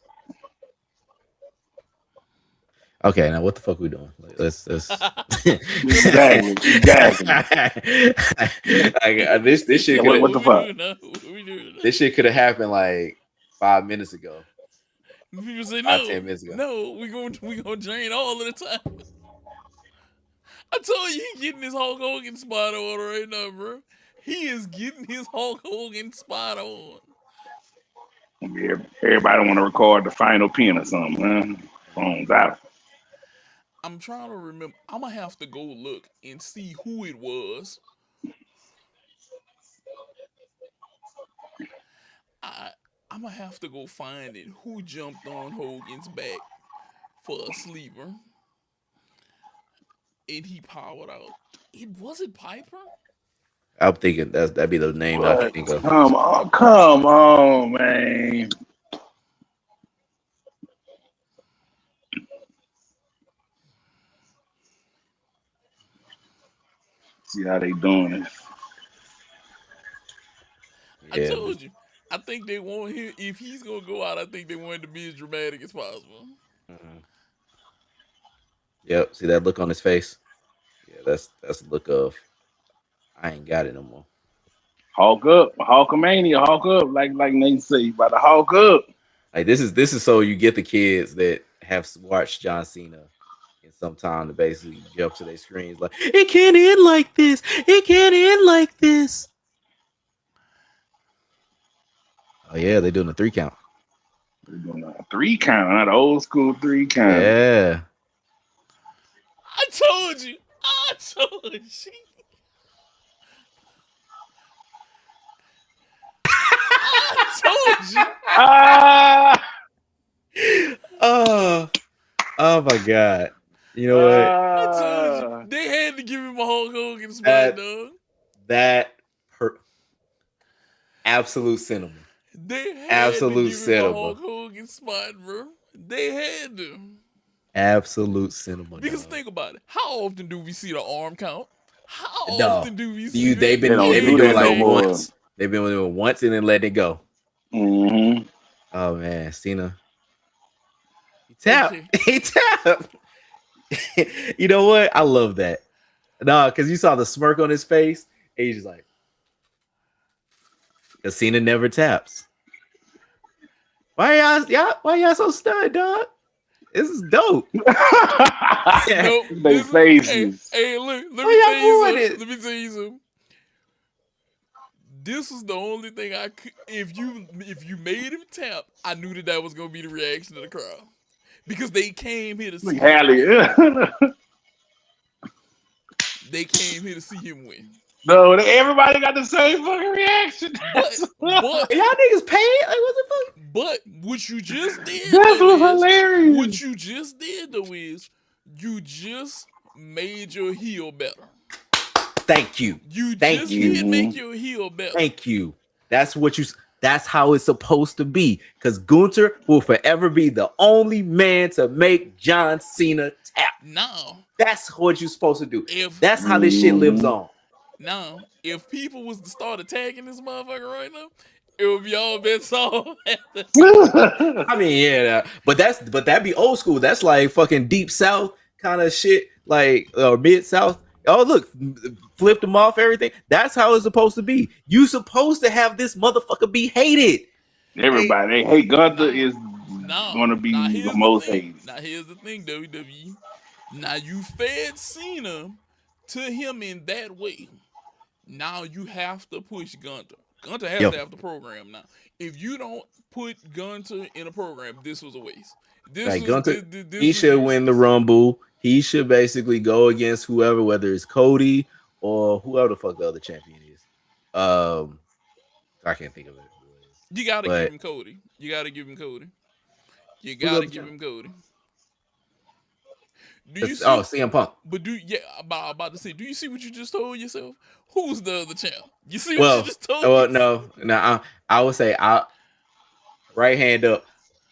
Okay, now what the fuck we doing? Like, let's. Exactly. This shit What, could what have the What we fuck? doing now? What we doing now? this shit could have happened like 5 minutes ago, People say five no, 10 minutes ago. no. We gonna drain all of the time. I told you he getting his Hulk Hogan spot on right now, bro. He is getting his Hulk Hogan spot on. Everybody want to record the final pin or something, man. Phones out. I'm trying to remember. I'm gonna have to go look and see who it was. I I'm gonna have to go find it. Who jumped on Hogan's back for a sleeper and he powered out? It was it Piper? I'm thinking that'd be the name I What? think of. It was Piper. Come on, man. See how they doing it. I Yeah. told you. I think they want him. If he's gonna go out, I think they want him to be as dramatic as possible. Mhm. Yep. See that look on his face? Yeah, that's the look of I ain't got it no more. Hawk up, Hawkamania, Hawk up, like Nate say, you about to Hawk up. Like this is so you get the kids that have watched John Cena in some time to basically jump to their screens like it can't end like this. It can't end like this. Oh yeah, they're doing a 3 count. We're doing a 3 count, not an old school 3 count. Yeah. I told you. I told you. I told you. Ah, Oh, oh my god. You know what? I told you. ah. They had to give him a Hulk Hogan spot, That dog. that per, absolute cinema. They had Absolute to give him a cinema. Hulk Hogan spot, bro. They had to. Absolute cinema. Because Dog. think about it. How often do we see the arm count? How No. often do we see They've They been don't they've do been doing that no like more. once. They've been doing it once and then letting it go. Mm-hmm. Oh man, Cena. He tapped. Okay. He tapped. You know what? I love that. No, because you saw the smirk on his face, and he's just like, because Cena never taps. Why y'all so stunned, dog? This is dope. Nope. They Hey, faces. hey, look. Let Why me y'all tell you doing something. it? Let me tell you something. This was the only thing I could. If you made him tap, I knew that was gonna be the reaction of the crowd because they came here to see Look, him Hallie. win. They came here to see him win. No, everybody got the same fucking reaction. But Y'all niggas paid? Like what the fuck? but what you just did That's though what's is hilarious. what you just did though is you just made your heel better. Thank you. You Thank just you. did make your heel better. Thank you. That's how it's supposed to be. Because Gunther will forever be the only man to make John Cena tap. Now, That's what you're supposed to do. if That's how this shit lives on. if people was to start attacking this motherfucker right now, it would be all bets off. I mean, yeah, but that'd be old school. That's like fucking deep south kind of shit, like or mid south. Oh look, flipped them off everything. That's how it's supposed to be. You supposed to have this motherfucker be hated. Everybody, hey, Gunther is now, gonna be now the here's most the thing. hated. Now here's the thing, WWE. Now you fed Cena to him in that way. Now you have to push Gunter. Gunter has Yo. to have the program now. If you don't put Gunter in a program, this was a waste. This Like was Gunther, this he was should win the useless. Rumble. He should basically go against whoever, whether it's Cody or whoever the fuck the other champion is. I can't think of it. You gotta But give him Cody. You gotta give him Cody. You who's the gotta other give him champion? Cody. Do you Oh, see? CM Punk. But about to say, do you see what you just told yourself? Who's the other champ? You see what Well, you just told well, yourself? no. I would say right hand up.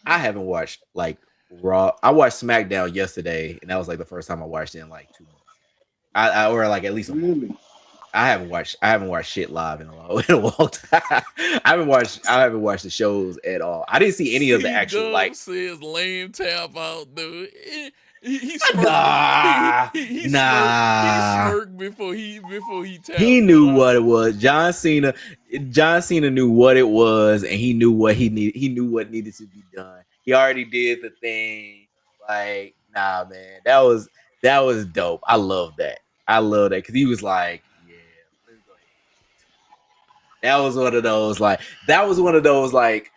I haven't watched like Raw. I watched SmackDown yesterday, and that was like the first time I watched it in like 2 months. Or like at least a month. Really? I haven't watched shit live in a long time. I haven't watched the shows at all. I didn't see any of the C actual Dub like says lame tap out, dude. He smirked. nah He smirked. He nah. smirked before he He tapped. knew But what it was. John Cena knew what it was, and he knew what he needed. He knew what needed to be done. He already did the thing. Like, nah, man, that was dope. I love that. I love that because he was like, yeah, let me go ahead. That was one of those like that was one of those like,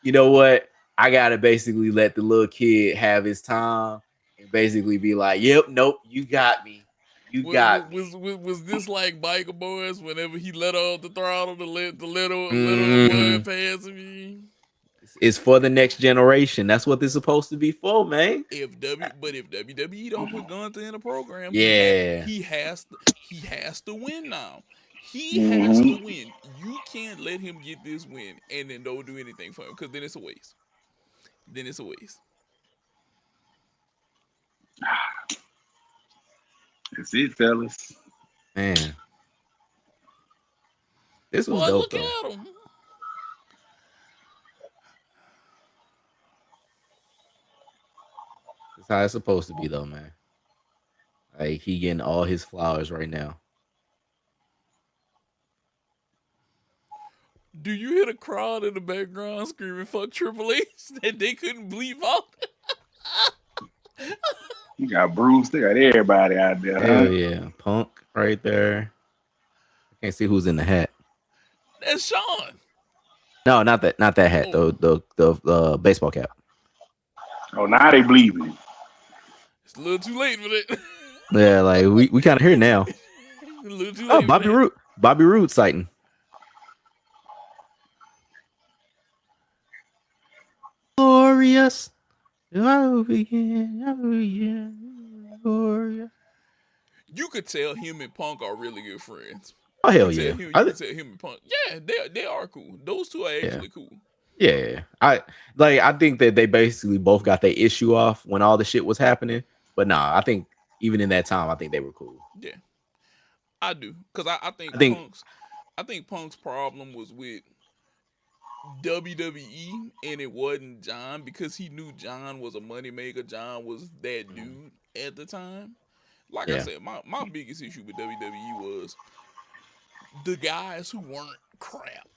you know what? I gotta basically let the little kid have his time and basically be like, yep, nope, you got me. You got me. was this like Biker Boys? Whenever he let off the throttle to let the little boy Mm, pass me. it's for the next generation. That's what they're supposed to be for, man. If WWE don't put Gunther in the program, Yeah. he has to win now. He has to Mm-hmm. win. You can't let him get this win and then don't do anything for him because then it's a waste. Then it's a waste. That's it, fellas. Man. This was Boy, dope look though. at him. That's how it's supposed to be though, man. Like he getting all his flowers right now. Do you hear the crowd in the background screaming "fuck Triple H" that they couldn't bleep out? You got Bruce. They got everybody out there, huh? Hell yeah. Punk right there. I can't see who's in the hat. That's Sean. No, not that hat. Oh, The baseball cap. Oh, now they believing. it's a little too late for that. Yeah, like we kind of here now. A little too Oh, late for that. Bobby Roode sighting. Glorious. I will begin. Glorious. You could tell him and Punk are really good friends. Oh hell yeah. You could tell him and Punk. Yeah, they are cool. Those two are Yeah. actually cool. Yeah. I think that they basically both got their issue off when all the shit was happening. But nah, I think even in that time, I think they were cool. Yeah, I do. Cause I I think think Punk's problem was with WWE and it wasn't John because he knew John was a moneymaker. John was that dude at the time. Like I yeah. said, my biggest issue with WWE was the guys who weren't crap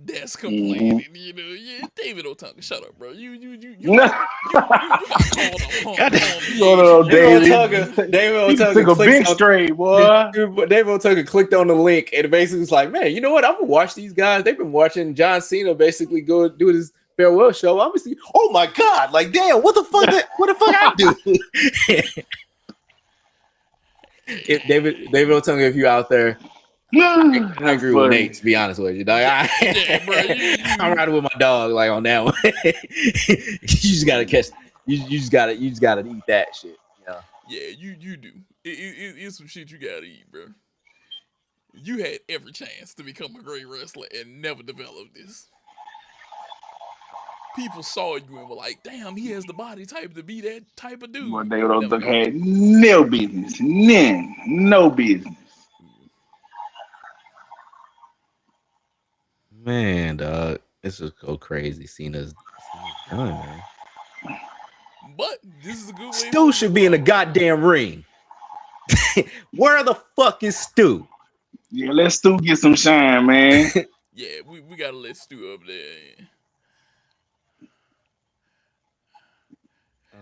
that's Mm-hmm. complaining. You know, yeah, David Otunga, shut up, bro. You got called a punk God, on Going PH. on, David David. He took Otunga a clicked big on straight, boy. David Otunga clicked on the link and basically was like, man, you know what? I'm gonna watch these guys. They've been watching John Cena basically go do his farewell show. I'm see, oh my god, like damn, what the fuck I do? If David Otunga, if you out there, I That's agree with funny. Nate, to be honest with you, dog. Yeah, bro. I'm riding with my dog, like on that one. You just gotta catch. You just gotta eat that shit. Yeah. Yeah, you do. It's some shit you gotta eat, bro. You had every chance to become a great wrestler and never developed this. People saw you and were like, damn, he has the body type to be that type of But dude. David Never O'Duck got had there. no business. None. No business. Man, dog, this is so crazy. Cena's done, man. But this is a good way for Stu him to should go be in the out. goddamn ring. Where the fuck is Stu? Yeah, let's still get some shine, man. Yeah, we gotta let Stu up there.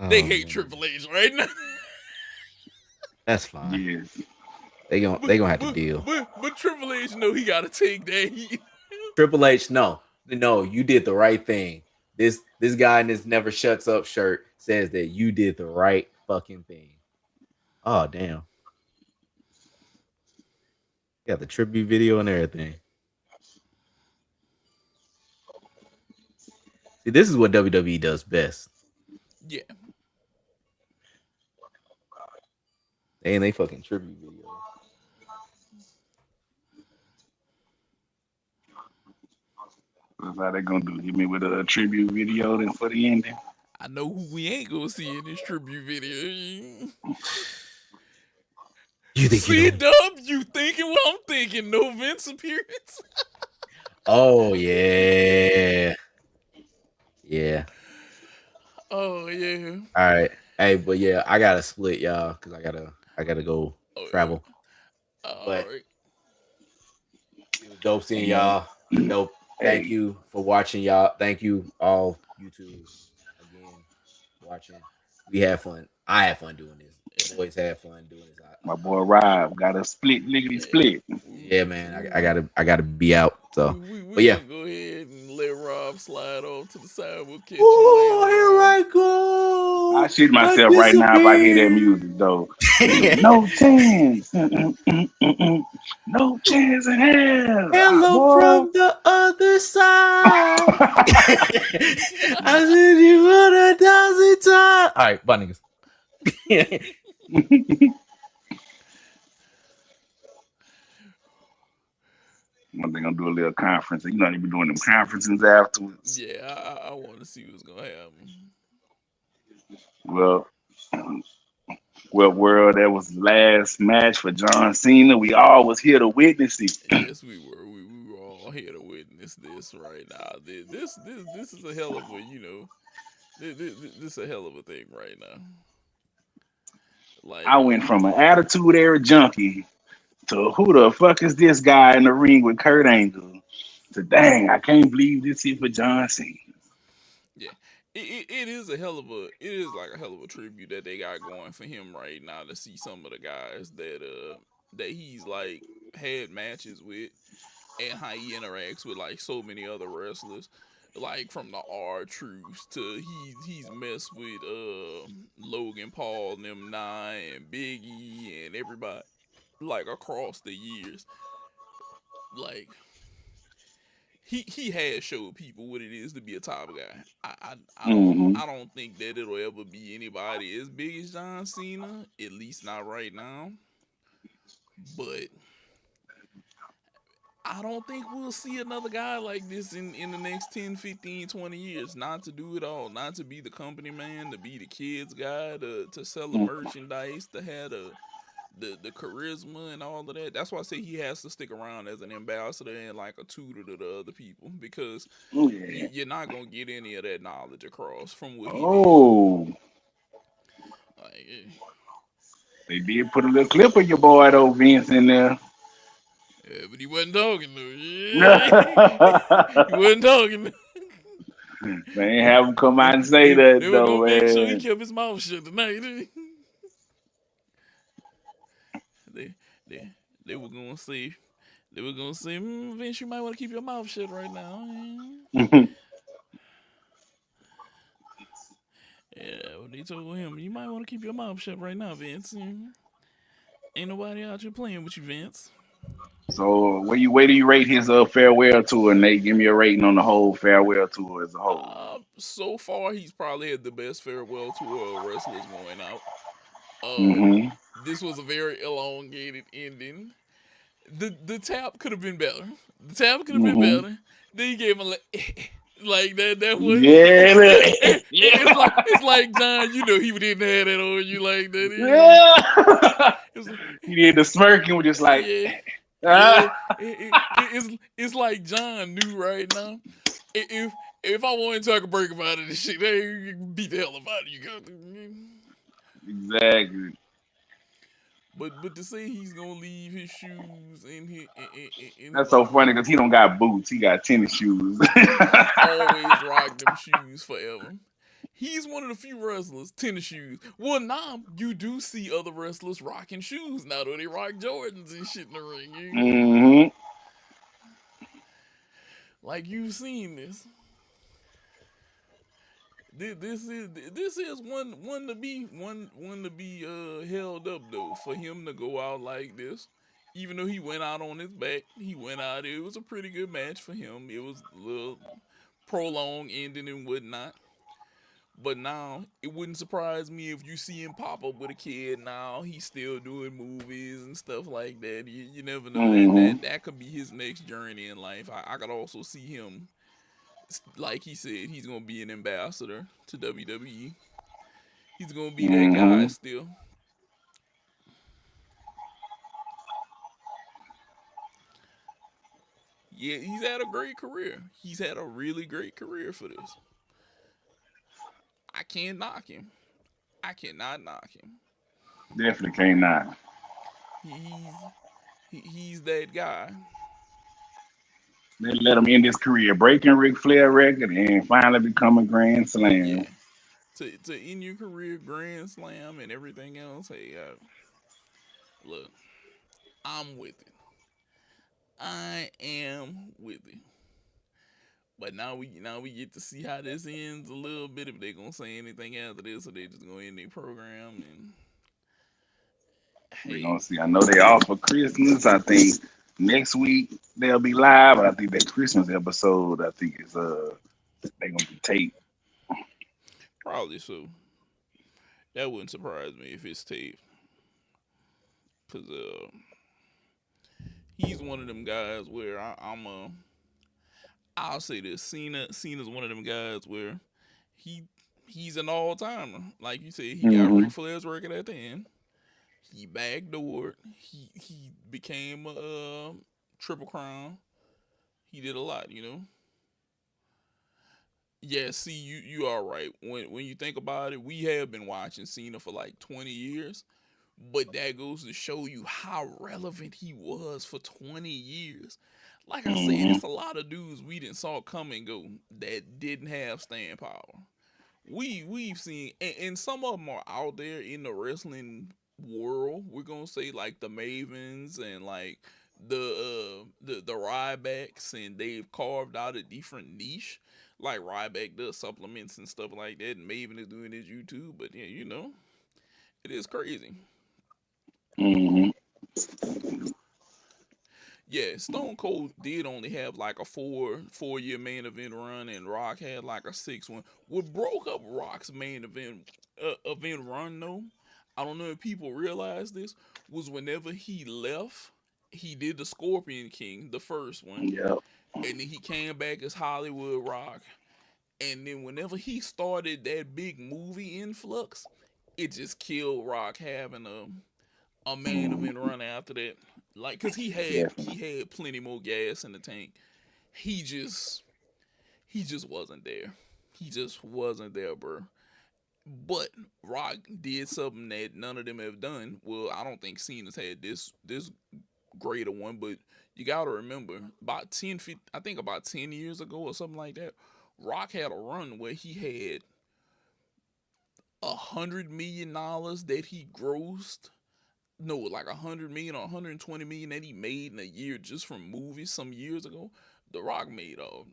They Oh hate man, Triple H right now. that's fine. Yes. They gonna have to deal. But Triple H know he gotta take that heat. Triple H, no, you did the right thing. This guy in this never shuts up shirt says that you did the right fucking thing. Oh damn, got the tribute video and everything. See, this is what WWE does best. Yeah, They fucking tribute video. That's how they gonna do. Hit me with a tribute video then for the ending. I know who we ain't gonna see in this tribute video. You think you See, know? Dub, you thinking what I'm thinking? No Vince appearance. Oh yeah, yeah. Oh yeah. All right. Hey, but yeah, I gotta split y'all because I gotta go Oh travel. yeah. All But right. it was dope seeing Yeah. y'all. Dope. Thank Hey, you for watching, y'all. Thank you all YouTube again watching. We had fun. I had fun doing this. The Yeah. boys had fun doing this. my boy Rob got a split lickety Yeah. split. Yeah, man. I gotta be out. So, We but yeah. gonna go ahead and let Rob slide off to the side. We'll catch you Oh, later here on. I I go. shit I myself right now if I hear that disappear. music though. No chance. No chance in hell. Ah, Hello boy. from the other side. I said you 1,000 times. All right, bye, niggas. One thing gonna do a little conference. You know they be doing them conferences afterwards. Yeah, I want to see what's gonna happen. Well, well, world, that was the last match for John Cena. We all was here to witness it. Yes, we were. We were all here to witness this right now. This is a hell of a this is a hell of a thing right now. Like I went from an attitude era junkie to who the fuck is this guy in the ring with Kurt Angle to dang, I can't believe this here for John Cena. yeah, it is a hell of a it is like a hell of a tribute that they got going for him right now to see some of the guys that he's like had matches with and how he interacts with like so many other wrestlers, like from the R Truths to he's messed with Logan Paul and them nine and Biggie and everybody like across the years. Like he has showed people what it is to be a top guy. Hmm. I don't think that it'll ever be anybody as big as John Cena, at least not right now. But I don't think we'll see another guy like this in the next 10, 15, 20 years. Not to do it all, not to be the company man, to be the kids guy, to sell the merchandise, to have the charisma and all of that. That's why I say he has to stick around as an ambassador and like a tutor to the other people because Yeah. you're not gonna get any of that knowledge across from what he did. Oh, Like, they did put a little clip of your boy though, Vince, in there. yeah, but he wasn't talking though. They Yeah, he wasn't talking. ain't they, have him come they, out and say they that were though, gonna make sure he man. kept his mouth shut tonight. they, they, they were gonna say, Vince, you might want to keep your mouth shut right now. Yeah, well, they told him you might want to keep your mouth shut right now, Vince. Ain't nobody out here playing with you, Vince. So where do you rate his farewell tour, Nate? Give me a rating on the whole farewell tour as a whole. So far he's probably had the best farewell tour of wrestlers going out. Hmm. This was a very elongated ending. The tap could have been better. The tap could have been Hmm. better. Then he gave him like that. That was Yeah, yeah, it's like John. You know he didn't have that on you like that. yeah. It was like, He did the smirk and was just like, yeah, yeah. ah. It's like John knew right now. If I wanted to, I could break him out of this shit. They beat the hell out of you. Exactly. But to say he's gonna leave his shoes in That's so funny because he don't got boots. He got tennis shoes. he's always rocked them shoes forever. He's one of the few wrestlers, tennis shoes. Well, now you do see other wrestlers rocking shoes now, though they rock Jordans and shit in the ring. Hmm. Like you've seen this. This is one to be held up though for him to go out like this. Even though he went out on his back, he went out. It was a pretty good match for him. It was a little prolonged ending and whatnot. But now it wouldn't surprise me if you see him pop up with a kid. Now he's still doing movies and stuff like that. You never know Hmm. that could be his next journey in life. I could also see him, like he said, he's gonna be an ambassador to WWE. He's gonna be that guy Hmm. still. Yeah, he's had a great career. He's had a really great career for this. I can't knock him. I cannot knock him. Definitely can't not. He's he's that guy. They let him end his career, breaking Ric Flair record, and finally becoming Grand Slam. Yeah. To end your career, Grand Slam and everything else. Hey, look, I'm with it. I am with it. But now we get to see how this ends a little bit. If they're gonna say anything after this, or they just gonna end their program. And We're hey, gonna see. I know they off for Christmas. I think next week they'll be live, but I think that Christmas episode, I think is they gonna be taped. probably so. That wouldn't surprise me if it's taped, cause he's one of them guys where I'll say this. Cena's one of them guys where he he's an all timer. Like you said, he got Hmm. Ric Flair's record at the end. He backdoored. He became a triple crown. He did a lot, you know. Yeah, see, you are right. When you think about it, we have been watching Cena for like 20 years, but that goes to show you how relevant he was for 20 years. Like I said, Hmm. it's a lot of dudes we didn't saw come and go that didn't have staying power. We've seen, and some of them are out there in the wrestling world. We're gonna say like the Mavens and like the Rybacks, and they've carved out a different niche. Like Ryback does supplements and stuff like that, and Maven is doing his YouTube. But yeah, it is crazy. Hmm. Yeah, Stone Cold did only have like a four year main event run, and Rock had like a 6 one. What broke up Rock's main event run though, I don't know if people realize this, was whenever he left, he did the Scorpion King, the first one, Yep. and then he came back as Hollywood Rock, and then whenever he started that big movie influx, it just killed Rock having a main Hmm. event run after that. Like, cause he Definitely. had plenty more gas in the tank. He just he just wasn't there. He just wasn't there, bro. But Rock did something that none of them have done. Well, I don't think Cena's had this greater one, but you gotta remember about 10, 15, I think about 10 years ago or something like that. Rock had a run where he had $100 million that he grossed, no, like 100 million or 120 million that he made in a year just from movies some years ago. The Rock made a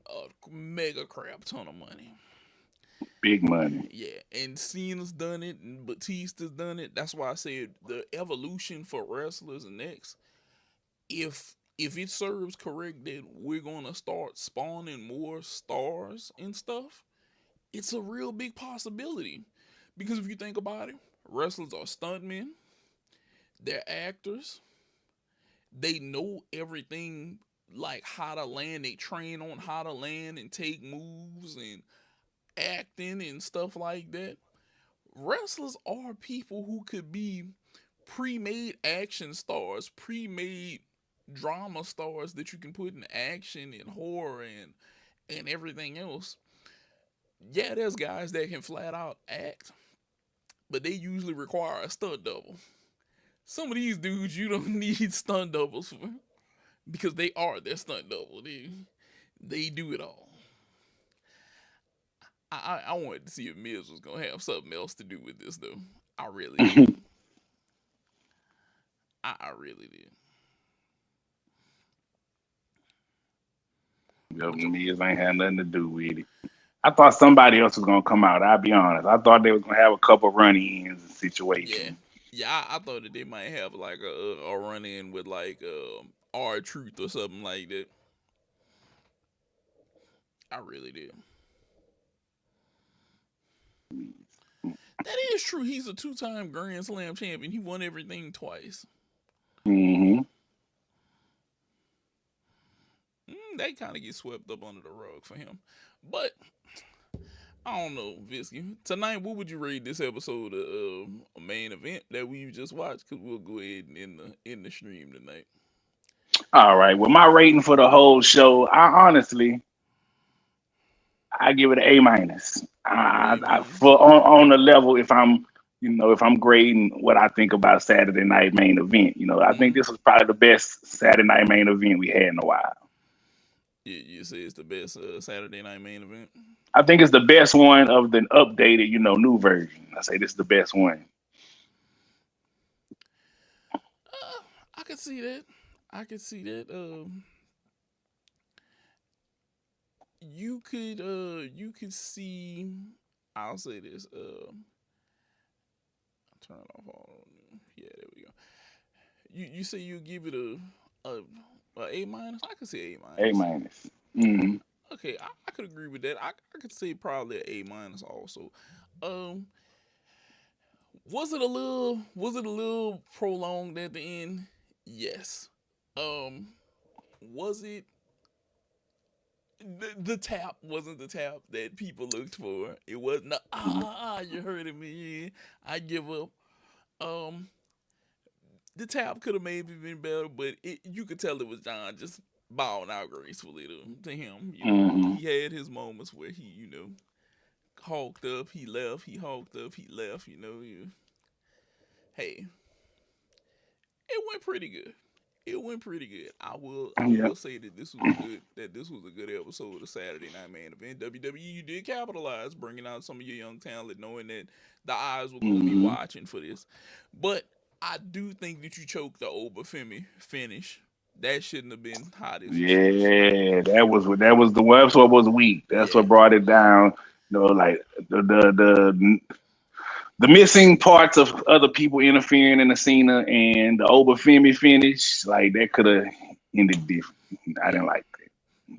mega crap ton of money. Big money. Yeah, and Cena's done it, and Batista's done it. That's why I said the evolution for wrestlers next. If it serves correct that we're gonna start spawning more stars and stuff, it's a real big possibility. Because if you think about it, wrestlers are stuntmen, they're actors, they know everything, like how to land. They train on how to land and take moves and acting and stuff like that. Wrestlers are people who could be pre-made action stars, pre-made drama stars that you can put in action and horror and everything else. Yeah, there's guys that can flat out act, but they usually require a stunt double. Some of these dudes you don't need stunt doubles for, because they are their stunt double. They do it all. I wanted to see if Miz was gonna have something else to do with this though. I really did. I really did. Yep, But Miz ain't had nothing to do with it. I thought somebody else was gonna come out. I'll be honest. I thought they was gonna have a couple run-ins and yeah, situation. yeah, I thought that they might have like a run in with like R Truth or something like that. I really did. That is true. He's a two-time Grand Slam champion. He won everything twice. Hmm. They kind of get swept up under the rug for him. But I don't know, Visky. Tonight, what would you rate this episode of a main event that we just watched? Cause we'll go ahead and end the stream tonight. All right. Well, my rating for the whole show, I give it an A minus. Give it an A minus. For on the level, if I'm if I'm grading what I think about Saturday night main event, I think Mm-hmm. this was probably the best Saturday night main event we had in a while. You say it's the best Saturday night main event. I think it's the best one of the updated, new version. I say this is the best one. I could see that. I could see that. You could see. I'll say this. Turn off all. Yeah, there we go. You say you give it a A minus. I could say A A minus. minus. Mm-hmm. Okay, I could agree with that. I could say probably an A minus also. Um, was it a little prolonged at the end? Yes. Um, was it the tap wasn't the tap that people looked for. It wasn't you hurting me. Yeah, I give up. Um, the tap could have maybe been better, but you could tell it was John just bowing out gracefully to him. Mm-hmm. He had his moments where he hawked up, he left, he hawked up, he left. Hey, it went pretty good. It went pretty good. I Yeah. will say that this was a good episode of Saturday Night Main Event. WWE did capitalize, bringing out some of your young talent, knowing that the eyes were going to be Mm-hmm. watching for this. But I do think that you choked the Obafemi finish. That shouldn't have been how this was finished. Yeah, that was the one. That's what was weak. That's what Yeah, brought it down. Like the missing parts of other people interfering in the Cena and the Obafemi finish. Like that could have ended different. I yeah. didn't like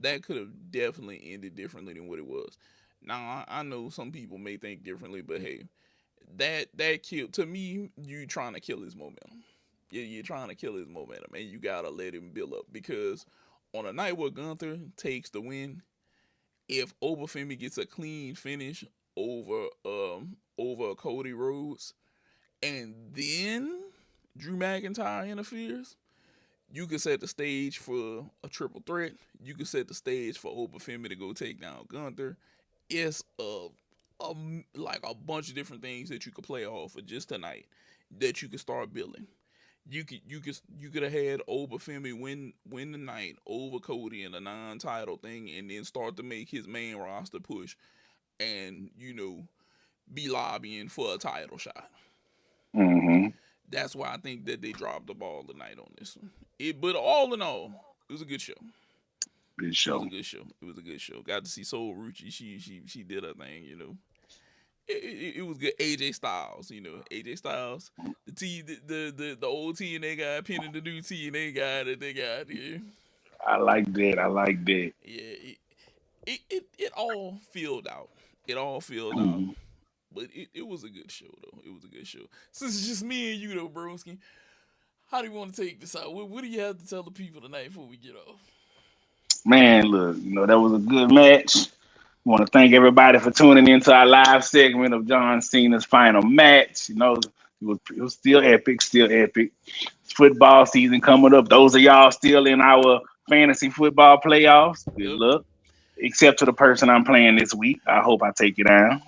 That could have definitely ended differently than what it was. Now I know some people may think differently, but hey, that killed to me. You trying to kill his momentum. Yeah, you're trying to kill his momentum, and you gotta let him build up because on a night where Gunther takes the win, if Obafemi gets a clean finish over Cody Rhodes, and then Drew McIntyre interferes, you can set the stage for a triple threat. You can set the stage for Obafemi to go take down Gunther. It's a like a bunch of different things that you could play off for just tonight that you could start building. You could have had Obafemi win the night over Cody in a non-title thing, and then start to make his main roster push, and be lobbying for a title shot. that. Mm-hmm. That's why I think that they dropped the ball tonight on this one. But all in all, it was a good show. Good It was show. a good show. It was a good show. Got to see Soul Ruchi. She did her thing. It was good. AJ Styles. AJ Styles. The old TNA guy pinning the new TNA guy that they got here. I like that. I like that. Yeah. It all filled out. It all filled out. Mm-hmm. But it was a good show though. It was a good show. Since it's just me and you though, Broski, how do you want to take this out? What do you have to tell the people tonight before we get off? Man, look, that was a good match. Want to thank everybody for tuning into our live segment of John Cena's final match. It was still epic, still epic. Football season coming up. Those of y'all still in our fantasy football playoffs, good Yep. luck. Except to the person I'm playing this week. I hope I take it down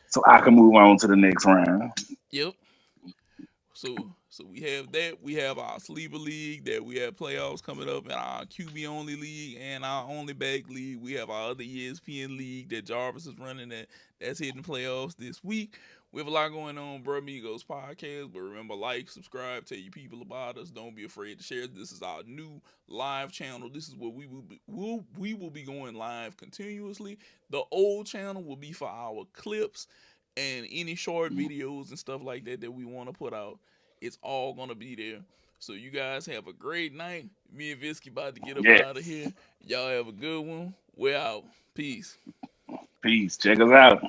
so I can move on to the next round. Yep. So we have that. We have our sleeper league that we have playoffs coming up, and our QB only league and our only back league. We have our other ESPN league that Jarvis is running that's hitting playoffs this week. We have a lot going on, Brah Migos podcast. But remember, like, subscribe, tell your people about us. Don't be afraid to share. This is our new live channel. This is where we will be going live continuously. The old channel will be for our clips and any short videos and stuff like that we want to put out. It's all gonna be there. So you guys have a great night. Me and Visky about to get up Yes. out of here. Y'all have a good one. We're out. Peace. Peace. Check us out.